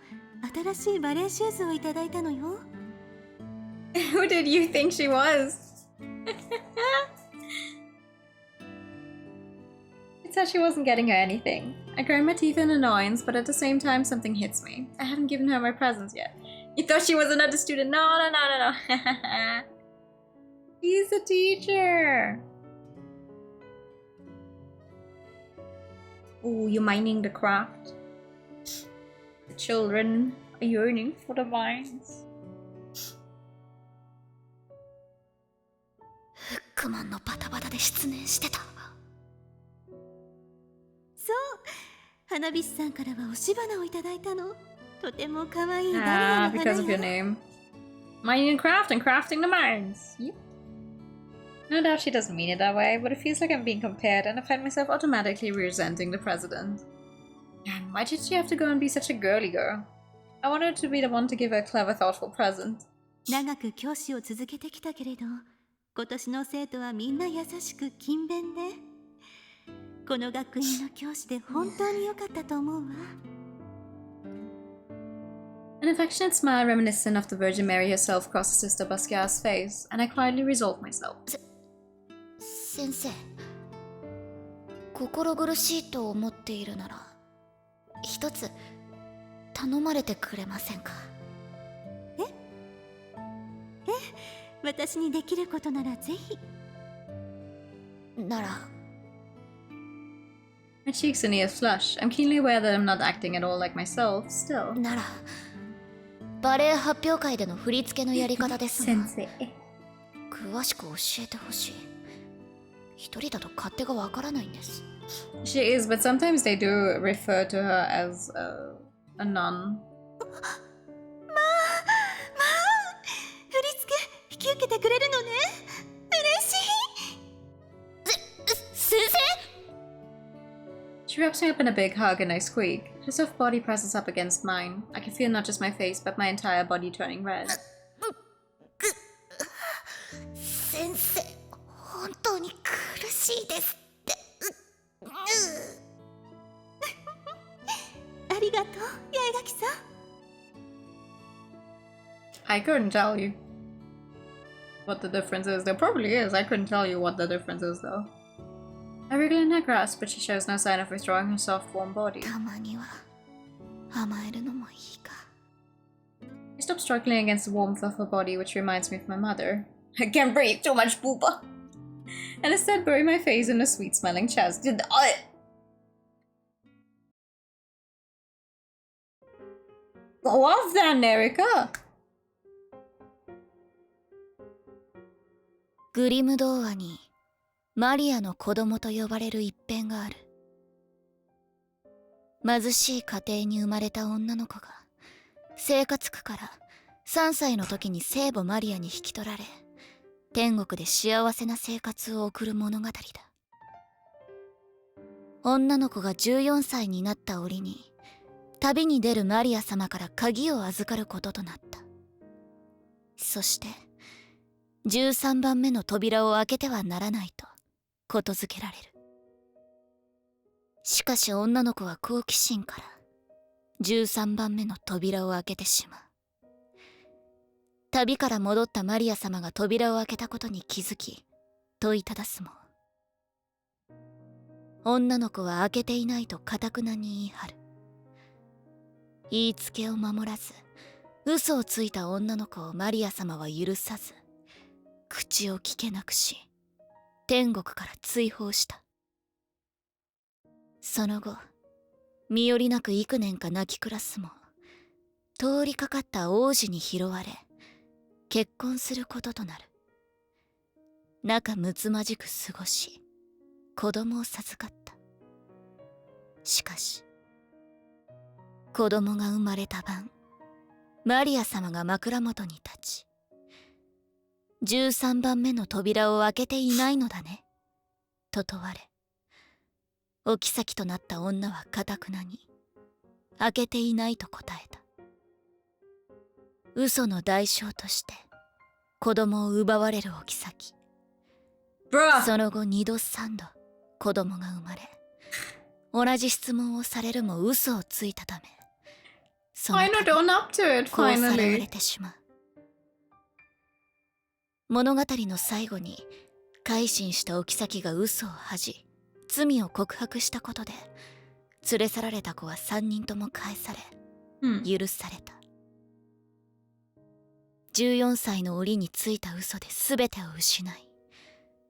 新しいバレエシューズをいただいたのよ。Who did you think she was? It said she wasn't getting her anything. I grind my teeth in annoyance, but at the same time something hits me. I haven't given her my presents yet. You thought she was another student? No. She's a teacher. Oh, you're mining the craft. The children are yearning for the mines. フックマンのバタバタで失念してた。そう、花火師さんからは押し花をいただいたの。とても可愛いダリア Ah, の花 because of your よ。 name. Mining and crafting the mines. Yep. No doubt she doesn't mean it that way, but it feels like I'm being compared and I find myself automatically resenting the president. Man, why did she have to go and be such a girly girl? I wanted to be the one to give her a clever, thoughtful present. 長く教師を続けてきたけれど、今年の生徒はみんな優しく勤勉で、この学院の教師で本当に良かったと思うわ。An affectionate smile reminiscent of the Virgin Mary herself crossed Sister Basquiat's face, and I quietly resolved myself. 先生、心苦しいと思っているなら一つ頼まれてくれませんか？私にできることならぜひ。なら My cheeks and ears flush. I'm keenly aware that I'm not acting at all like myself, still. ならバレエ発表会での振り付けのやり方ですが詳しく教えてほしい。一人だと勝手がわからないんです。 She is, but sometimes they do refer to her as a nun. 振り付け引き受けてくれるのね。嬉しい。先生 She wraps me up in a big hug and I squeak. Her soft body presses up against mine. I can feel not just my face, but my entire body turning red. 先生、本当に苦しいですって。ありがとう、八重垣さん。I couldn't tell you what the difference is. There probably is. I couldn't tell you what the difference is, though. I wriggle in her grasp, but she shows no sign of withdrawing her soft, warm body. たまには甘えるのもいいか。 I stop struggling against the warmth of her body, which reminds me of my mother. I can't breathe, too much poopa. And instead bury my face in a sweet-smelling chest. Go off then, Erica! グリム童話にマリアの子供と呼ばれる一編がある。貧しい家庭に生まれた女の子が生活苦から3歳の時に聖母マリアに引き取られ、天国で幸せな生活を送る物語だ。女の子が14歳になった折に旅に出るマリア様から鍵を預かることとなった。そして13番目の扉を開けてはならないとことづけられる。しかし女の子は好奇心から13番目の扉を開けてしまう。旅から戻ったマリア様が扉を開けたことに気づき問いただすも、女の子は開けていないと堅くなに言い張る。言いつけを守らず嘘をついた女の子をマリア様は許さず、口を聞けなくし天国から追放した。その後身寄りなく幾年か泣き暮らすも、通りかかった王子に拾われ結婚することとなる。仲睦まじく過ごし子供を授かった。しかし子供が生まれた晩、マリア様が枕元に立ち、13番目の扉を開けていないのだねと問われ、お妃となった女は堅くなに開けていないと答えた。嘘の代償として子供を奪われるお妃。その後2度3度子供が生まれ、同じ質問をされるも嘘をついたため、その度こうさらわれてしまう。物語の最後に改心したお妃が嘘を恥じ罪を告白したことで連れ去られた子は3人とも返され、許された。14歳の檻についた嘘で全てを失い、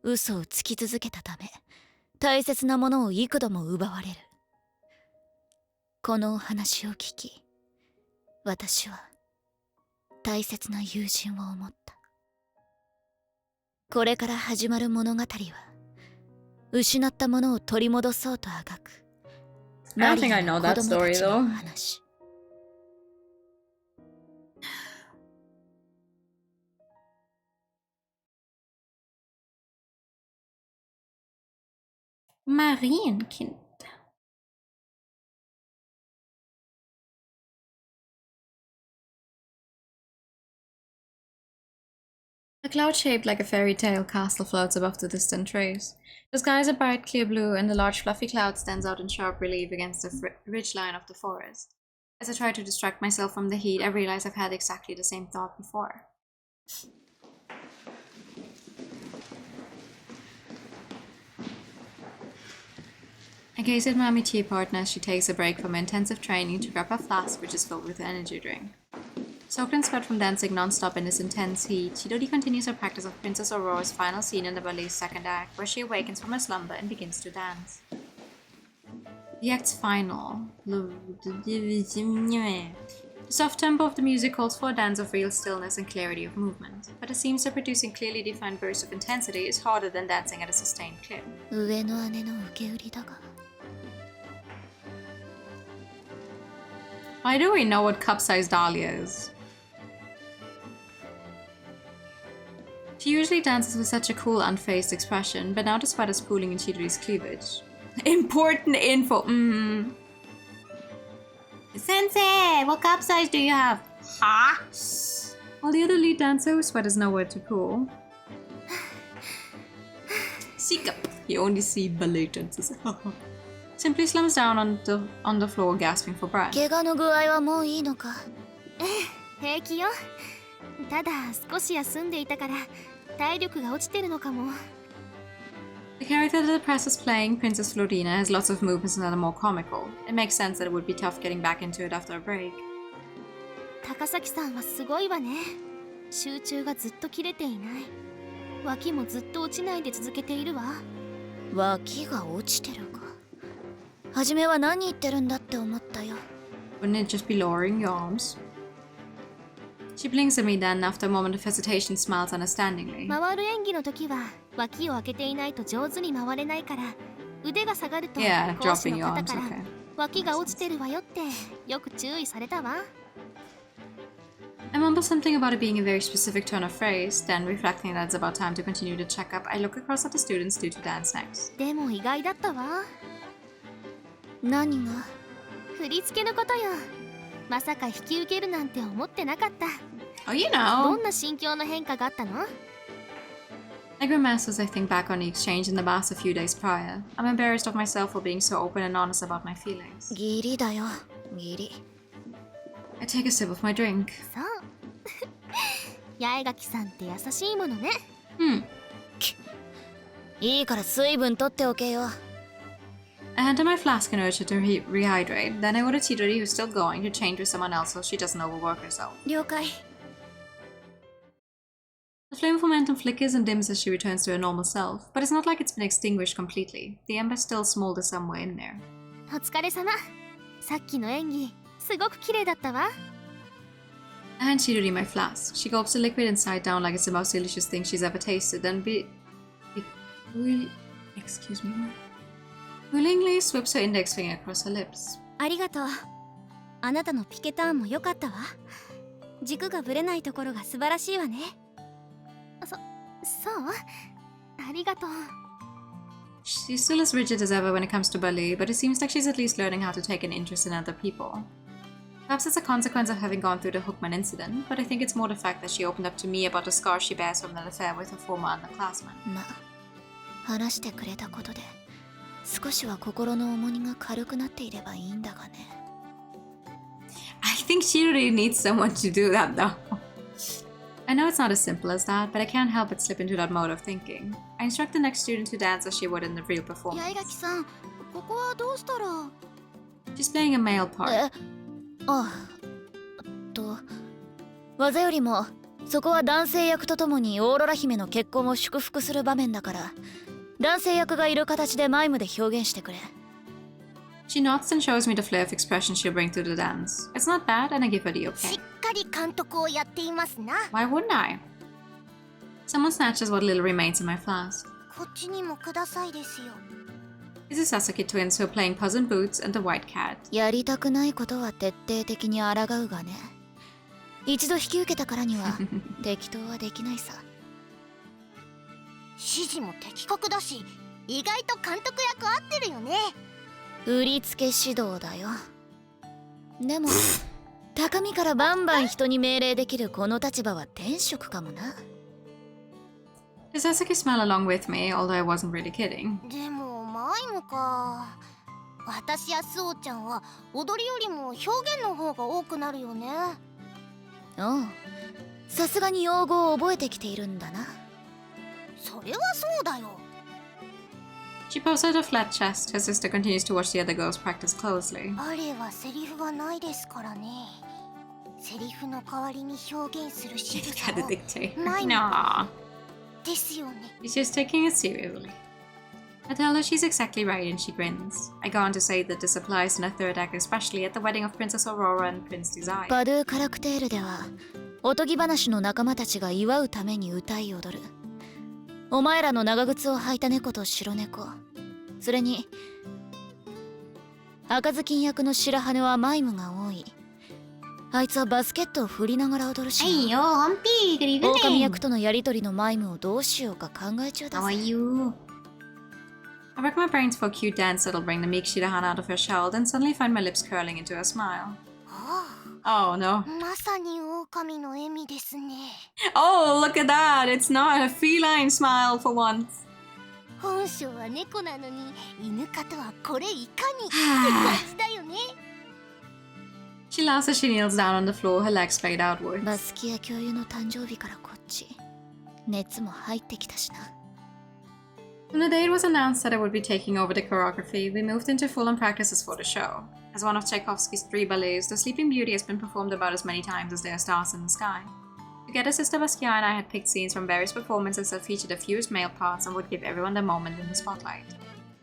嘘をつき続けたため大切なものを幾度も奪われる。このお話を聞き、私は大切な友人を思った。これから始まる物語は失ったものを取り戻そうとあがく I don't think I know that story though. Marienkind. A cloud shaped like a fairy tale castle floats above the distant trees. The sky is a bright clear blue, and a large fluffy cloud stands out in sharp relief against the ridgeline of the forest. As I try to distract myself from the heat, I realize I've had exactly the same thought before. I gaze at my amitié partner as she takes a break from her intensive training to grab a flask which is filled with an energy drink. Soaked in sweat from dancing non-stop in this intense heat, Chidori continues her practice of Princess Aurora's final scene in the ballet's second act, where she awakens from her slumber and begins to dance. The act's final. The soft tempo of the music calls for a dance of real stillness and clarity of movement, but it seems that producing clearly defined bursts of intensity is harder than dancing at a sustained clip. Why do we know what cup-sized Dahlia is? She usually dances with such a cool, unfazed expression, but now the sweat is pooling in Chidori's cleavage. Important info! Sensei! What cup size do you have? Huh? While the other lead dancer, whose sweat is nowhere to pool. Sika! You only see ballet dancers. Simply slumps down on the floor, gasping for breath. 怪我の具合はもういいのか？平気よ。ただ少し休んでいたから体力が落ちてるのかも。The character that the press is playing, Princess Florina, has lots of movements that are more comical. It makes sense that it would be tough getting back into it after a break. 高崎さんはすごいわね。集中がずっと切れていない。脇もずっと落ちないで続けているわ。脇が落ちてるか。初めは何言ってるんだって思ったよ。Wouldn't it just be lowering your arms? She blinks at me then, after a moment of hesitation, smiles understandingly. 回る演技の時は脇を開けていないと上手に回れないから腕が下がると講師の方から脇が落ちてるわよってよく注意されたわ。I mumble something about it being a very specific turn of phrase, then reflecting that it's about time to continue the checkup, I look across at the students due to dance next. でも意外だったわ。何が？振り付けのことよ。まさか引き受けるなんて思ってなかった。Oh, you know. どんな心境の変化があったの？ I grimace as I think back on the exchange in the bus a few days prior. I'm embarrassed of myself for being so open and honest about my feelings. ギリだよ、ギリ。I take a sip of my drink. そう。八重垣さんって優しいものね。いいから水分取っておけよ。I hand her my flask in order to rehydrate. Then I order Chidori, who's still going, to change with someone else so she doesn't overwork herself. 了解。The flame of momentum flickers and dims as she returns to her normal self, but it's not like it's been extinguished completely. The ember still smolders somewhere in there. お疲れ様。さっきの演技、すごく綺麗だったわ。I hand Chidori my flask. She gulps the liquid inside down like it's the most delicious thing she's ever tasted, then excuse me, willingly sweeps her index finger across her lips. ありがとう。あなたのピケターンも良かったわ。軸がぶれないところが素晴らしいわね。そうありがとう。 She's still as rigid as ever when it comes to ballet, but it seems like she's at least learning how to take an interest in other people. Perhaps it's a consequence of having gone through the Hookman incident, but I think it's more the fact that she opened up to me about the scars she bears from that affair with her former underclassman. ま、話してくれたことで少しは心の重荷が軽くなっていればいいんだがね。I think she really needs someone to do that though. I know it's not as simple as that, but I can't help but slip into that mode of thinking. I instruct the next student to dance as she would in the real 八重垣 performance. さん、ここはどうしたら。 She's playing a male part. え、あ、技よりもそこは男性役とともにオーロラ姫の結婚を祝福する場面だから、男性役がいる形でマイムで表現してくれ。 She nods and shows me the flare of expression she'll bring to the dance. It's not bad, and I give her the し okay. っかり監督をやっていますな。 Why wouldn't I? Someone snatches what little remains in my flask. こっちにもくださいですよ。 It's the Sasaki twins who are playing Puss in Boots and the White Cat. やりたくないことは徹底的に抗うがね。一度引き受けたからには適当はできないさ。指示も的確だし、意外と監督役合ってるよね。振り付け指導だよ。でも高みからバンバン人に命令できるこの立場は天職かもな。 Does Sasaki smile along with me, although I wasn't really kidding? でもマイムか。私やスオちゃんは踊りよりも表現の方が多くなるよね。おう、さすがに用語を覚えてきているんだな。それはそうだよ。 She posts out her flat chest. Her sister continues to watch the other girls practice closely. バレエはセリフがないですからね。セリフの代わりに表現する仕草 Gotta を dictate. マイム Nah. ですよね。 She's just taking it seriously. I tell her she's exactly right and she grins. I go on to say that this applies in a third act, especially at the wedding of Princess Aurora and Prince Desire. バドゥカラクテールではおとぎ話の仲間たちが祝うために歌い踊る。お前らの長靴を履いた猫と白猫、それに赤ずきん役の白羽はマイムが多い。あいつはバスケットを振りながら踊るしな。Hey yo, Humpy, good 狼 evening. 役とのやりとりのマイムをどうしようか考え中だ How are ぜ。 you? I rack my brains for a cute dance that'll bring the meek Shirahan out of her shell, then suddenly find my lips curling into a smile. あ Oh no. あ、まさに狼の笑みですね。 Oh, look at that! It's not a feline smile for once. 本性は猫なのに犬科とはこれいかにって感じだよね。 She laughs as she kneels down on the floor, her legs played outwards. バスキア教諭の誕生日からこっち熱も入ってきたしな。 When the day it was announced that I would be taking over the choreography, we moved into full-on practices for the show. As one of Tchaikovsky's 3 ballets, The Sleeping Beauty has been performed about as many times as there are stars in the sky. Together, Sister Basquiat and I had picked scenes from various performances that featured the fewest male parts and would give everyone their moment in the spotlight.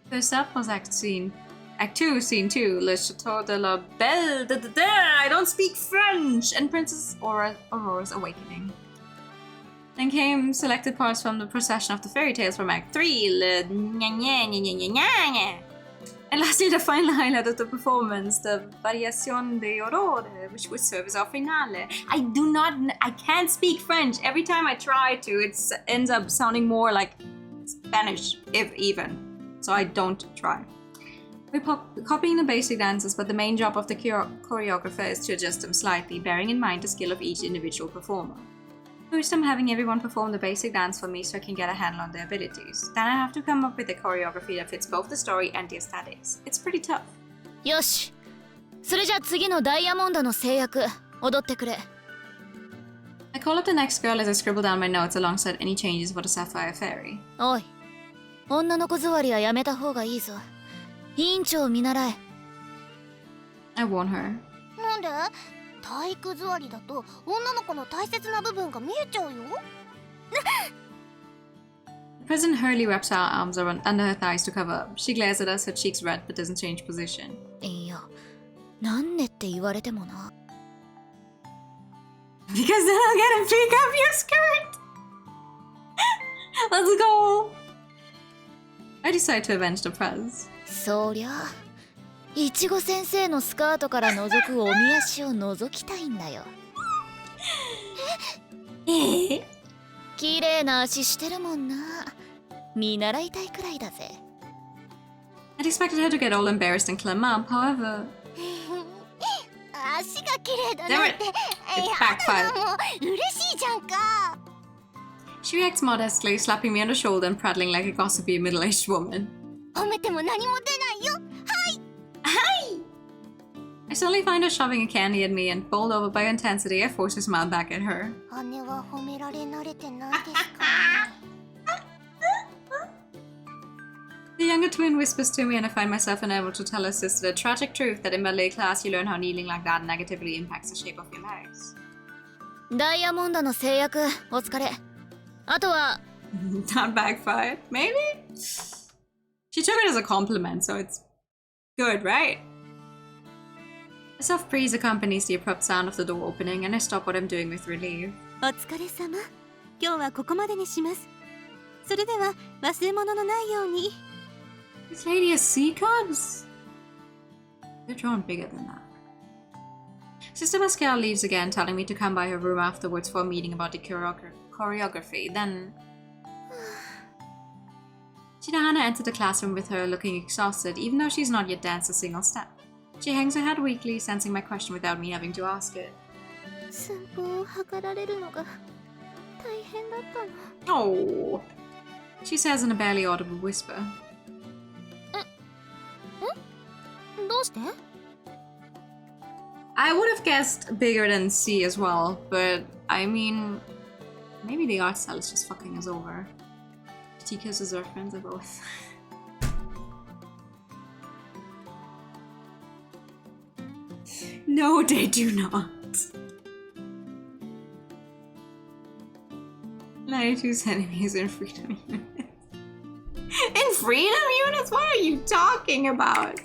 First up was Act 2, Scene 2, Le Chateau de la Belle, I don't speak French, and Princess Aurora's Awakening. Then came selected parts from the procession of the fairy tales from Act 3, Le Nya. And lastly, the final highlight of the performance, the Variación de Aurora, which would serve as our finale. I can't speak French. Every time I try to, it ends up sounding more like Spanish, if even. So I don't try. We're copying the basic dances, but the main job of the choreographer is to adjust them slightly, bearing in mind the skill of each individual performer. First, I'm having everyone perform the basic dance for me so I can get a handle on their abilities. Then I have to come up with a choreography that fits both the story and the aesthetics. It's pretty tough. よし、それじゃ次のダイヤモンドの制約踊ってくれ。 I call up the next girl as I scribble down my notes alongside any changes for the Sapphire Fairy. おい、女の子座りはやめた方がいいぞ。委員長を見習え。 I warn her. なんで？体育座りだと女の子の大切な部分が見えちゃうよ。The President hurriedly wraps her arms around under her thighs to cover up. She glares at us, her cheeks red, but doesn't change position. いや、なんでって言われてもな。Because then I'll get to pick up your skirt! Let's go! I decide to avenge the Prez. そりゃあ、いちご先生のスカートから覗くおみ足を覗きたいんだよ。綺麗な足してるもんな。見習いたいくらいだぜ。I'd expected her to get all embarrassed and clam up, however... 足が綺麗だなんて。 It backfired. もう嬉しいじゃんか。 She reacts modestly, slapping me on the shoulder and prattling like a gossipy middle-aged woman. 褒めても何も出ないよ。I suddenly find her shoving a candy at me, and bowled over by intensity, I force a smile back at her. 姉は褒められ慣れてないですからね。 The younger twin whispers to me, and I find myself unable to tell her sister the tragic truth that in ballet class you learn how kneeling like that negatively impacts the shape of your legs. ダイヤモンドの制約お疲れ。あとは That backfired. Maybe? She took it as a compliment, so it's good, right? A soft breeze accompanies the abrupt sound of the door opening, and I stop what I'm doing with relief. お疲れ様。今日はここまでにします。それでは忘れ物のないように。 This lady has sea cubs? They're drawn bigger than that. Sister Pascal leaves again, telling me to come by her room afterwards for a meeting about the choreography. Then Shirahana entered the classroom with her, looking exhausted, even though she's not yet danced a single step. She hangs her head weakly, sensing my question without me having to ask it. 寸法を測られるのが大変だったの。 Oh, she says in a barely audible whisper. どうして？ I would have guessed bigger than C as well, but I mean, maybe the art style is just fucking us over. She kisses her friends are both. No, they do not. 92 centimeters in freedom units. In freedom units? What are you talking about?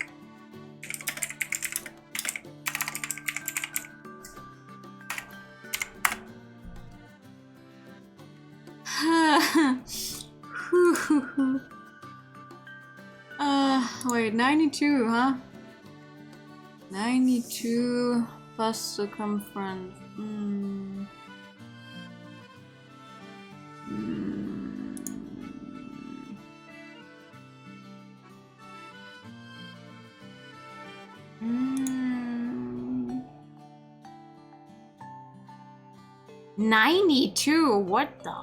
Wait, 92, huh? 92 plus circumference. Mm. 92? What the?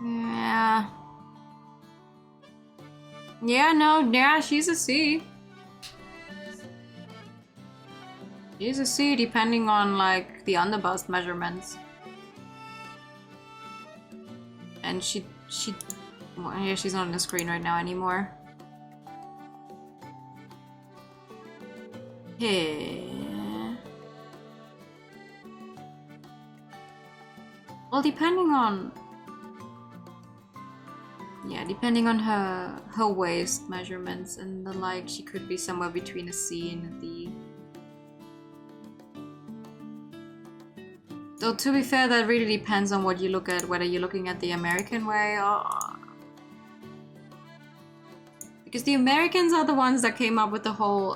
Yeah. Yeah, no, yeah, she's a C. She's a C depending on like the underbust measurements. And well, yeah, she's not on the screen right now anymore. Yeah. Well, depending on her waist measurements and the like, she could be somewhere between a C and a D. Though to be fair, that really depends on what you look at, whether you're looking at the American way or... Because the Americans are the ones that came up with the whole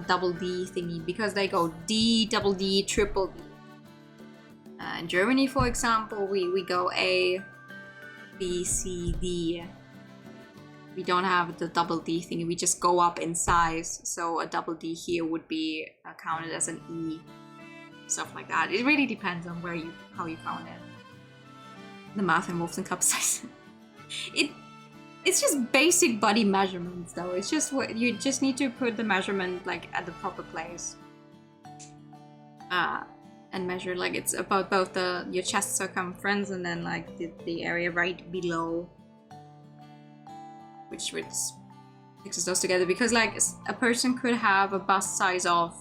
double D thingy, because they go D, double D, triple D. In Germany, for example, we go A, B, C, D. We don't have the double D thingy, we just go up in size. So a double D here would be counted as an E. Stuff like that. It really depends on how you count it. The math involved in cup size. It's just basic body measurements though. It's just what you just need to put the measurement like at the proper place. And measure like it's about both your chest circumference and then like the area right below, which mixes those together, because like a person could have a bust size of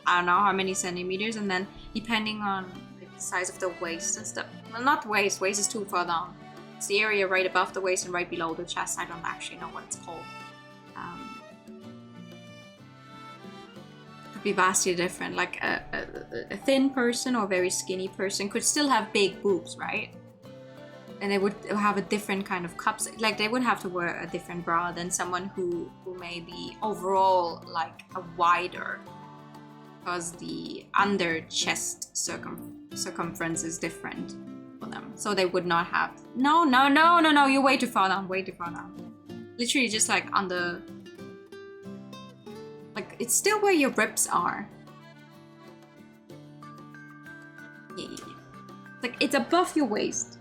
I don't know how many centimeters, and then depending on like, the size of the waist and stuff. Well, not waist is too far down. It's the area right above the waist and right below the chest. I don't actually know what it's called. Could be vastly different. Like a thin person or a very skinny person could still have big boobs, right? And they would have a different kind of cups. Like they would have to wear a different bra than someone who may be overall like a wider, because the under chest circumference is different for them. So they would not have... No, you're way too far down, Literally just like under... Like, it's still where your ribs are. Yeah. Like, it's above your waist.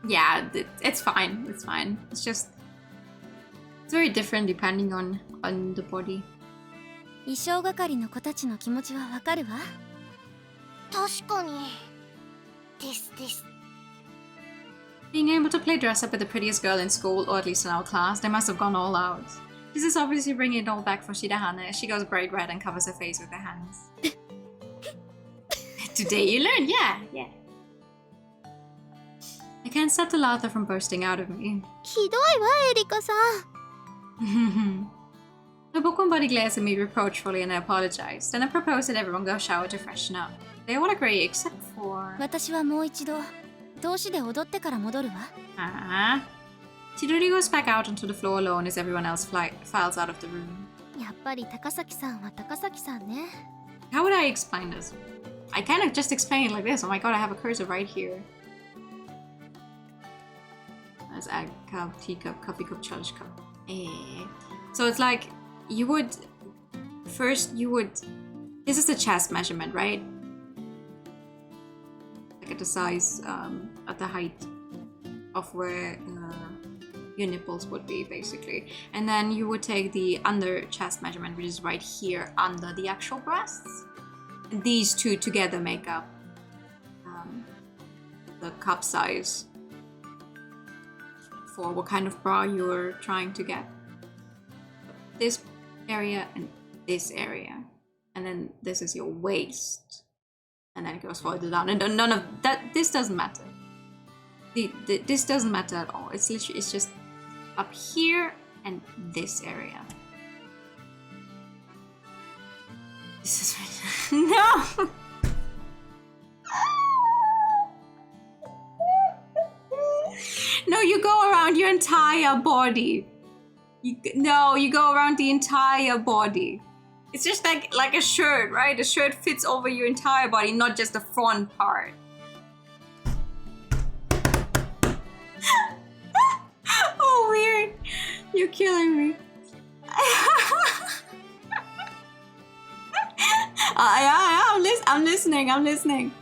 Yeah, it's fine. It's fine. It's just it's very different depending on the body. 衣装係の子たちの気持ちはわかるわ。確かにですです。 Being able to play dress up with the prettiest girl in school, or at least in our class, they must have gone all out. This is obviously bringing it all back for Shirahane. She goes bright red and covers her face with her hands. Today you learned, yeah. I can't stop the laughter from bursting out of me. ひどいわ、エリカさん。 The bookworm body glares at me reproachfully and I apologize. Then I propose that everyone go shower to freshen up. They all agree except for... 私はもう一度、通しで踊ってから戻るわ。Chidori goes back out onto the floor alone as everyone else files out of the room. やっぱり高崎さんは高崎さんね。 How would I explain this? I kind of just explain it like this. Oh my god, I have a cursor right here. That's egg cup, teacup, coffee cup, chalice cup. So it's like you would first this is the chest measurement, right? Like at the size, at the height of where your nipples would be, basically. And then you would take the under chest measurement, which is right here under the actual breasts. And these two together make up the cup size for what kind of bra you're trying to get. This area and this area. And then this is your waist. And then it goes further down. And none of that, this doesn't matter. This doesn't matter at all. It's literally, it's just up here and this area. This is really... No! No, you go around your entire body. You go around the entire body. It's just like a shirt, right? The shirt fits over your entire body, not just the front part. Oh, weird. You're killing me. I'm listening.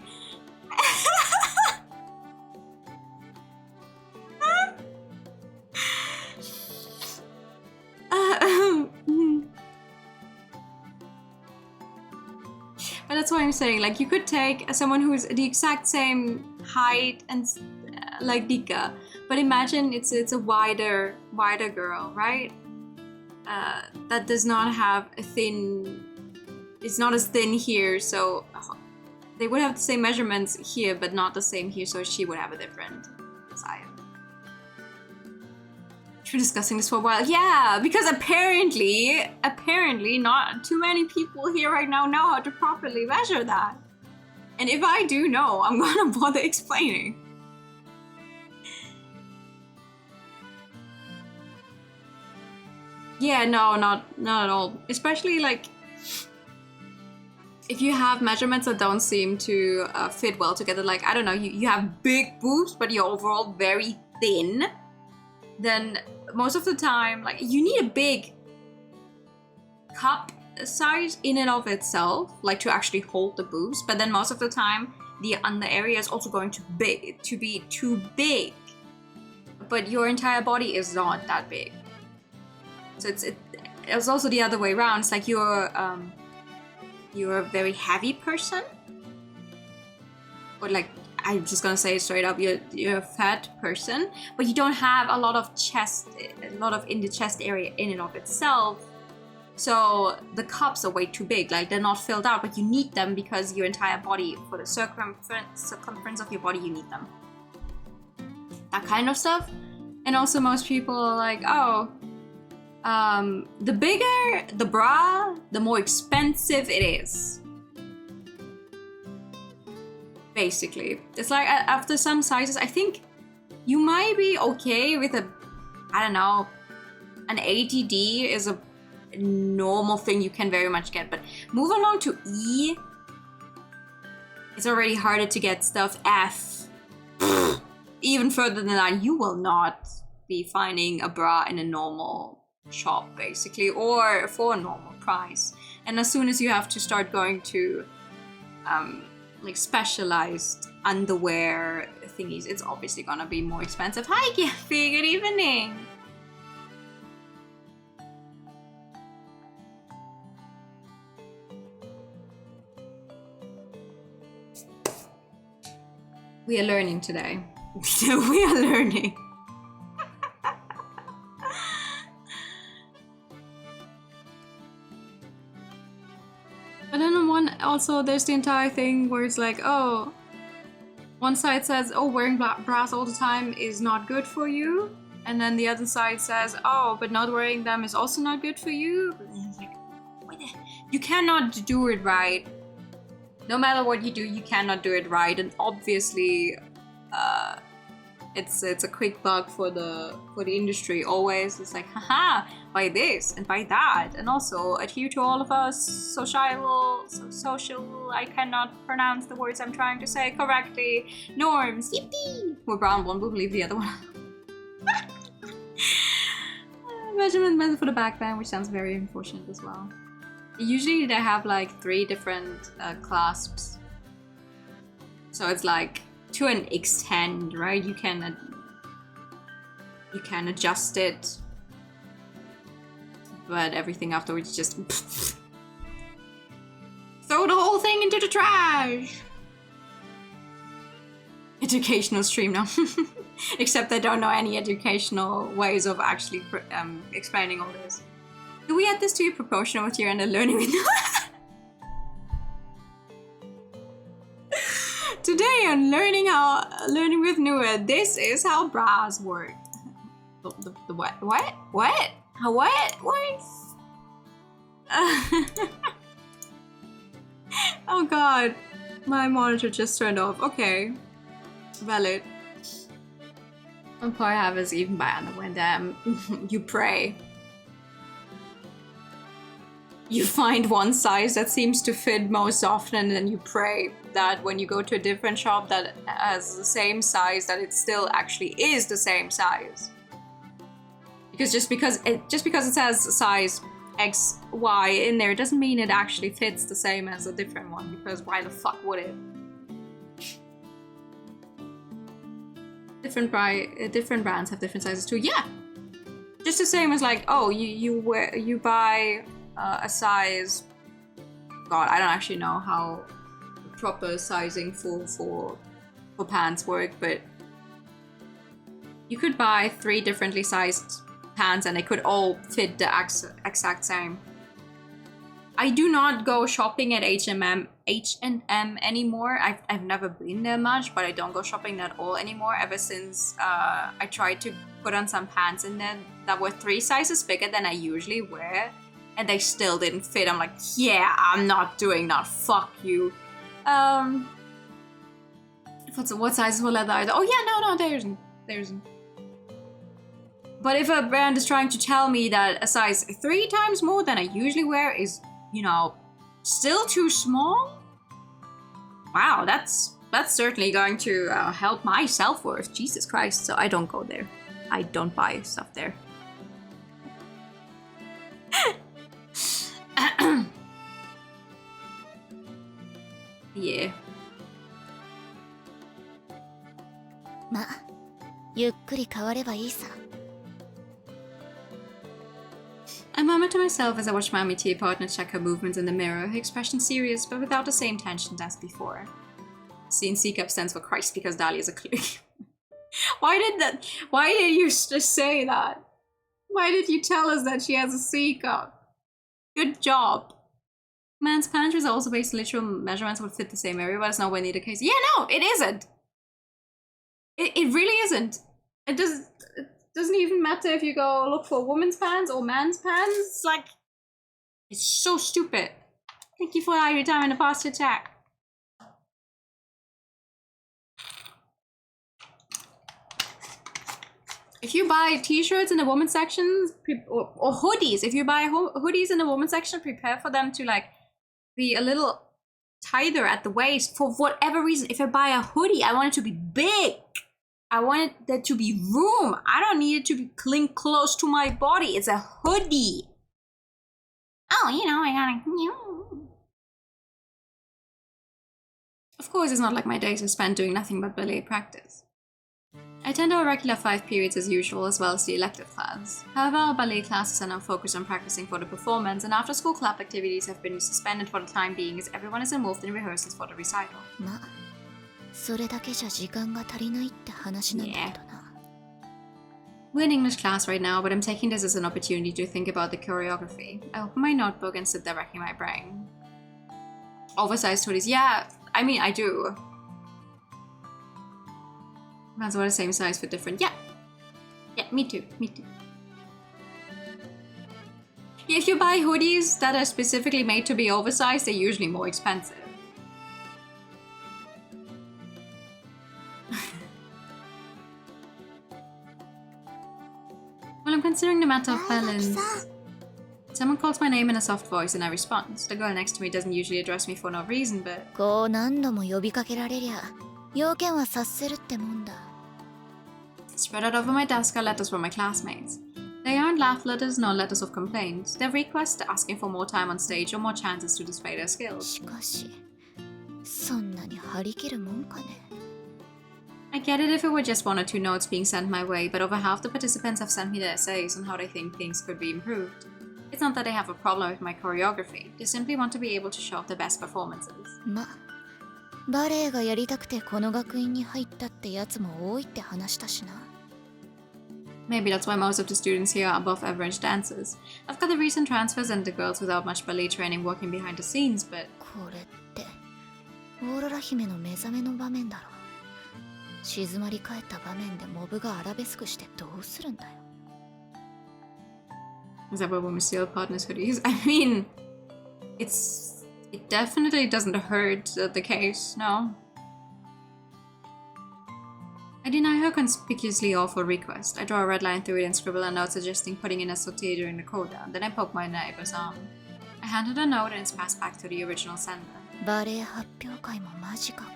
But that's what I'm saying. Like, you could take someone who's the exact same height and like Dika, but imagine it's a wider girl, right? That does not have a thin. It's not as thin here, so they would have the same measurements here, but not the same here. So she would have a different size. We're discussing this for a while. Yeah, because apparently not too many people here right now know how to properly measure that. And if I do know, I'm gonna bother explaining. Yeah, no, not at all. Especially like if you have measurements that don't seem to fit well together. Like, I don't know, you have big boobs, but you're overall very thin. Then most of the time, like, you need a big cup size in and of itself, like to actually hold the boobs. But then most of the time, the under area is also going to be too big. But your entire body is not that big. So it's also the other way around. It's like you're a very heavy person, or like, I'm just gonna say it straight up, you're a fat person, but you don't have a lot of in the chest area in and of itself. So the cups are way too big, like they're not filled out, but you need them because your entire body, for the circumference of your body, you need them. That kind of stuff. And also most people are like, oh, the bigger the bra, the more expensive it is. Basically, it's like after some sizes, I think you might be okay with an 80D is a normal thing you can very much get, but move along to E, it's already harder to get stuff. F, even further than that, you will not be finding a bra in a normal shop, basically, or for a normal price. And as soon as you have to start going to like specialized underwear thingies, it's obviously gonna be more expensive. Hi, Giffy, good evening. We are learning today. We are learning. But then on one, also there's the entire thing where it's like, oh, one side says, oh, wearing bras all the time is not good for you. And then the other side says, oh, but not wearing them is also not good for you. Like, you cannot do it right. No matter what you do, you cannot do it right. And obviously, it's a quick buck for the industry always. It's like, haha, buy this and buy that, and also adhere to all of us social, I cannot pronounce the words I'm trying to say correctly, norms, yippee! We're brown one, we'll leave the other one. Measurement method for the backband, which sounds very unfortunate as well. Usually they have like 3 different clasps, so it's like, to an extent, right? You can adjust it, but everything afterwards just throw the whole thing into the trash. Educational stream now. Except I don't know any educational ways of actually explaining all this. Do we add this to your proportional material and learning with Today on learning with Nua, this is how bras work. The what? What? What? How what? What? Oh god, my monitor just turned off. Okay, valid. Empire havers even buy underwear. Damn, you pray. You find one size that seems to fit most often, and then you pray that when you go to a different shop that has the same size, that it still actually is the same size. Because just because it says size X, Y in there, doesn't mean it actually fits the same as a different one, because why the fuck would it? Different brands have different sizes too. Yeah, just the same as like, oh, you buy a size. God, I don't actually know how proper sizing for pants work, but you could buy 3 differently sized pants and they could all fit the exact same. I do not go shopping at H&M anymore. I've never been there much, but I don't go shopping at all anymore ever since I tried to put on some pants in there that were 3 sizes bigger than I usually wear, and they still didn't fit. I'm like, yeah, I'm not doing that, fuck you. What size for leather? Oh yeah, no, there isn't. But if a brand is trying to tell me that a size 3 times more than I usually wear is, you know, still too small, wow, that's certainly going to help my self-worth. Jesus Christ, so I don't go there. I don't buy stuff there. Yeah. ま、ゆっくり変わればいいさ。I murmur to myself as I watch my Amity partner check her movements in the mirror, her expression serious but without the same tension as before. C cup stands for Christ because Dahlia is a clue. Why did you just say that? Why did you tell us that she has a C cup? Good job. Man's pants is also based on literal measurements would fit the same area, but it's nowhere near the case. Yeah, no, it isn't. It really isn't. It doesn't even matter if you go look for women's pants or man's pants. It's like, it's so stupid. Thank you for your time in the past to check. If you buy t-shirts in the women's section, or hoodies, if you buy hoodies in the women's section, prepare for them to like be a little tighter at the waist for whatever reason. If I buy a hoodie, I want it to be big. I want there to be room. I don't need it to be cling close to my body. It's a hoodie. Oh, you know, I gotta... Of course, it's not like my days are spent doing nothing but ballet practice. I attend our regular 5 periods as usual, as well as the elective class. However, our ballet classes are now focused on practicing for the performance, and after-school club activities have been suspended for the time being as everyone is involved in rehearsals for the recital. まあそれだけじゃ時間が足りないって話なんだけどな。We're in English class right now, but I'm taking this as an opportunity to think about the choreography. I open my notebook and sit directly in my brain. Oversized hoodies, yeah, I mean, I do. Might as well the same size for different, yeah. Yeah, me too, me too. If you buy hoodies that are specifically made to be oversized, they're usually more expensive. Well, I'm considering the matter of balance. Someone calls my name in a soft voice and I respond. The girl next to me doesn't usually address me for no reason, but... こう何度も呼びかけられりゃ要件は察せるってもんだ。 Spread out over my desk are letters from my classmates. They aren't laugh letters nor letters of complaint. They're requests asking for more time on stage or more chances to display their skills. しかしそんなに張り切るもんかね。 I get it if it were just 1 or 2 notes being sent my way, but over half the participants have sent me their essays on how they think things could be improved. It's not that they have a problem with my choreography, they simply want to be able to show off their best performances. まバレエがやりたくてこの学院に入ったってやつも多いって話したしな。 Maybe that's why most of the students here are above average dancers. I've got the recent transfers and the girls without much ballet training working behind the scenes, but... これってオーロラ姫の目覚めの場面だろ。静まり返った場面でモブがアラベスクしてどうするんだよ。 Is that where women steal partners' hoodies? I mean, it definitely doesn't hurt the case, no. I deny her conspicuously awful request. I draw a red line through it and scribble a note suggesting putting in a sauté during the coda. Then I poke my neighbor's arm. I hand her the note and it's passed back to the original sender. バレエ発表会も間近か。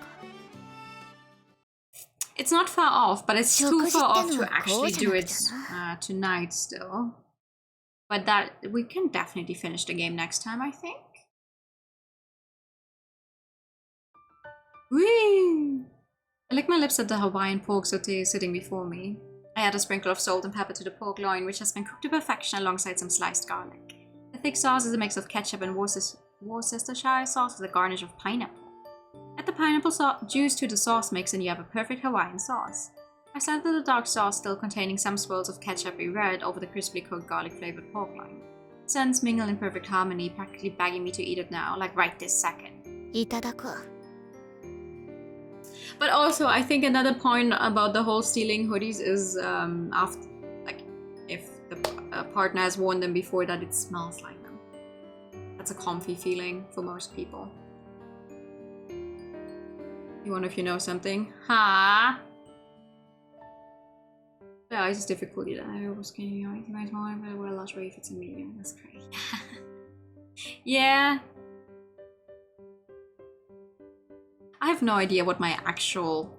It's not far off, but it's too far off to actually do it tonight still. But that we can definitely finish the game next time, I think. Whee! I lick my lips at the Hawaiian pork sauté sitting before me. I add a sprinkle of salt and pepper to the pork loin, which has been cooked to perfection alongside some sliced garlic. The thick sauce is a mix of ketchup and Worcestershire sauce with a garnish of pineapple. Add the pineapple juice to the sauce mix and you have a perfect Hawaiian sauce. I slather the dark sauce, still containing some swirls of ketchupy red, over the crisply cooked garlic-flavored pork loin. Scents mingle in perfect harmony, practically begging me to eat it now, like right this second. いただこう。 But also, I think another point about the whole stealing hoodies is after, like, if the partner has worn them before, that it smells like them. That's a comfy feeling for most people. You wonder if you know something? Ha! Yeah, it's difficult. I was getting my small, but I wear a large way if it's a medium. That's crazy. Yeah. I have no idea what my actual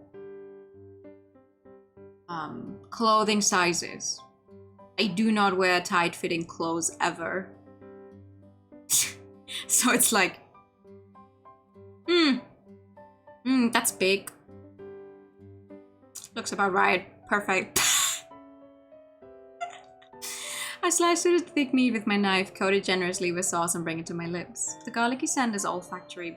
clothing size is. I do not wear tight-fitting clothes ever. So it's like, that's big. Looks about right. Perfect. I slice through the thick meat with my knife, coat it generously with sauce and bring it to my lips. The garlicky scent is olfactory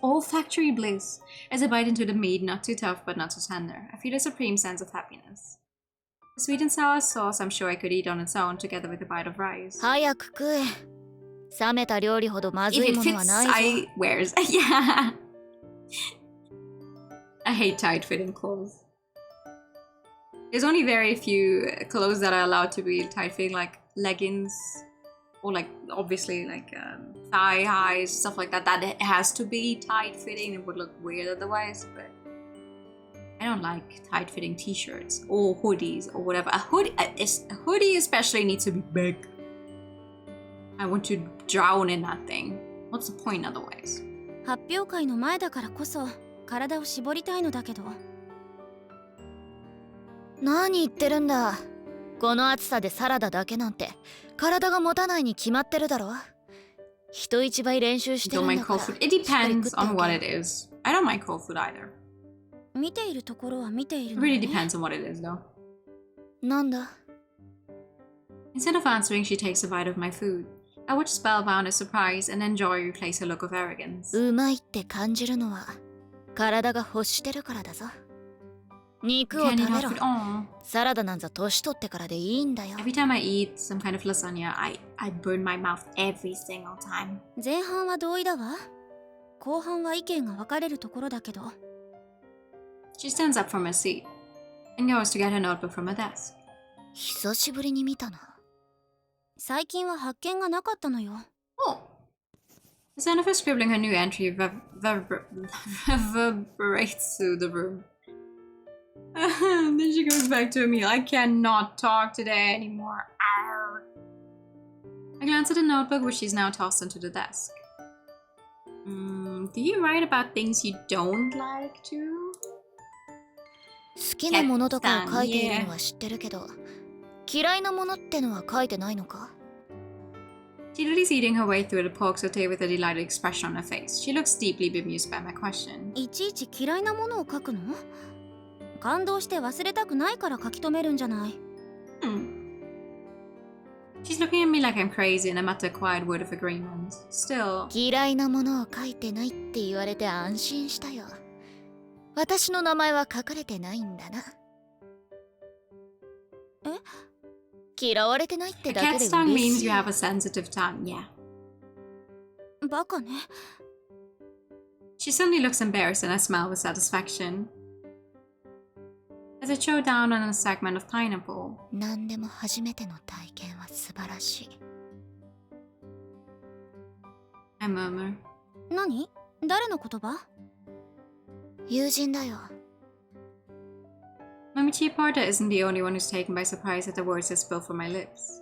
olfactory bliss. As I bite into the meat, not too tough but not too tender. I feel a supreme sense of happiness. The sweet and sour sauce I'm sure I could eat on its own, together with a bite of rice. 早く食え。冷めた料理ほどまず If い it ものは fits, ないぞ。 I wears. Yeah. I hate tight-fitting clothes. There's only very few clothes that are allowed to be tight-fitting, like leggings, or like obviously like thigh highs, stuff like that. That it has to be tight-fitting. It would look weird otherwise. But I don't like tight-fitting t-shirts or hoodies or whatever. A hoodie especially needs to be big. I want to drown in that thing. What's the point otherwise? 発表会の前だからこそ体を絞りたいのだけど。何言ってるんだ。この暑さでサラダだけなんて体が持たないに決まってるだろ。人一倍練習してる Don't ん mind だか cold ら food. It しっかり depends 食って on お what け it is. I don't mind cold food either. 見ているところは見てい It るの really ね。 depends on what it is, though. なんだ Instead of answering, she takes a bite of my food. I watch spellbound as surprise and then joy replace her look of arrogance. うまいって感じるのは体が欲してるからだぞ。肉を Can't 食 eat べ hot ろ。 food. Aw. サラダなんざ年取ってからでいいんだよ。 Every time I eat some kind of lasagna, I burn my mouth every single time. 前半は同意だわ。後半は意見が分かれるところだけど。She stands up from her seat and goes to get her notebook from her desk. 久しぶりに見たな。最近は発見がなかったのよ。Oh. The sound of her scribbling her new entry reverberates through the room. Then she goes back to a meal. I cannot talk today anymore. Arr. I glance at the notebook, which she's now tossed into the desk. Do you write about things you don't like to? 好きなものとかを書いているのは知ってるけど、嫌いなものってのは書いてないのか She is eating her way through the pork saute with a delighted expression on her face. She looks deeply bemused by my question. いちいち嫌いなものを書くの？感動して忘れたくないから書き留めるんじゃない。She's looking at me like I'm crazy and I mutter a quiet word of agreement. Still, 嫌いなものを書いてないって言われて安心したよ。私の名前は書かれてないんだな。え？嫌われてないって a だけ cat's で tongue 嬉 means しい you。have a sensitive tongue, yeah. バカね。 She suddenly looks embarrassed and I smile with satisfaction. As I chow down on a segment of pineapple, 何でも初めての体験は素晴らしい。I murmur. 何？誰の言葉？友人だよ。Mamichi Porter isn't the only one who's taken by surprise at the words that spill from my lips.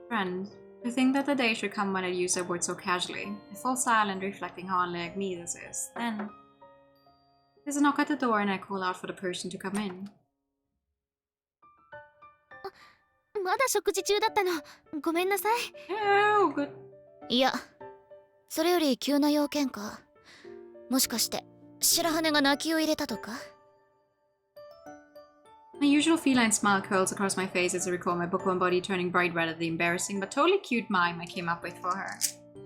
Friend, to think that the day should come when I use that word so casually. I fall silent, reflecting how unlike me this is. Then, there's a knock at the door and I call out for the person to come in. まだ食事中だったの。ごめんなさい。 Oh, good. いや、それより急な用件か。もしかして白羽が泣きを入れたとか My usual feline smile curls across my face as I recall my bookworm body turning bright red at the embarrassing but totally cute mime I came up with for her.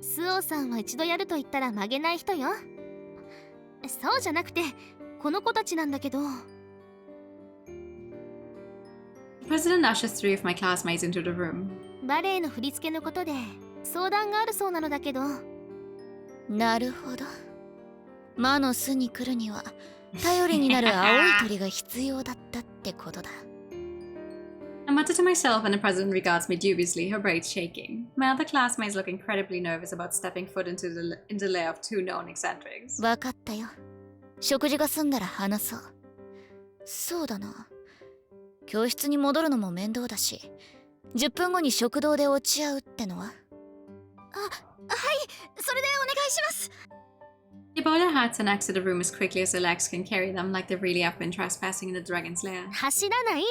スオさんは一度やると言ったら曲げない人よ。そうじゃなくて、この子たちなんだけど。The president ushers three of my classmates into the room. バレエの振り付けのことで相談があるそうなのだけど。なるほど。魔の巣に来るには頼りになる青い鳥が必要だったってことだ。I mutter to myself and the president regards me dubiously, her braids shaking. My other classmates look incredibly nervous about stepping foot into the lair of two known eccentrics. わかったよ。食事が済んだら話そう。そうだな。教室に戻るのも面倒だし、10分後に食堂で落ち合うってのは？はい、それでお願いします。They bow their hats and exit the room as quickly as their legs can carry them, like they really have been trespassing in the dragon's lair. 走らない。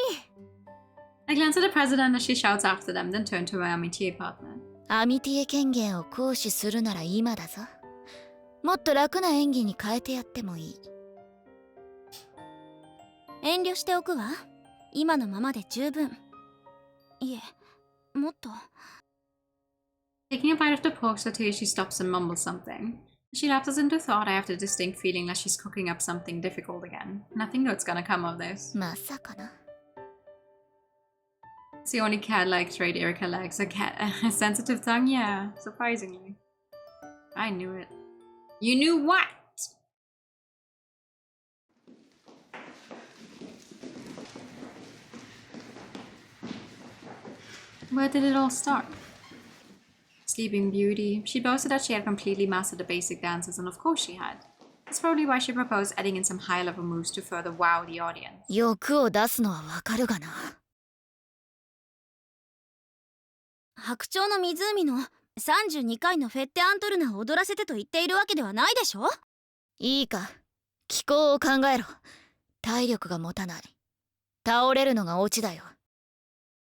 I glance at the president as she shouts after them, then turn to my amitié partner. アミティエ権限を行使するなら今だぞ。もっと楽な演技に変えてやってもいい。遠慮しておくわ。今のままで十分。いえ、もっと。Taking a bite of the pork saute, she stops and mumbles something. She lapses into thought. I have the distinct feeling that she's cooking up something difficult again. Nothing good's gonna come of this. まさかな。 It's the only cat-like trait Erica lacks. A sensitive tongue? Yeah, surprisingly. I knew it. You knew what? Where did it all start? Sleeping Beauty. She boasted that she had completely mastered the basic dances, and of course she had. That's probably why she proposed adding in some high-level moves to further wow the audience. 欲を出すのはわかるがな。白鳥の湖の32回のフェッテアントルナを踊らせてと言っているわけではないでしょ。いいか、気候を考えろ。体力が持たない。倒れるのがオチだよ。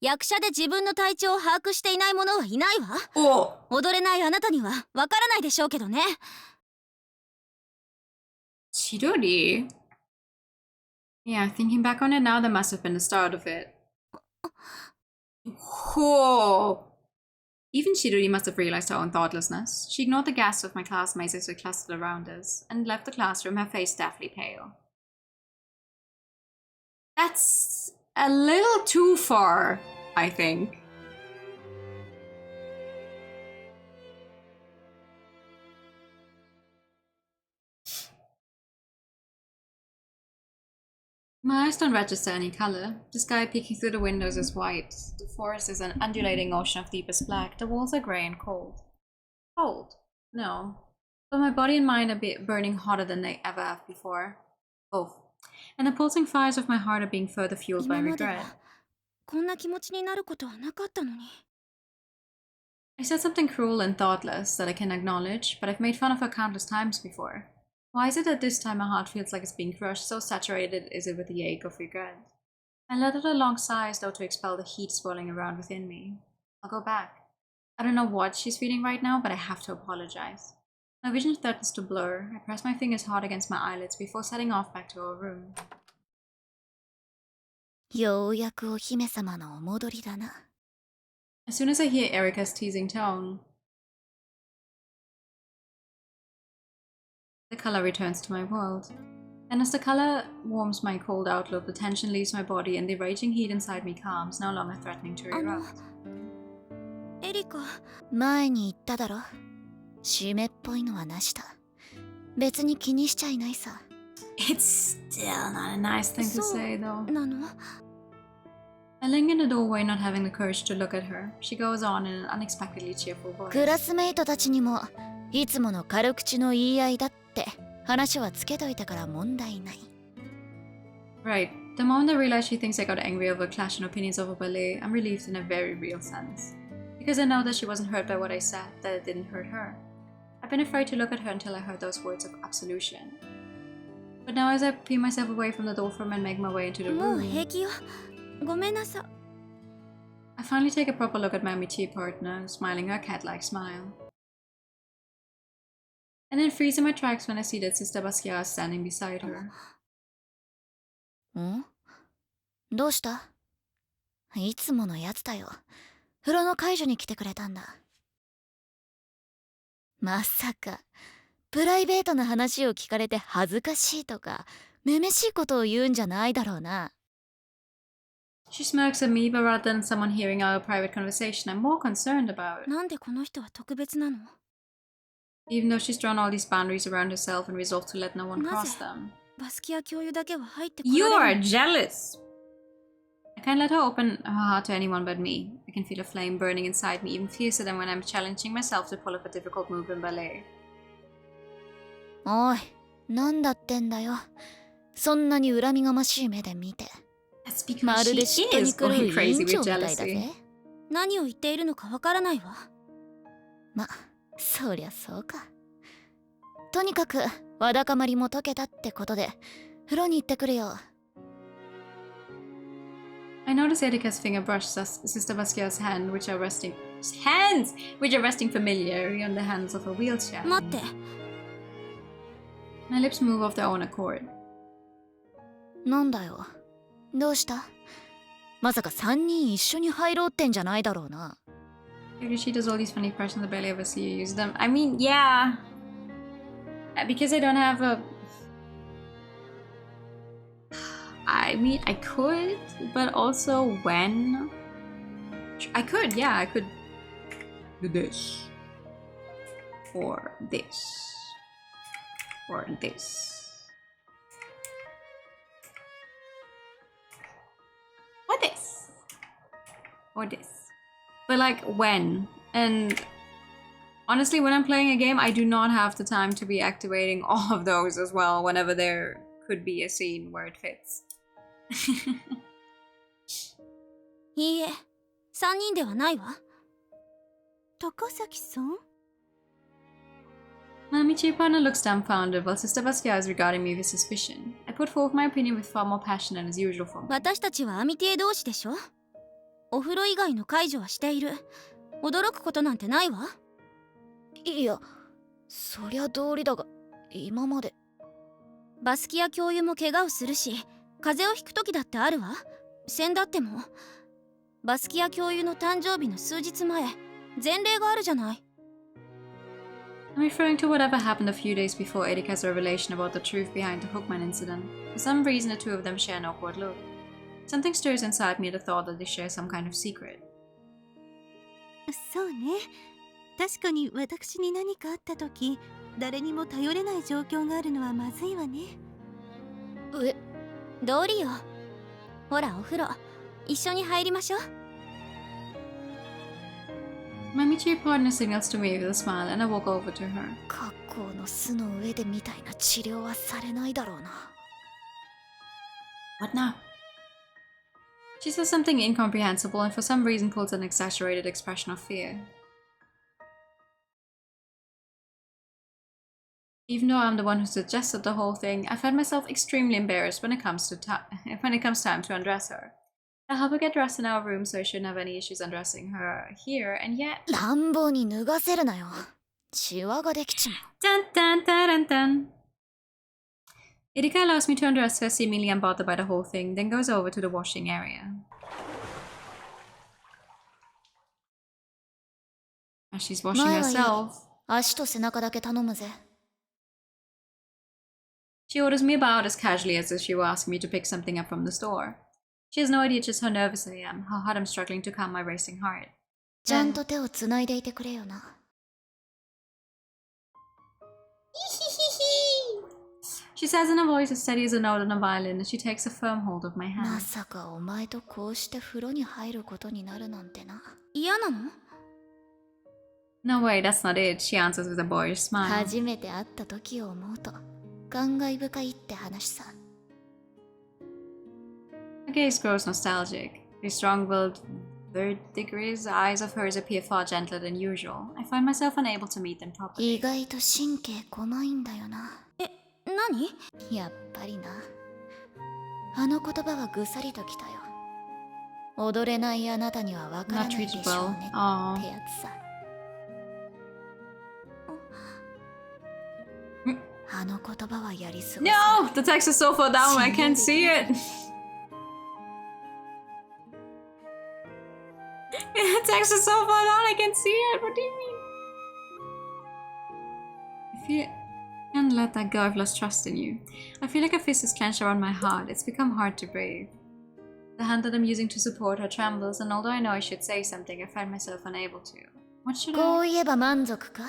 役者で自分の体調を把握していない者はいないわ。 Oh, 踊れないあなたにはわからないでしょうけどね。 Chidori? Yeah, thinking back on it now, that must have been the start of it. Whoa. Even Chidori must have realized her own thoughtlessness. She ignored the gasps of my classmates as they clustered around us, and left the classroom, her face deathly pale. That's a little too far, I think. My eyes don't register any color. The sky peeking through the windows is white. The forest is an undulating ocean of deepest black. The walls are grey and cold. Cold? No. But my body and mind are burning hotter than they ever have before. Both. And the pulsing fires of my heart are being further fueled by 今までは regret. こんな気持ちになることはなかったのに。 I said something cruel and thoughtless that I can acknowledge, but I've made fun of her countless times before. Why is it that this time my heart feels like it's being crushed, so saturated is it with the ache of regret? I let out a long sigh as though to expel the heat swirling around within me. I'll go back. I don't know what she's feeling right now, but I have to apologize. My vision threatens to blur. I press my fingers hard against my eyelids before setting off back to our room. ようやくお姫様のお戻りだな。 As soon as I hear Erika's teasing tone, the color returns to my world. And as the color warms my cold outlook, the tension leaves my body and the raging heat inside me calms, no longer threatening to あの erupt. エリカ、前に言っただろ。湿っぽいのはなしだ。別に気にしちゃいないさ。 It's still not a nice thing to say, though. なの？ I linger in the doorway, not having the courage to look at her. She goes on in an unexpectedly cheerful voice. クラスメイトたちにもいつもの軽口の言い合いだって話はつけといたから問題ない。 Right. The moment I realize she thinks I got angry over a clash in opinions over ballet, I'm relieved in a very real sense. Because I know that she wasn't hurt by what I said, that it didn't hurt her. I've been afraid to look at her until I heard those words of absolution. But now as I peel myself away from the door frame and make my way into the もう room, 平気よ。ごめんなさい。 I finally take a proper look at my métier partner, smiling her cat-like smile. And then freeze in my tracks when I see that Sister Basquiat is standing beside her. ん？どうした？いつものやつだよ。風呂の介助に来てくれたんだ。まさかプライベートな話を聞かれて恥ずかしいとかめめしいことを言うんじゃないだろうな。 She smirks at me, but rather than someone hearing our private conversation, I'm more concerned about. なんでこの人は特別なの？ Even though she's drawn all these boundaries around herself and resolved to let no one cross them. バスキア教諭だけは入ってこ You られ are る。 jealous! I can't let her open her heart to anyone but me. I can feel a flame burning inside me, even fiercer than when I'm challenging myself to pull off a difficult move in ballet. おい、なんだってんだよ。そんなに恨みがましい目で見て。 That's ま because るで she 嫉妬に is 狂う going 委 crazy 員長 with みたいだ jealousy. ぜ。何を言っているのかわからないわ。ま、そりゃそうか。とにかくわだかまりも解けたってことで風呂に行ってくるよ。 I notice Erika's finger brushes Sister Basquiat's hand, which are resting familiarly on the handles of her wheelchair. 待って。 My lips move of their own accord. なんだよ。どうした？まさか3人一緒に入ろうってんじゃないだろうな。 Maybe she does all these funny impressions I barely ever see you use them. I mean, yeah. Because I don't have a... I mean, I could, but also when... I could, yeah, I could do this. Or this. Or this. Or this. Or this. But like when? And honestly, when I'm playing a game, I do not have the time to be activating all of those as well whenever there could be a scene where it fits. いいえ、3人ではないわ。高崎さん？ My Michi partner looks dumbfounded while Sister Basquiat is regarding me with suspicion. I put forth my opinion with far more passion than is usual for me. 私たちはアミティエ同士でしょ？お風呂以外の介助はしている。驚くことなんてないわ。いや、そりゃ道理だが、今まで。バスキア教諭も怪我をするし、風邪をひく時だってあるわ。先だっても。バスキア教諭の誕生日の数日前、前例があるじゃない。I'm referring to whatever happened a few days before Erika's revelation about the truth behind the Hookman incident. For some reason, the two of them share an awkward look. Something stirs inside me at the thought that they share some kind of secret. そうね。確かに私に何かあった時、誰にも頼れない状況があるのはまずいわね。道理よ。ほらお風呂、一緒に入りましょう。My mutual partner signals to me with a smile and I walk over to her. 格好の巣の上でみたいな治療はされないだろうな。What now? She says something incomprehensible and for some reason pulls an exaggerated expression of fear. Even though I'm the one who suggested the whole thing, I find myself extremely embarrassed when it comes time to undress her. I help her get dressed in our room so I shouldn't have any issues undressing her here, and yet... 乱暴に脱がせるなよ。シワができちまう。Dun dun dun dun dun. Erika allows me to undress her, seemingly unbothered by the whole thing, then goes over to the washing area. As she's washing herself, 足と背中だけ頼むぜ。she orders me about as casually as if she were asking me to pick something up from the store. She has no idea just how nervous I am, how hard I'm struggling to calm my racing heart. ちゃんと手をつないでいてくれよな。She says in a voice as steady as a note on a violin as she takes a firm hold of my ま hand. さかお前とこうして風呂に入ることになるなんてな。嫌なの？ No way, that's not it, she answers with a boyish smile. 初めて会った時を思うと感慨深いって話さ。Her gaze grows nostalgic. These strong-willed verdigris eyes of hers appear far gentler than usual. I find myself unable to meet them 意 properly. 外と神経細いんだよな。何？やっぱりな。あの言葉はぐさりときたよ。踊れないあなたにはわからな Not いで treated しょう well. ね Aww. ってやつさ。あの言葉はやりすごい。 No! The text is so far down, I can't see it. The text is so far down, I can't see it. What do you mean? If you can't let that go, I've lost trust in you. I feel like a fist is clenched around my heart. It's become hard to breathe. The hand that I'm using to support her trembles, and although I know I should say something, I find myself unable to. What should こ I... う言えば満足か？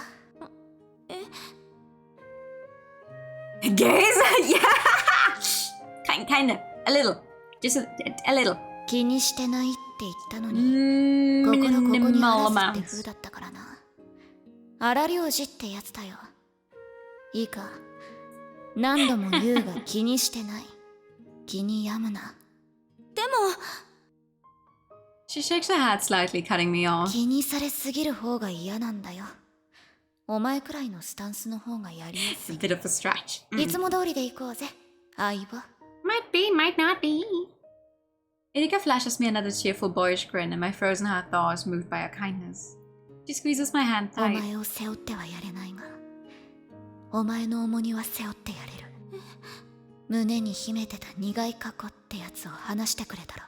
Gaze? Yeah! Kind of. A little. Just a little. 気にしてないって言ったのに、心ここに Minimal あらずって amounts. 風だったからな。荒療治ってやつだよ。いいか、何度も言うが気にしてない。気に病むな。でも She shakes her head slightly, cutting me off. 気にされすぎる方が嫌なんだよ。お前くらいのスタンスの方がやりやす A い。 bit of a stretch. いつも通りで行こうぜ、相棒。 Might be, might not be. Erika flashes me another cheerful boyish grin, and my frozen heart thaws, moved by her kindness. She squeezes my hand お tight. 前を背負ってはやれないが、お前の重荷は背負ってやれる。胸に秘めてた苦い過去ってやつを話してくれたろ。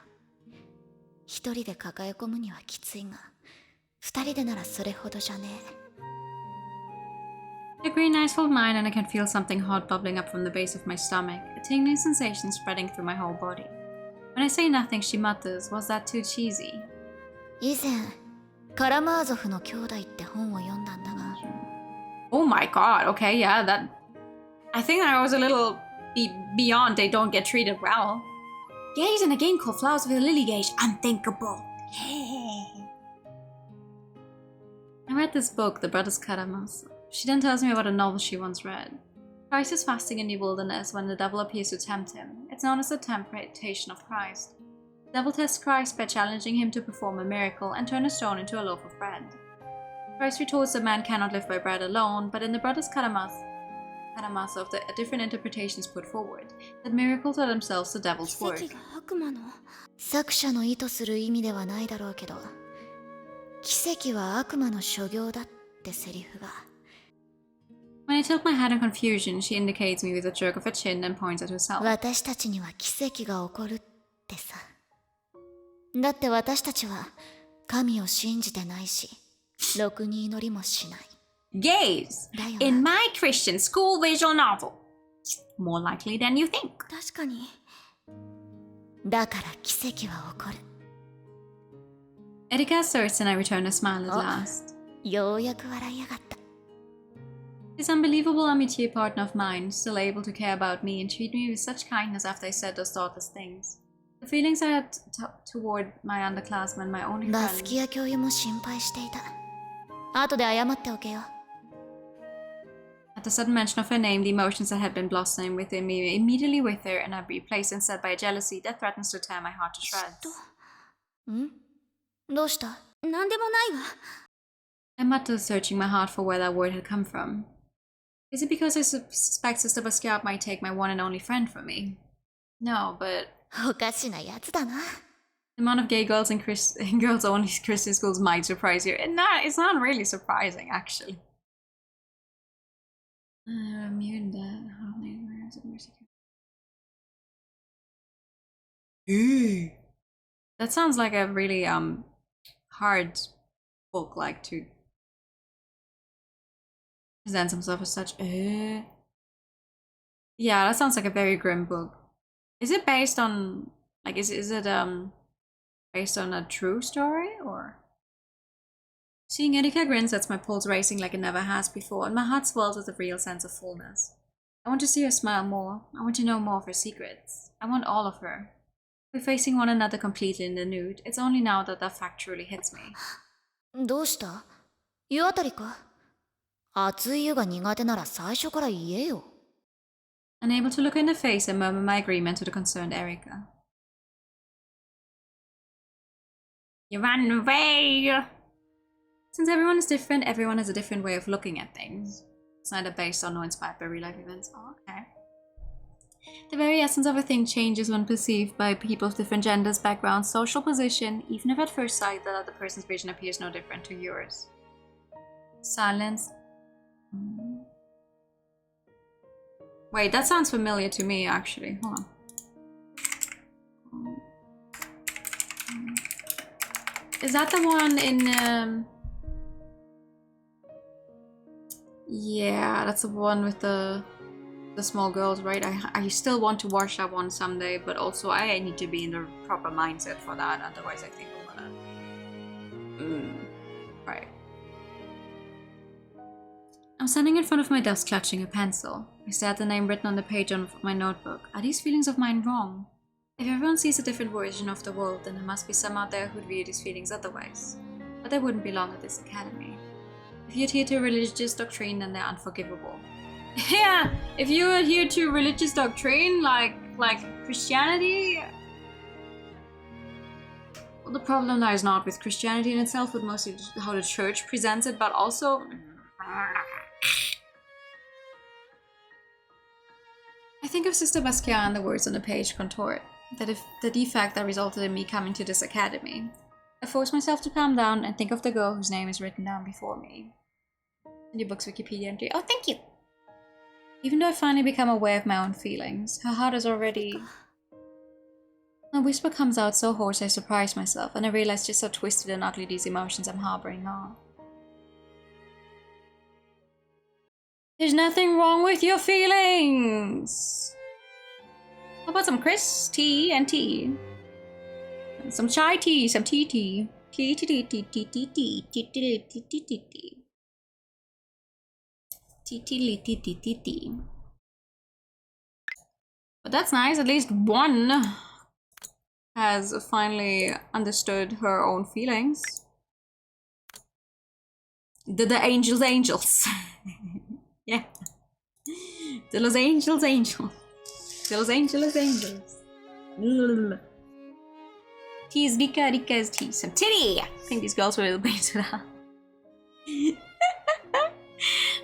一人で抱え込むにはきついが、二人でならそれほどじゃねえ。 The green eyes fold mine, and I can feel something hot bubbling up from the base of my stomach, a tingling sensation spreading through my whole body. When I say nothing, she mutters, "Was that too cheesy?" 以前、カラマーゾフの兄弟って本を読んだんだが、 Oh my god, okay, yeah, that... I think that was a little beyond they don't get treated well. Gaze in a game called Flowers with a Lily Gauge, unthinkable. I read this book, The Brothers Karamazov. She then tells me about a novel she once read. Christ is fasting in the wilderness when the devil appears to tempt him. It's known as the temptation of Christ. The devil tests Christ by challenging him to perform a miracle and turn a stone into a loaf of bread. Christ retorts that man cannot live by bread alone, but in the Brothers Karamazov, Panama of the different interpretations put forward, that miracles are themselves the devil's 奇 work. 跡が悪魔の作者の意図する意味ではないだろうけど、奇跡は悪魔の所業だってセリフが。When I tilt my head in confusion, she indicates me with a jerk of her chin and points at herself. 私たちには奇跡が起こるってさ。だって私たちは神を信じてないし、ろくに祈りもしない。Gays! だよ In な。 my Christian school visual novel. More likely than you think. 確かにだから奇跡は起こる。Erika asserts and I return a smile at Oh. last. ようやく笑いやがった。This unbelievable amitié partner of mine, still able to care about me and treat me with such kindness after I said those thoughtless things. The feelings I had toward my underclassmen, my only バスキ friend. ア教諭も心配していた。後で謝っておけよ。 At the sudden mention of her name, the emotions that had been blossoming within me immediately wither and are replaced instead by a jealousy that threatens to tear my heart to shreds. ん？どうした？なんでもないわ I muttered, searching my heart for where that word had come from. Is it because I suspect Sister Basquiat might take my one and only friend from me? No, but おかしなやつだな。 the amount of gay girls in girls-only Christian schools might surprise you. It's not really surprising, actually. That sounds like a really hard book, like to present himself as such. Yeah, that sounds like a very grim book. Is it based on like is it based on a true story or? Seeing Erika grin sets my pulse racing like it never has before, and my heart swells with a real sense of fullness. I want to see her smile more. I want to know more of her secrets. I want all of her. We're facing one another completely in the nude. It's only now that that fact truly hits me. どうした？湯あたりか？熱い湯が苦手なら最初から言えよ。 Unable to look her in the face, I murmur my agreement to the concerned Erika. You ran away! Since everyone is different, everyone has a different way of looking at things. It's neither based on nor inspired by real life events. Oh, okay. The very essence of a thing changes when perceived by people of different genders, backgrounds, social position, even if at first sight the other person's vision appears no different to yours. Silence. Wait, that sounds familiar to me, actually. Hold on. Is that the one in... Yeah, that's the one with the small girls, right? I still want to watch that one someday, but also I need to be in the proper mindset for that, otherwise I think I'm gonna... Right. I'm standing in front of my desk clutching a pencil. I stare at the name written on the page of my notebook. Are these feelings of mine wrong? If everyone sees a different version of the world, then there must be some out there who'd view these feelings otherwise. But they wouldn't belong at this academy. If you adhere to religious doctrine, then they're unforgivable. Yeah, if you adhere to religious doctrine, like Christianity... Well, the problem lies not with Christianity in itself, but mostly how the church presents it, but also... I think of Sister Basquiat and the words on the page contort, that if the defect that resulted in me coming to this academy. I force myself to calm down and think of the girl whose name is written down before me. In your book's Wikipedia entry. Oh, thank you! Even though I finally become aware of my own feelings, her heart is already... A whisper comes out so hoarse I surprise myself, and I realize just how twisted and ugly these emotions I'm harboring are. There's nothing wrong with your feelings! How about some tea and tea? And some chai tea, some tea. Tea. But that's nice, at least one has finally understood her own feelings. The angels. Yeah. De los angels. De los angels. Tea is Rika, Rika is tea. Some titty! I think these girls were a little bit into that.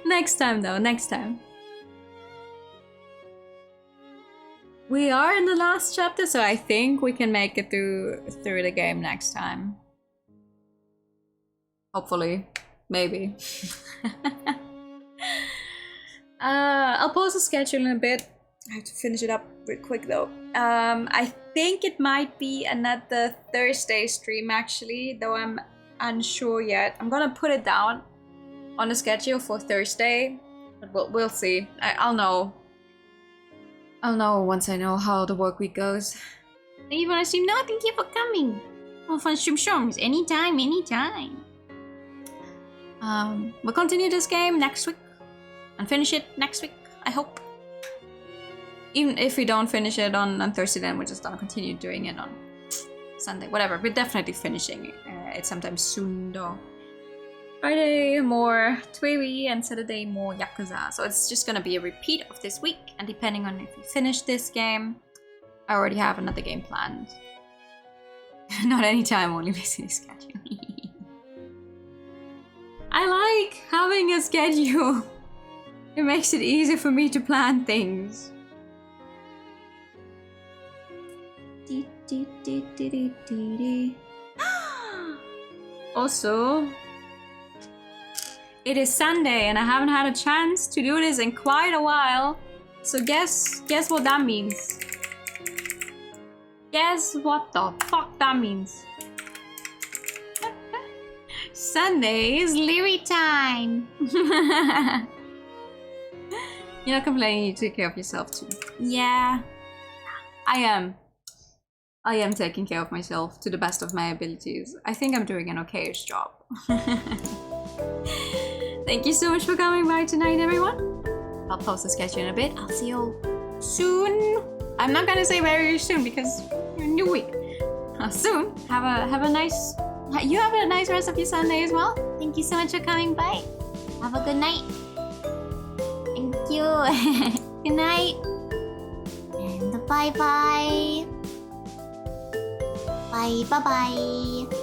Next time though, next time. We are in the last chapter, so I think we can make it through the game next time. Hopefully. Maybe. I'll pause the schedule in a bit. I have to finish it up real quick though. I think it might be another Thursday stream actually, though I'm unsure yet. I'm gonna put it down on the schedule for Thursday, but we'll see. I'll know. I'll know once I know how the work week goes. Thank you for stream. No, thank you for coming. Oh, fun stream shrooms. Anytime, anytime. We'll continue this game next week and finish it next week, I hope. Even if we don't finish it on Thursday, then we're just gonna continue doing it on Sunday. Whatever, we're definitely finishing it sometime soon though. Friday more Twee and Saturday more Yakuza. So it's just gonna be a repeat of this week, and depending on if we finish this game, I already have another game planned. Not anytime, only basically schedule. I like having a schedule. It makes it easier for me to plan things. Also, it is Sunday and I haven't had a chance to do this in quite a while. So guess what that means. Guess what the fuck that means. Sunday is Leary time. You're not complaining, you take care of yourself too. Yeah, I am taking care of myself to the best of my abilities. I think I'm doing an okayish job. Thank you so much for coming by tonight, everyone. I'll post the schedule in a bit. I'll see you all soon. I'm not gonna say very soon because we're in a new week. Soon. Have a nice. You have a nice rest of your Sunday as well. Thank you so much for coming by. Have a good night. Thank you. Good night. And bye bye. Bye bye bye.